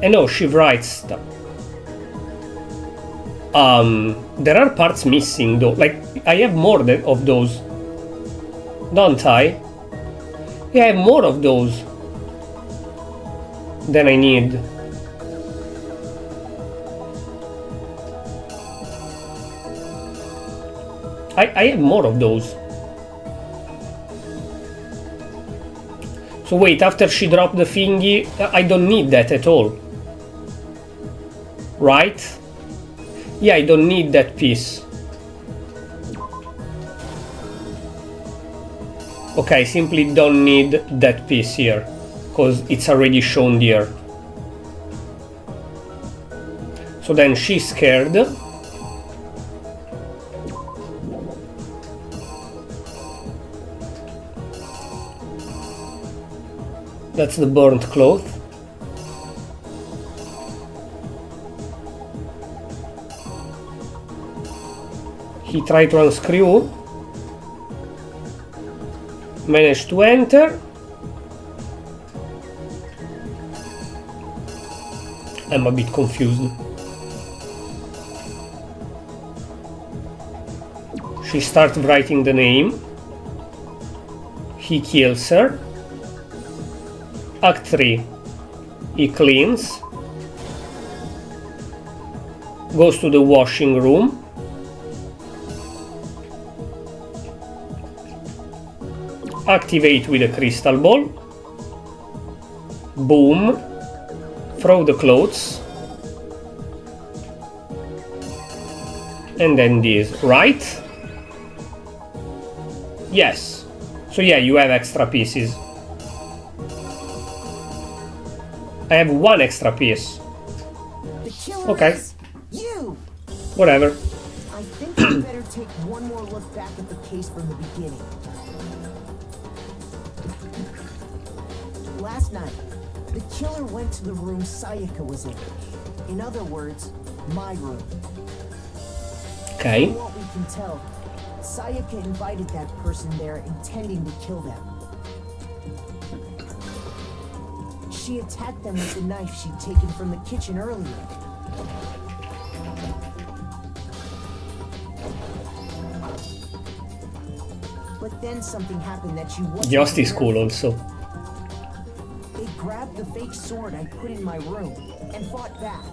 And no, she writes stuff. There are parts missing though. Like, I have more of those. Don't I? Yeah, I have more of those than I need. I have more of those. So wait, after she dropped the thingy, I don't need that at all. Right? Yeah, I don't need that piece. Okay, I simply don't need that piece here, because it's already shown here. So then she's scared. That's the burnt cloth. He tried to unscrew. Managed to enter. I'm a bit confused. She starts writing the name. He kills her. Act 3. He cleans. Goes to the washing room. Activate with a crystal ball. Boom. Throw the clothes. And then this, right? Yes. So yeah, you have extra pieces. I have one extra piece. The killer Okay. is you. Whatever. I think we better take one more look back at the case from the beginning. Last night, the killer went to the room Sayaka was in. In other words, my room. Okay. From what we can tell, Sayaka invited that person there intending to kill them. She attacked them with the knife she'd taken from the kitchen earlier. But then something happened that she wasn't Just is prepared cool for. also. They grabbed the fake sword I put in my room and fought back.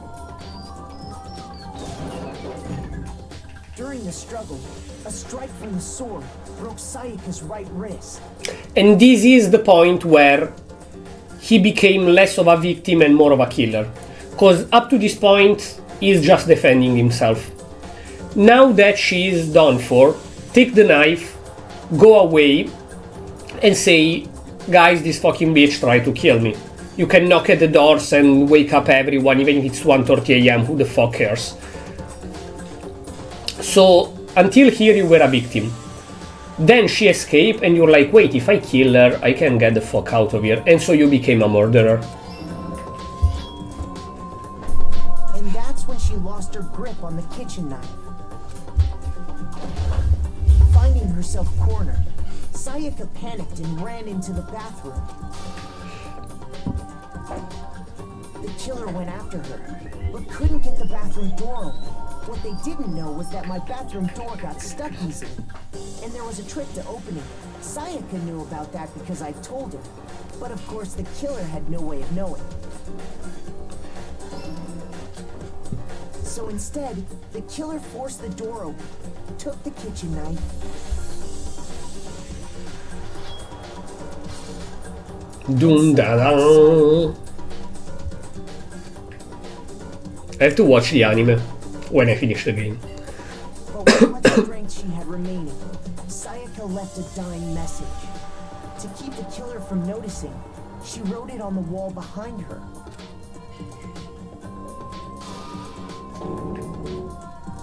During the struggle, a strike from the sword broke Sayaka's right wrist. And this is the point where he became less of a victim and more of a killer. Because up to this point, he's just defending himself. Now that she is done for, take the knife, go away, and say, guys, this fucking bitch tried to kill me. You can knock at the doors and wake up everyone, even if it's 1:30 AM, who the fuck cares? So, until here you were a victim. Then she escaped and you're like, wait, if I kill her, I can get the fuck out of here. And so you became a murderer. And that's when she lost her grip on the kitchen knife. Finding herself cornered, Sayaka panicked and ran into the bathroom. The killer went after her, but couldn't get the bathroom door open. What they didn't know was that my bathroom door got stuck easily, and there was a trick to opening it. Sayaka knew about that because I told her, but of course the killer had no way of knowing. So instead, the killer forced the door open, took the kitchen knife, Dun da da. I have to watch the anime when I finish the game. but with much strength she had remaining, Sayaka left a dying message. To keep the killer from noticing, she wrote it on the wall behind her.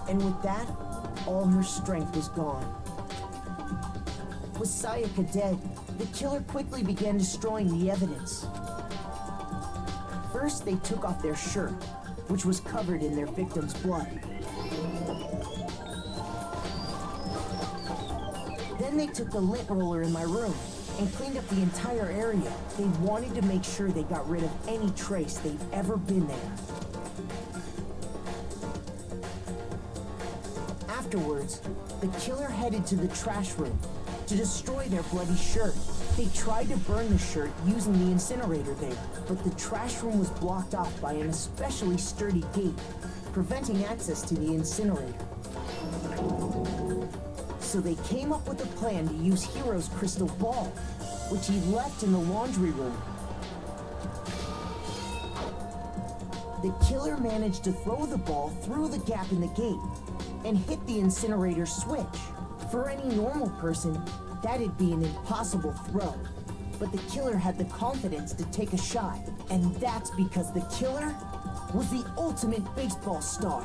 And with that, all her strength was gone. With Sayaka dead, the killer quickly began destroying the evidence. First, they took off their shirt, which was covered in their victim's blood. Then they took the lint roller in my room and cleaned up the entire area. They wanted to make sure they got rid of any trace they'd ever been there. Afterwards, the killer headed to the trash room to destroy their bloody shirt. They tried to burn the shirt using the incinerator there, but the trash room was blocked off by an especially sturdy gate, preventing access to the incinerator. So they came up with a plan to use Hero's crystal ball, which he left in the laundry room. The killer managed to throw the ball through the gap in the gate and hit the incinerator switch. For any normal person, that'd be an impossible throw. But the killer had the confidence to take a shot, and that's because the killer was the ultimate baseball star.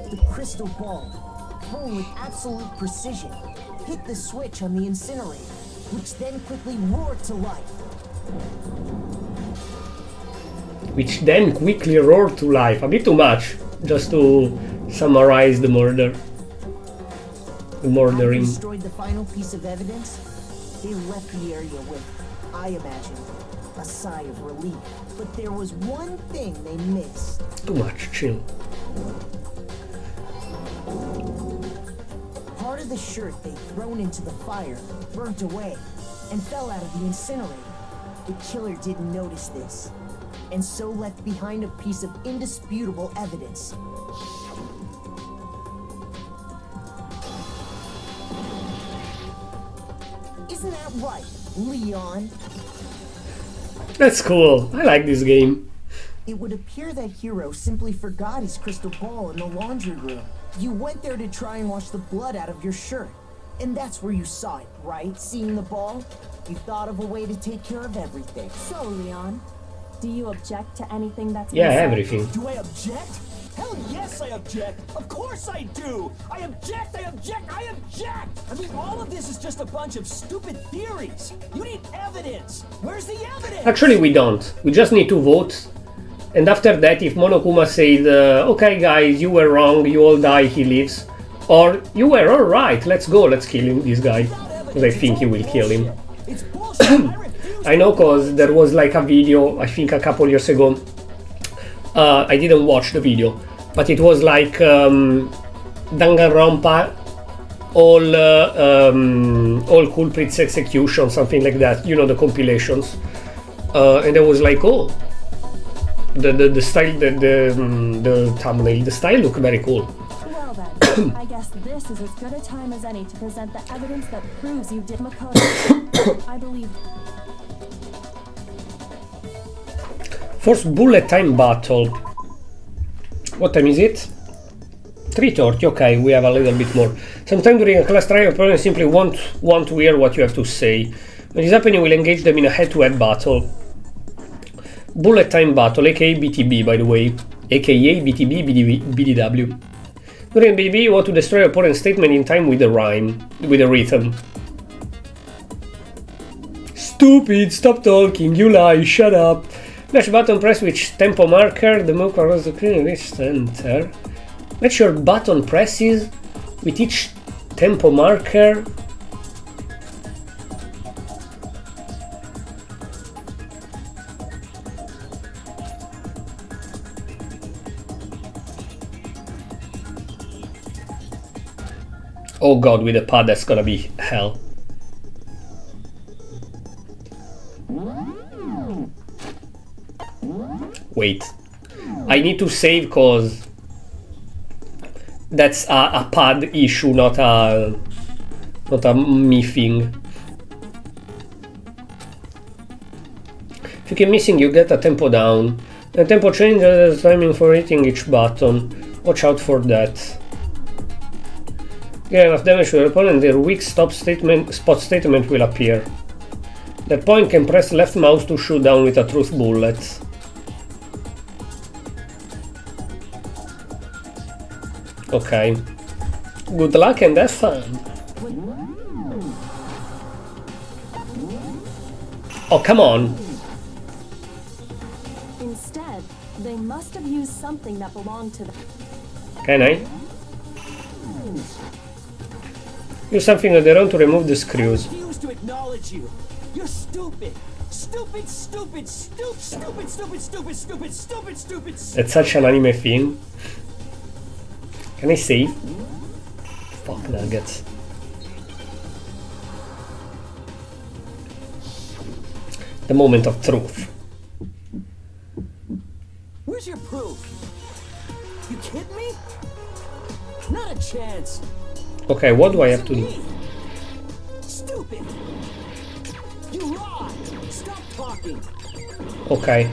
The crystal ball, thrown with absolute precision, hit the switch on the incinerator, which then quickly roared to life. Which then quickly roared to life. A bit too much, just to summarize the murder. The murdering. After destroyed the final piece of evidence, they left the area with, I imagine, a sigh of relief. But there was one thing they missed. Too much, chill. Part of the shirt they'd thrown into the fire burnt away and fell out of the incinerator. The killer didn't notice this, and so left behind a piece of indisputable evidence. Isn't that right? Leon. That's cool. I like this game. It would appear that Hero simply forgot his crystal ball in the laundry room. You went there to try and wash the blood out of your shirt. And that's where you saw it, right? Seeing the ball? You thought of a way to take care of everything. So, Leon, do you object to anything that's Yeah, been said? everything. Do I object? Hell yes, I object. Of course I do. I object. I object. I mean, all of this is just a bunch of stupid theories. You need evidence. Where's the evidence? Actually, we don't. We just need to vote. And after that, if Monokuma said, okay guys, you were wrong, you all die, he lives. Or, you were alright, let's go, let's kill him, this guy. Because I think he will kill him. I know, cause there was like a video, I think a couple years ago. I didn't watch the video, but it was like Danganronpa, all culprits execution, something like that. You know, the compilations. And I was like, oh, the style, the thumbnail, the style looked very cool. Well then, I guess this is as good a time as any to present the evidence that proves you did Makoto. I believe. First bullet time battle. What time is it? 3:30, okay, we have a little bit more. Sometime during a class trial, opponents simply won't want to hear what you have to say. When this happens, you will engage them in a head-to-head battle. Bullet time battle, aka BTB, by the way. Aka BTB, BDW. During BTB, you want to destroy opponent's statement in time with a rhyme, with a rhythm. Stupid, stop talking, you lie, shut up. Match button press which tempo marker, the move across the screen, reach enter. Match your button presses with each tempo marker. Oh god, with the pad that's gonna be hell. Wait, I need to save cause that's a pad issue, not a me thing. If you keep missing, you get a tempo down. The tempo changes timing for hitting each button. Watch out for that. Get enough damage to your opponent, their weak spot statement will appear. That point can press left mouse to shoot down with a truth bullet. Okay. Good luck and have fun. Oh, come on. Instead, they must have used something that belonged to them. Can I? Use something on their own to remove the screws. I refuse to acknowledge you. You're stupid. Stupid, stupid, stupid, stupid, stupid, stupid, stupid, stupid, stupid. That's such an anime thing. Can I save? Fuck nuggets. The moment of truth. Where's your proof? You kidding me? Not a chance. Okay, what do I have to do? Stupid. You lied. Stop talking. Okay.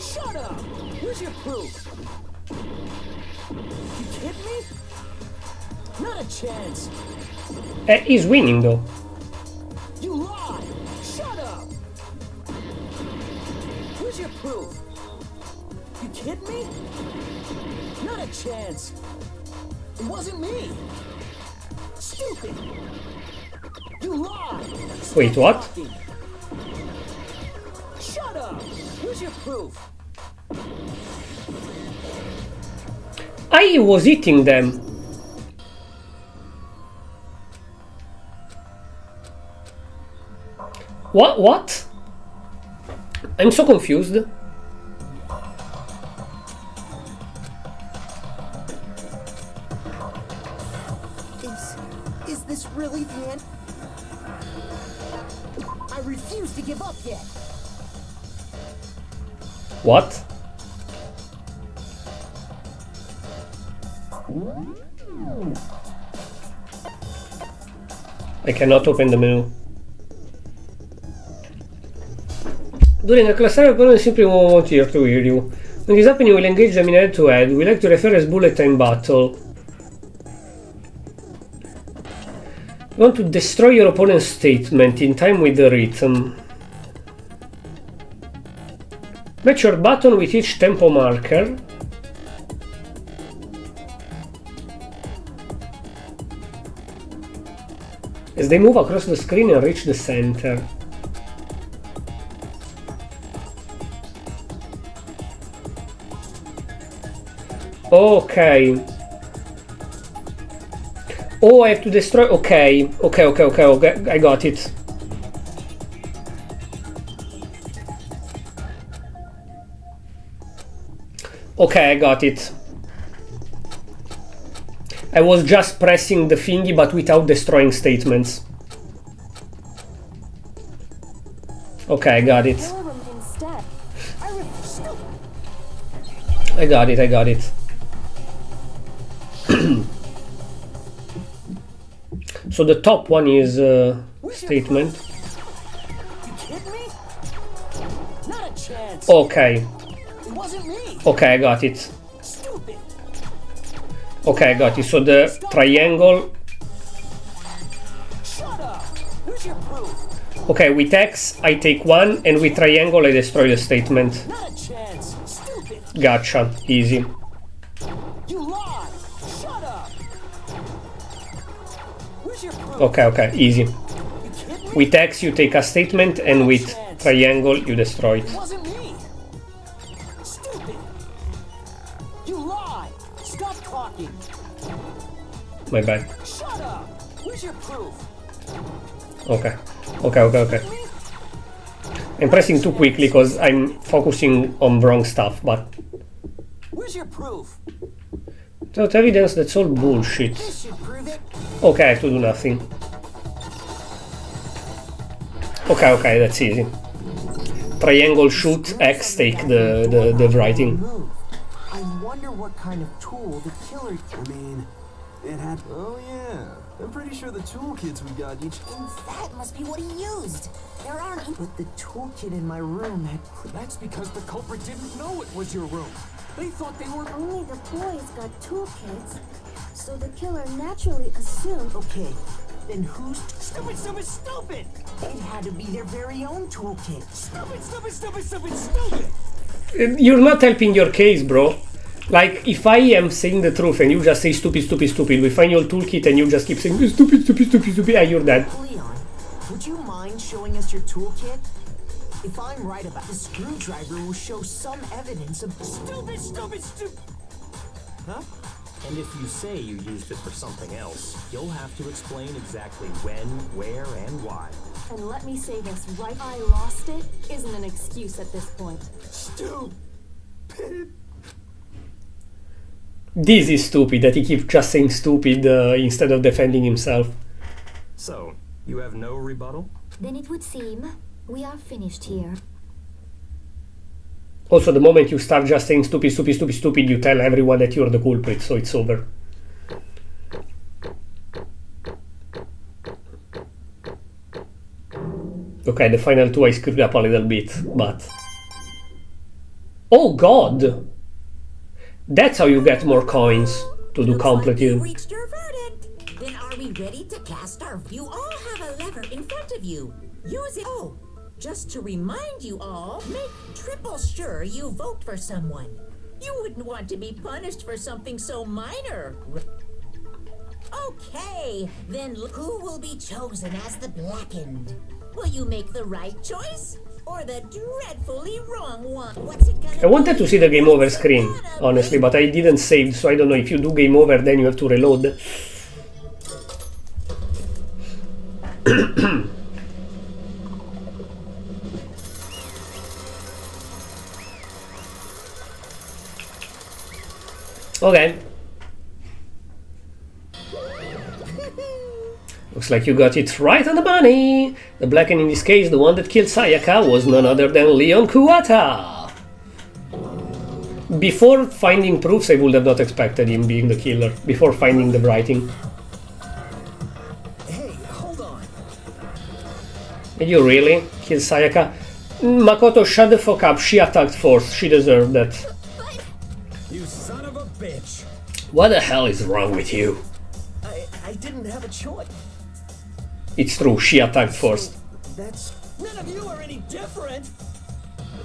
Shut up. Where's your proof? You kidding me? Not a chance. He's winning though. You lied. Shut up. Where's your proof? You kidding me? Not a chance. It wasn't me. Stupid. You lied. Stop Wait, what? talking. Shut up. Where's your proof? I was eating them. What? I'm so confused. Is this really the end? I refuse to give up yet. What? I cannot open the menu. During a class trial, opponents simply won't here to hear you. When this happens, you will engage them in head-to-head. We like to refer as bullet time battle. You want to destroy your opponent's statement in time with the rhythm. Match your button with each tempo marker. As they move across the screen and reach the center. Okay. Oh, I have to destroy. Okay. Okay. I got it. Okay, I got it. I was just pressing the thingy but without destroying statements. Okay, I got it. I got it. So the top one is statement. You kidding me? Not a chance. Okay. It wasn't me. Okay, I got it. Stupid. Okay, I got it. So the triangle. Shut up. Where's your proof? Okay, with X I take one, and with triangle I destroy the statement. Not a chance. Stupid. Gotcha. Easy. You lied. Shut up. Where's your proof? Okay, easy. With X you take a statement, and with triangle you destroy it. It wasn't me. Stupid. You lied. Stop talking. My bad. Shut up. Where's your proof? Okay. I'm pressing too quickly because I'm focusing on wrong stuff, but... Where's your proof? Without evidence, that's all bullshit. This should prove it. Okay, I have to do nothing. Okay, that's easy. Triangle shoot, X take the writing. I wonder what kind of tool the killer... I mean, it had... Oh yeah, I'm pretty sure the toolkits we got each... That must be what he used. There aren't... But the toolkit in my room had... That's because the culprit didn't know it was your room. They thought they were... Only the boys got toolkits, so the killer naturally assumed... Okay, then who's... Stupid! It had to be their very own toolkit. Stupid! You're not helping your case, bro. Like, if I am saying the truth and you just say stupid, we find your toolkit and you just keep saying stupid, you're dead. Leon, would you mind showing us your toolkit? If I'm right about the screwdriver will show some evidence of... Stupid! Huh? And if you say you used it for something else, you'll have to explain exactly when, where, and why. And let me say this right, I lost it isn't an excuse at this point. Stupid! This is stupid, that he keeps just saying stupid instead of defending himself. So, you have no rebuttal? Then it would seem we are finished here. Also, the moment you start just saying stupid, you tell everyone that you're the culprit, so it's over. Okay, the final two I screwed up a little bit, but... Oh god! That's how you get more coins to do completed. Reached your verdict. Then are we ready to cast our... You all have a lever in front of you. Use it. Oh, just to remind you all, make triple sure you vote for someone. You wouldn't want to be punished for something so minor. Okay, then who will be chosen as the blackened? Will you make the right choice? Or the dreadfully wrong one? What's it gonna I wanted to see the game over screen, honestly, but I didn't save, so I don't know if you do game over, then you have to reload. Okay. Looks like you got it right on the money. The blackened in this case, the one that killed Sayaka, was none other than Leon Kuwata. Before finding proofs, I would have not expected him being the killer. Before finding the writing. Hey, hold on. Did you really kill Sayaka? Makoto, shut the fuck up. She attacked first. She deserved that. You son of a bitch! What the hell is wrong with you? I didn't have a choice. It's true, she attacked first. That's... None of you are any different!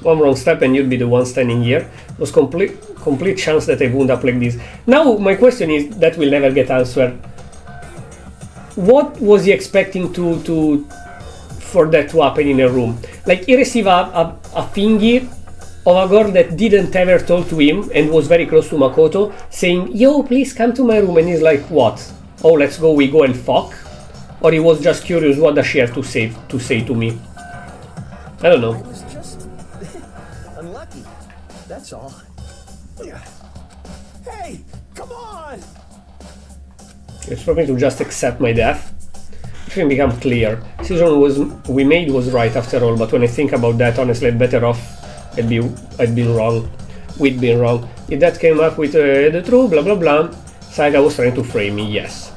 One wrong step and you'd be the one standing here. Was complete chance that I wound up like this. Now my question is, that will never get answered. What was he expecting for that to happen in a room? Like, he received a thingy of a girl that didn't ever talk to him and was very close to Makoto, saying, yo, please come to my room, and he's like, what? Oh, let's go, we go and fuck? Or he was just curious, what does she have to say to me? I don't know. I was just... unlucky. That's all. Hey, come on! It's for me to just accept my death. It didn't become clear. The decision we made was right after all, but when I think about that, honestly, I'm better off I'd been wrong. We'd been wrong. If that came up with the truth, blah blah blah. Saga was trying to frame me, yes.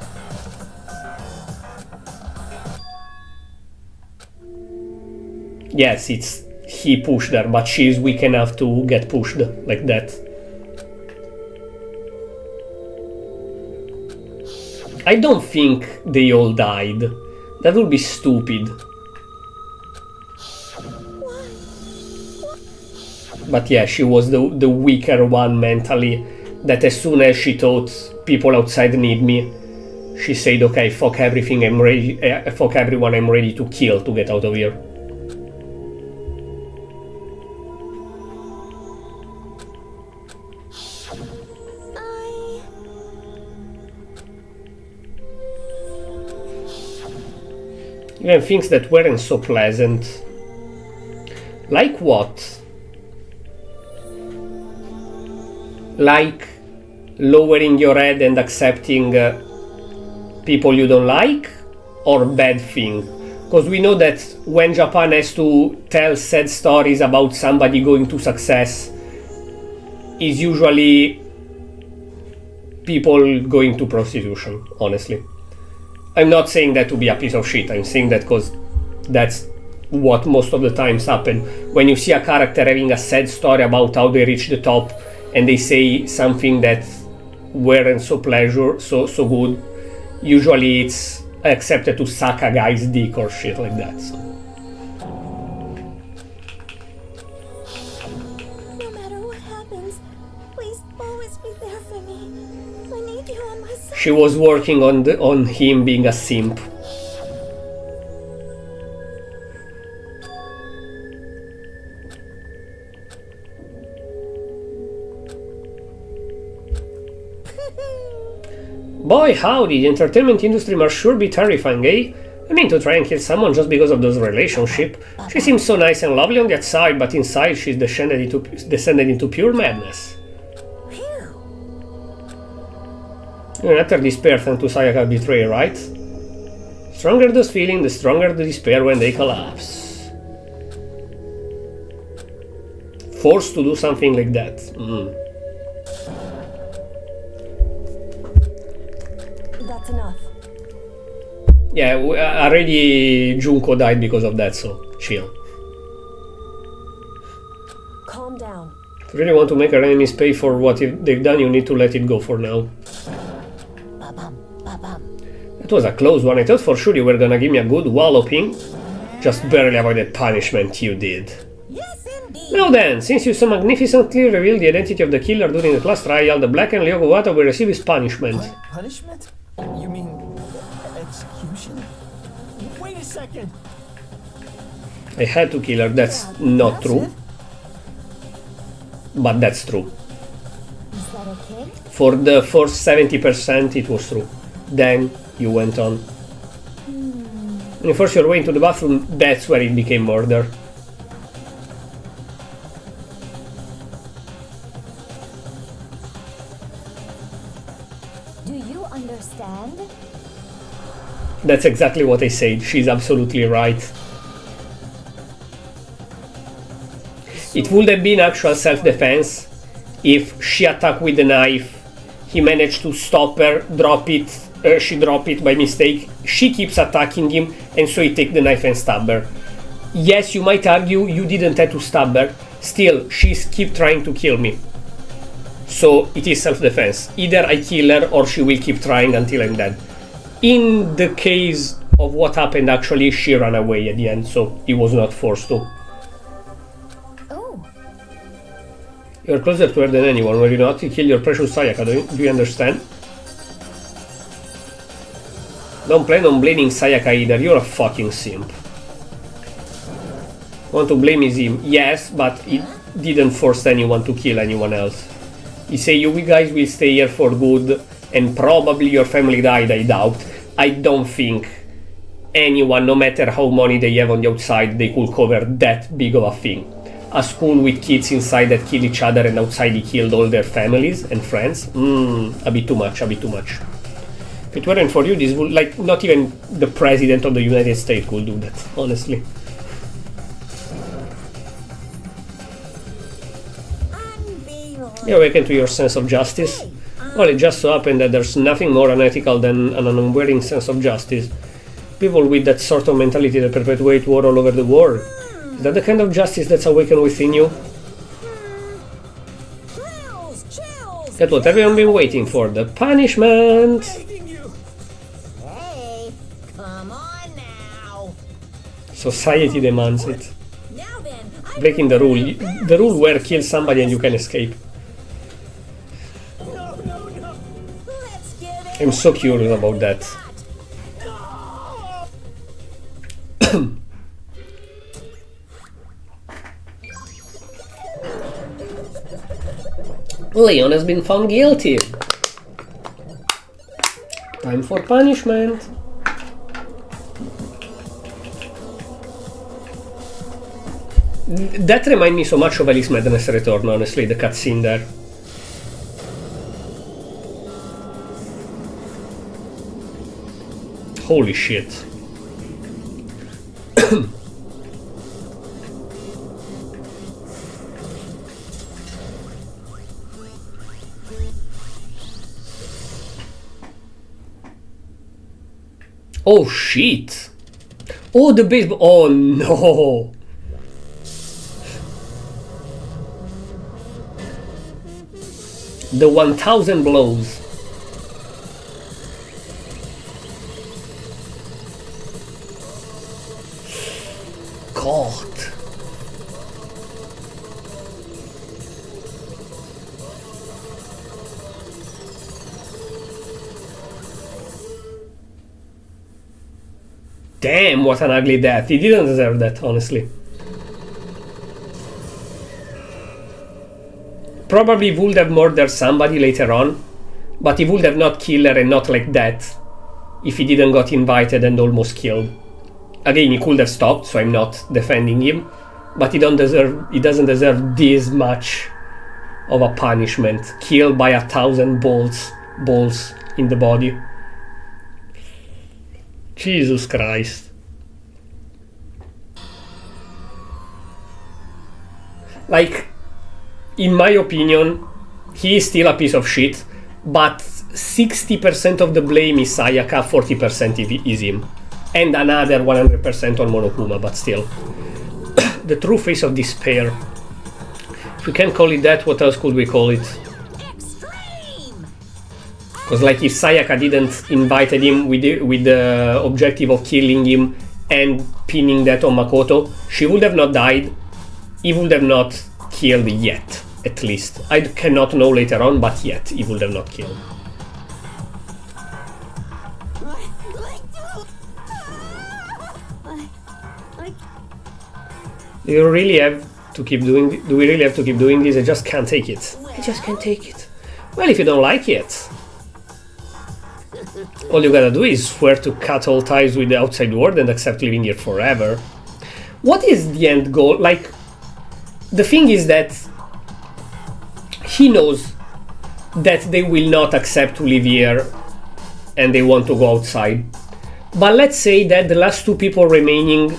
Yes, it's he pushed her, but she's weak enough to get pushed like that. I don't think they all died. That would be stupid. But yeah, she was the weaker one mentally, that as soon as she thought people outside need me, she said, okay, fuck everything, I'm ready, fuck everyone, I'm ready to kill to get out of here. Even things that weren't so pleasant. Like what? Like lowering your head and accepting people you don't like, or bad thing? Because we know that when Japan has to tell sad stories about somebody going to success, is usually people going to prostitution, honestly. I'm not saying that to be a piece of shit, I'm saying that because that's what most of the times happen. When you see a character having a sad story about how they reach the top, and they say something that weren't so good, usually it's accepted to suck a guy's dick or shit like that. So. No matter what happens, please always be there for me. I need you on my side. She was working on him being a simp. Boy howdy, the entertainment industry must sure be terrifying, eh? I mean, to try and kill someone just because of those relationships. She seems so nice and lovely on the outside, but inside she's descended into pure madness. And utter despair thanks to Sayaka's betrayal, right? Stronger those feelings, the stronger the despair when they collapse. Forced to do something like that. That's enough. Yeah, already Junko died because of that, so chill. Calm down. If you really want to make our enemies pay for what they've done, you need to let it go for now. That was a close one. I thought for sure you were gonna give me a good walloping. Just barely avoided punishment, you did. Now then, since you so magnificently revealed the identity of the killer during the class trial, the blackened Ryoko will receive his punishment. Punishment? You mean execution? Wait a second! I had to kill her, that's not true. But that's true. Is that okay? For the first 70% it was true. Then you went on. When you forced your way into the bathroom, that's where it became murder. Do you understand? That's exactly what I said. She's absolutely right. It would have been actual self-defense if she attacked with the knife, he managed to stop her, drop it, she dropped it by mistake, she keeps attacking him, and so he takes the knife and stab her. Yes, you might argue you didn't have to stab her. Still, she's keep trying to kill me. So it is self-defense. Either I kill her or she will keep trying until I'm dead. In the case of what happened, actually, she ran away at the end, so he was not forced to. Oh. You're closer to her than anyone. Were you not to kill your precious Sayaka? Do you understand? Don't plan on blaming Sayaka either. You're a fucking simp. Want to blame him? Yes, but he didn't force anyone to kill anyone else. He say you guys will stay here for good and probably your family died, I doubt. I don't think anyone, no matter how money they have on the outside, they could cover that big of a thing. A school with kids inside that kill each other and outside he killed all their families and friends? A bit too much, a bit too much. If it weren't for you, this would, like, not even the president of the United States could do that, honestly. You awaken to your sense of justice? Well, it just so happened that there's nothing more unethical than an unwavering sense of justice. People with that sort of mentality that perpetuate war all over the world. Is that the kind of justice that's awakened within you? That's what everyone been waiting for, the punishment! Hey, come on now. Society demands it. Breaking the rule where kill somebody and you can escape. I'm so curious about that. Leon has been found guilty. Time for punishment. That reminds me so much of Alice Madness Return, honestly, the cutscene there. Holy shit. Oh shit. Oh, the baseball. Oh no. The 1000 blows. God. Damn, what an ugly death. He didn't deserve that, honestly. Probably would have murdered somebody later on, but he would have not killed her and not like that if he didn't got invited and almost killed. Again, he could have stopped, so I'm not defending him, but he doesn't deserve this much of a punishment. Killed by 1000 balls in the body. Jesus Christ. Like, in my opinion, he is still a piece of shit, but 60% of the blame is Sayaka, 40% is him. And another 100% on Monokuma, but still. The true face of despair. If we can't call it that, what else could we call it? Because like if Sayaka didn't invite him with the objective of killing him and pinning that on Makoto, she would have not died. He would have not killed yet, at least. I cannot know later on, but yet he would have not killed. Do we really have to keep doing this? I just can't take it. I just can't take it. Well, if you don't like it, all you gotta do is swear to cut all ties with the outside world and accept living here forever. What is the end goal? Like, the thing is that he knows that they will not accept to live here and they want to go outside. But let's say that the last two people remaining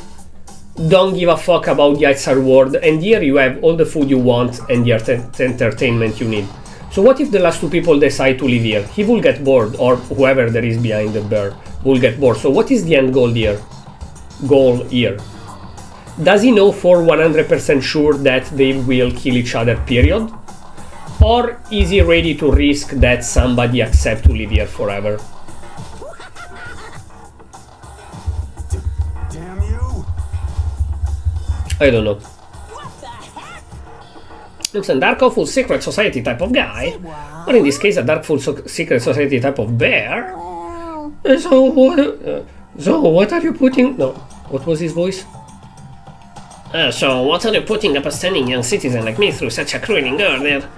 don't give a fuck about the outside world, and here you have all the food you want and the entertainment you need. So what if the last two people decide to live here? He will get bored, or whoever there is behind the bear will get bored. So what is the end goal here? Does he know for 100% sure that they will kill each other, period? Or is he ready to risk that somebody accept to live here forever? Damn you! I don't know. Looks a dark, awful secret society type of guy. Or in this case, a dark, full secret society type of bear. So what are you putting... No, what was his voice? So what are you putting up a standing young citizen like me through such a crueling order?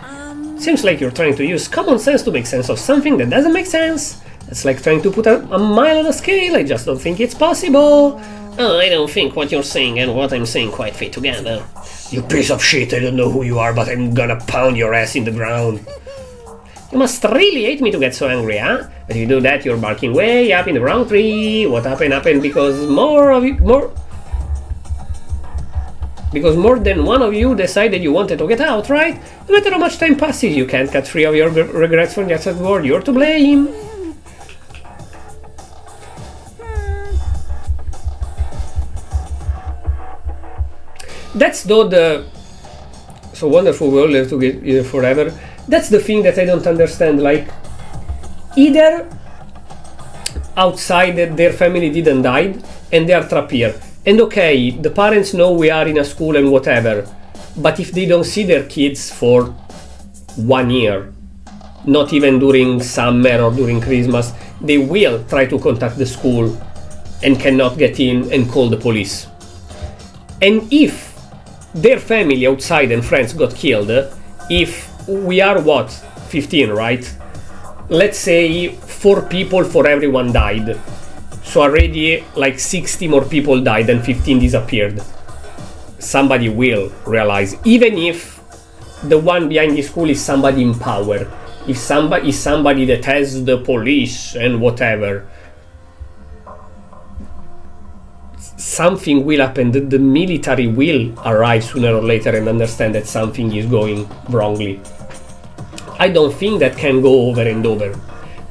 Seems like you're trying to use common sense to make sense of something that doesn't make sense. It's like trying to put a mile on a scale. I just don't think it's possible. Oh, I don't think what you're saying and what I'm saying quite fit together. You piece of shit, I don't know who you are, but I'm gonna pound your ass in the ground. You must really hate me to get so angry, huh? If you do that, you're barking way up in the wrong tree. What happened because more than one of you decided you wanted to get out, right? No matter how much time passes, you can't get free of your regrets from the outside world. You're to blame. That's though the... So wonderful we all live together forever. That's the thing that I don't understand. Like, either outside their family didn't die and they are trapped here. And okay, the parents know we are in a school and whatever. But if they don't see their kids for 1 year, not even during summer or during Christmas, they will try to contact the school and cannot get in and call the police. And if their family outside and friends got killed, if we are what, 15, right? Let's say 4 people for everyone died. So already like 60 more people died and 15 disappeared. Somebody will realize, even if the one behind the school is somebody in power, if somebody is somebody that has the police and whatever, something will happen. The military will arrive sooner or later and understand that something is going wrongly. I don't think that can go over and over.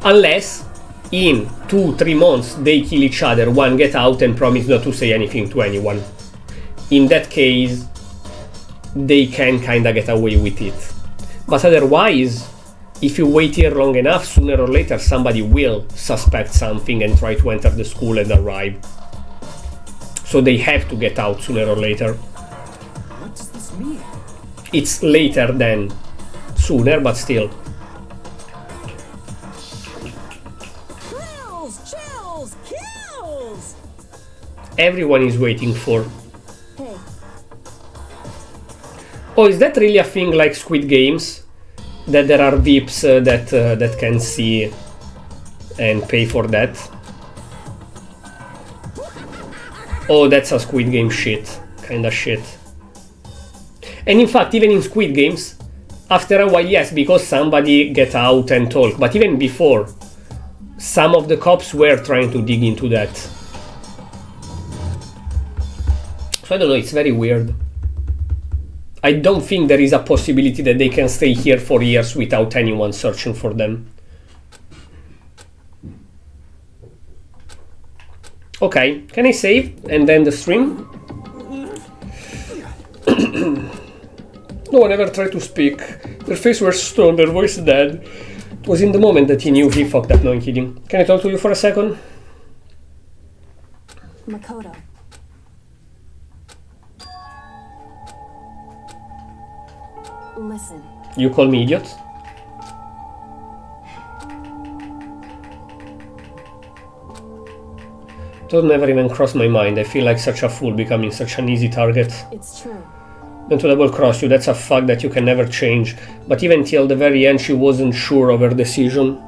Unless in 2-3 months they kill each other, one get out and promise not to say anything to anyone. In that case, they can kinda get away with it. But otherwise, if you wait here long enough, sooner or later somebody will suspect something and try to enter the school and arrive. So they have to get out sooner or later. What does this mean? It's later than sooner, but still. Chills, kills! Everyone is waiting for. Hey. Oh, is that really a thing like Squid Games? That there are VIPs that can see and pay for that? Oh, that's a Squid Game shit. Kinda shit. And in fact, even in Squid Games, after a while, yes, because somebody get out and talk, but even before, some of the cops were trying to dig into that. So I don't know, it's very weird. I don't think there is a possibility that they can stay here for years without anyone searching for them. Okay, can I save and then the stream? No one ever tried to speak. Their face were stone, their voice dead. It was in the moment that he knew he fucked up. No, I'm kidding. Can I talk to you for a second? Makoto. Listen. You call me idiot? Thought never even crossed my mind. I feel like such a fool becoming such an easy target. It's true. Meant to double cross you, that's a fact that you can never change. But even till the very end she wasn't sure of her decision.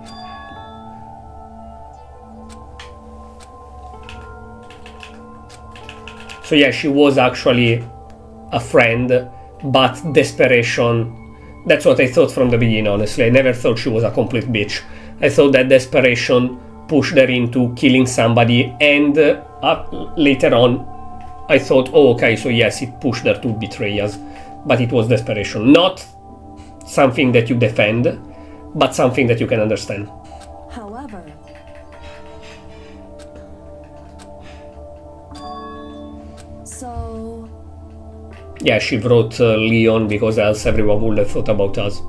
So yeah, she was actually a friend, but desperation, that's what I thought from the beginning, honestly. I never thought she was a complete bitch. I thought that desperation pushed her into killing somebody, and later on I thought, oh okay, so yes, it pushed her to betray us, but it was desperation, not something that you defend, but something that you can understand. However, so Yeah, she wrote Leon because else everyone would have thought about us.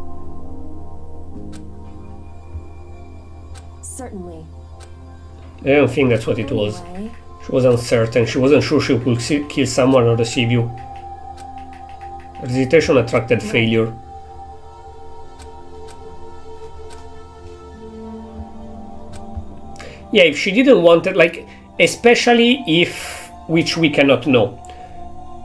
Certainly. I don't think that's what it was. She was uncertain. She wasn't sure she could kill someone or deceive you. Hesitation attracted failure. Yeah, if she didn't want it, like, especially if, which we cannot know,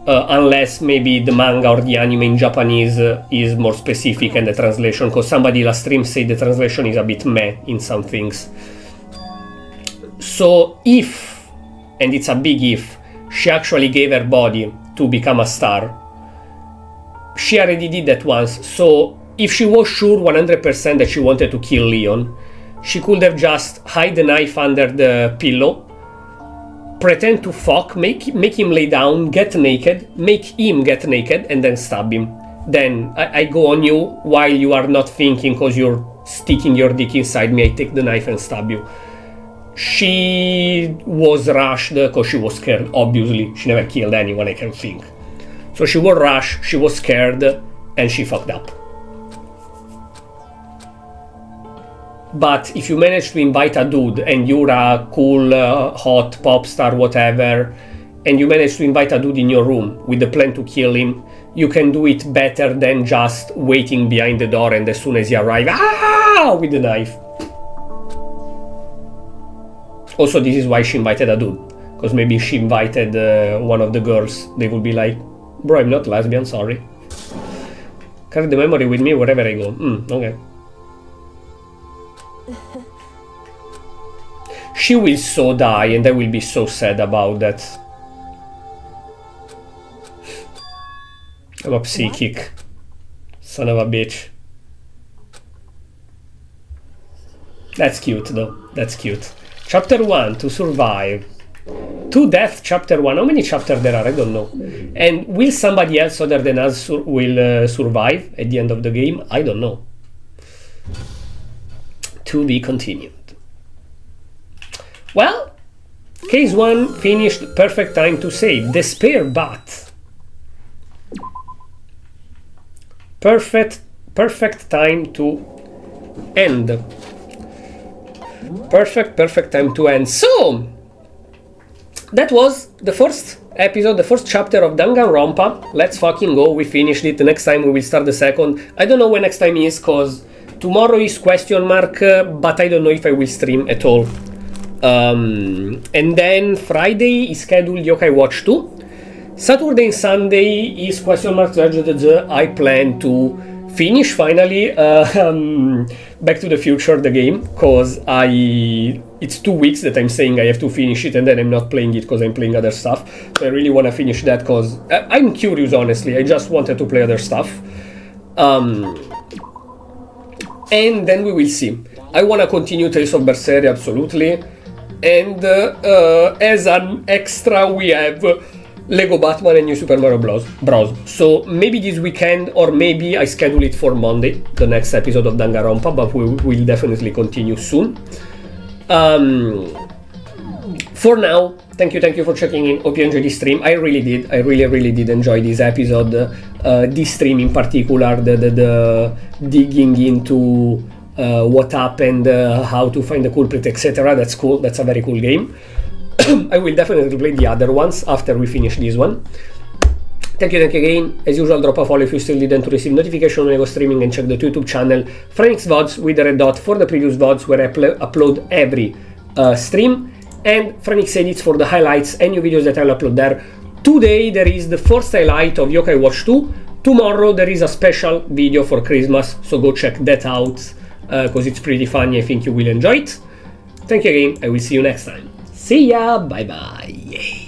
unless maybe the manga or the anime in Japanese is more specific and the translation, because somebody last stream said the translation is a bit meh in some things. So if, and it's a big if, she actually gave her body to become a star, she already did that once, so if she was sure 100% that she wanted to kill Leon, she could have just hide the knife under the pillow, pretend to fuck, make him lay down, get naked, make him get naked, and then stab him. Then I go on you while you are not thinking because you're sticking your dick inside me, I take the knife and stab you. She was rushed because she was scared, obviously. She never killed anyone, I can think. So she was rushed, she was scared, and she fucked up. But if you manage to invite a dude and you're a cool, hot pop star, whatever, and you manage to invite a dude in your room with the plan to kill him, you can do it better than just waiting behind the door and as soon as you arrive, with the knife. Also, this is why she invited a dude, because maybe if she invited one of the girls, they would be like, bro, I'm not lesbian, sorry. Carry the memory with me wherever I go. Okay. She will so die and I will be so sad about that. I'm a psychic. Son of a bitch. That's cute though. That's cute. Chapter 1, to survive. To death, chapter 1. How many chapters there are? I don't know. And will somebody else other than us will survive at the end of the game? I don't know. To be continued. Well, case 1 finished, perfect time to save. Despair but. Perfect time to end. Perfect time to end. So, that was the first episode, the first chapter of Danganronpa. Let's fucking go, we finished it. Next time we will start the second. I don't know when next time is, cause tomorrow is question mark, but I don't know if I will stream at all. And then Friday is scheduled Yokai Watch 2. Saturday and Sunday is question mark. I plan to finish finally Back to the Future, the game, because it's 2 weeks that I'm saying I have to finish it and then I'm not playing it because I'm playing other stuff. So I really want to finish that because I'm curious, honestly. I just wanted to play other stuff. And then we will see. I want to continue Tales of Berseria, absolutely. And as an extra we have Lego Batman and New Super Mario Bros. So maybe this weekend, or maybe I schedule it for Monday, the next episode of Danganronpa, but we will definitely continue soon. For now, thank you for checking in. Hope you enjoyed this stream. I really did. I really did enjoy this episode. This stream in particular, the digging into what happened, how to find the culprit, etc. That's cool. That's a very cool game. I will definitely play the other ones after we finish this one. Thank you again. As usual, drop a follow if you still didn't to receive notification when I go streaming, and check the YouTube channel Franix VODs with the red dot for the previous VODs where I upload every stream, and Franix Edits for the highlights and new videos that I'll upload there. Today there is the first highlight of Yokai Watch 2. Tomorrow there is a special video for Christmas, so go check that out because it's pretty funny. I think you will enjoy it. Thank you again. I will see you next time. See ya. Bye bye.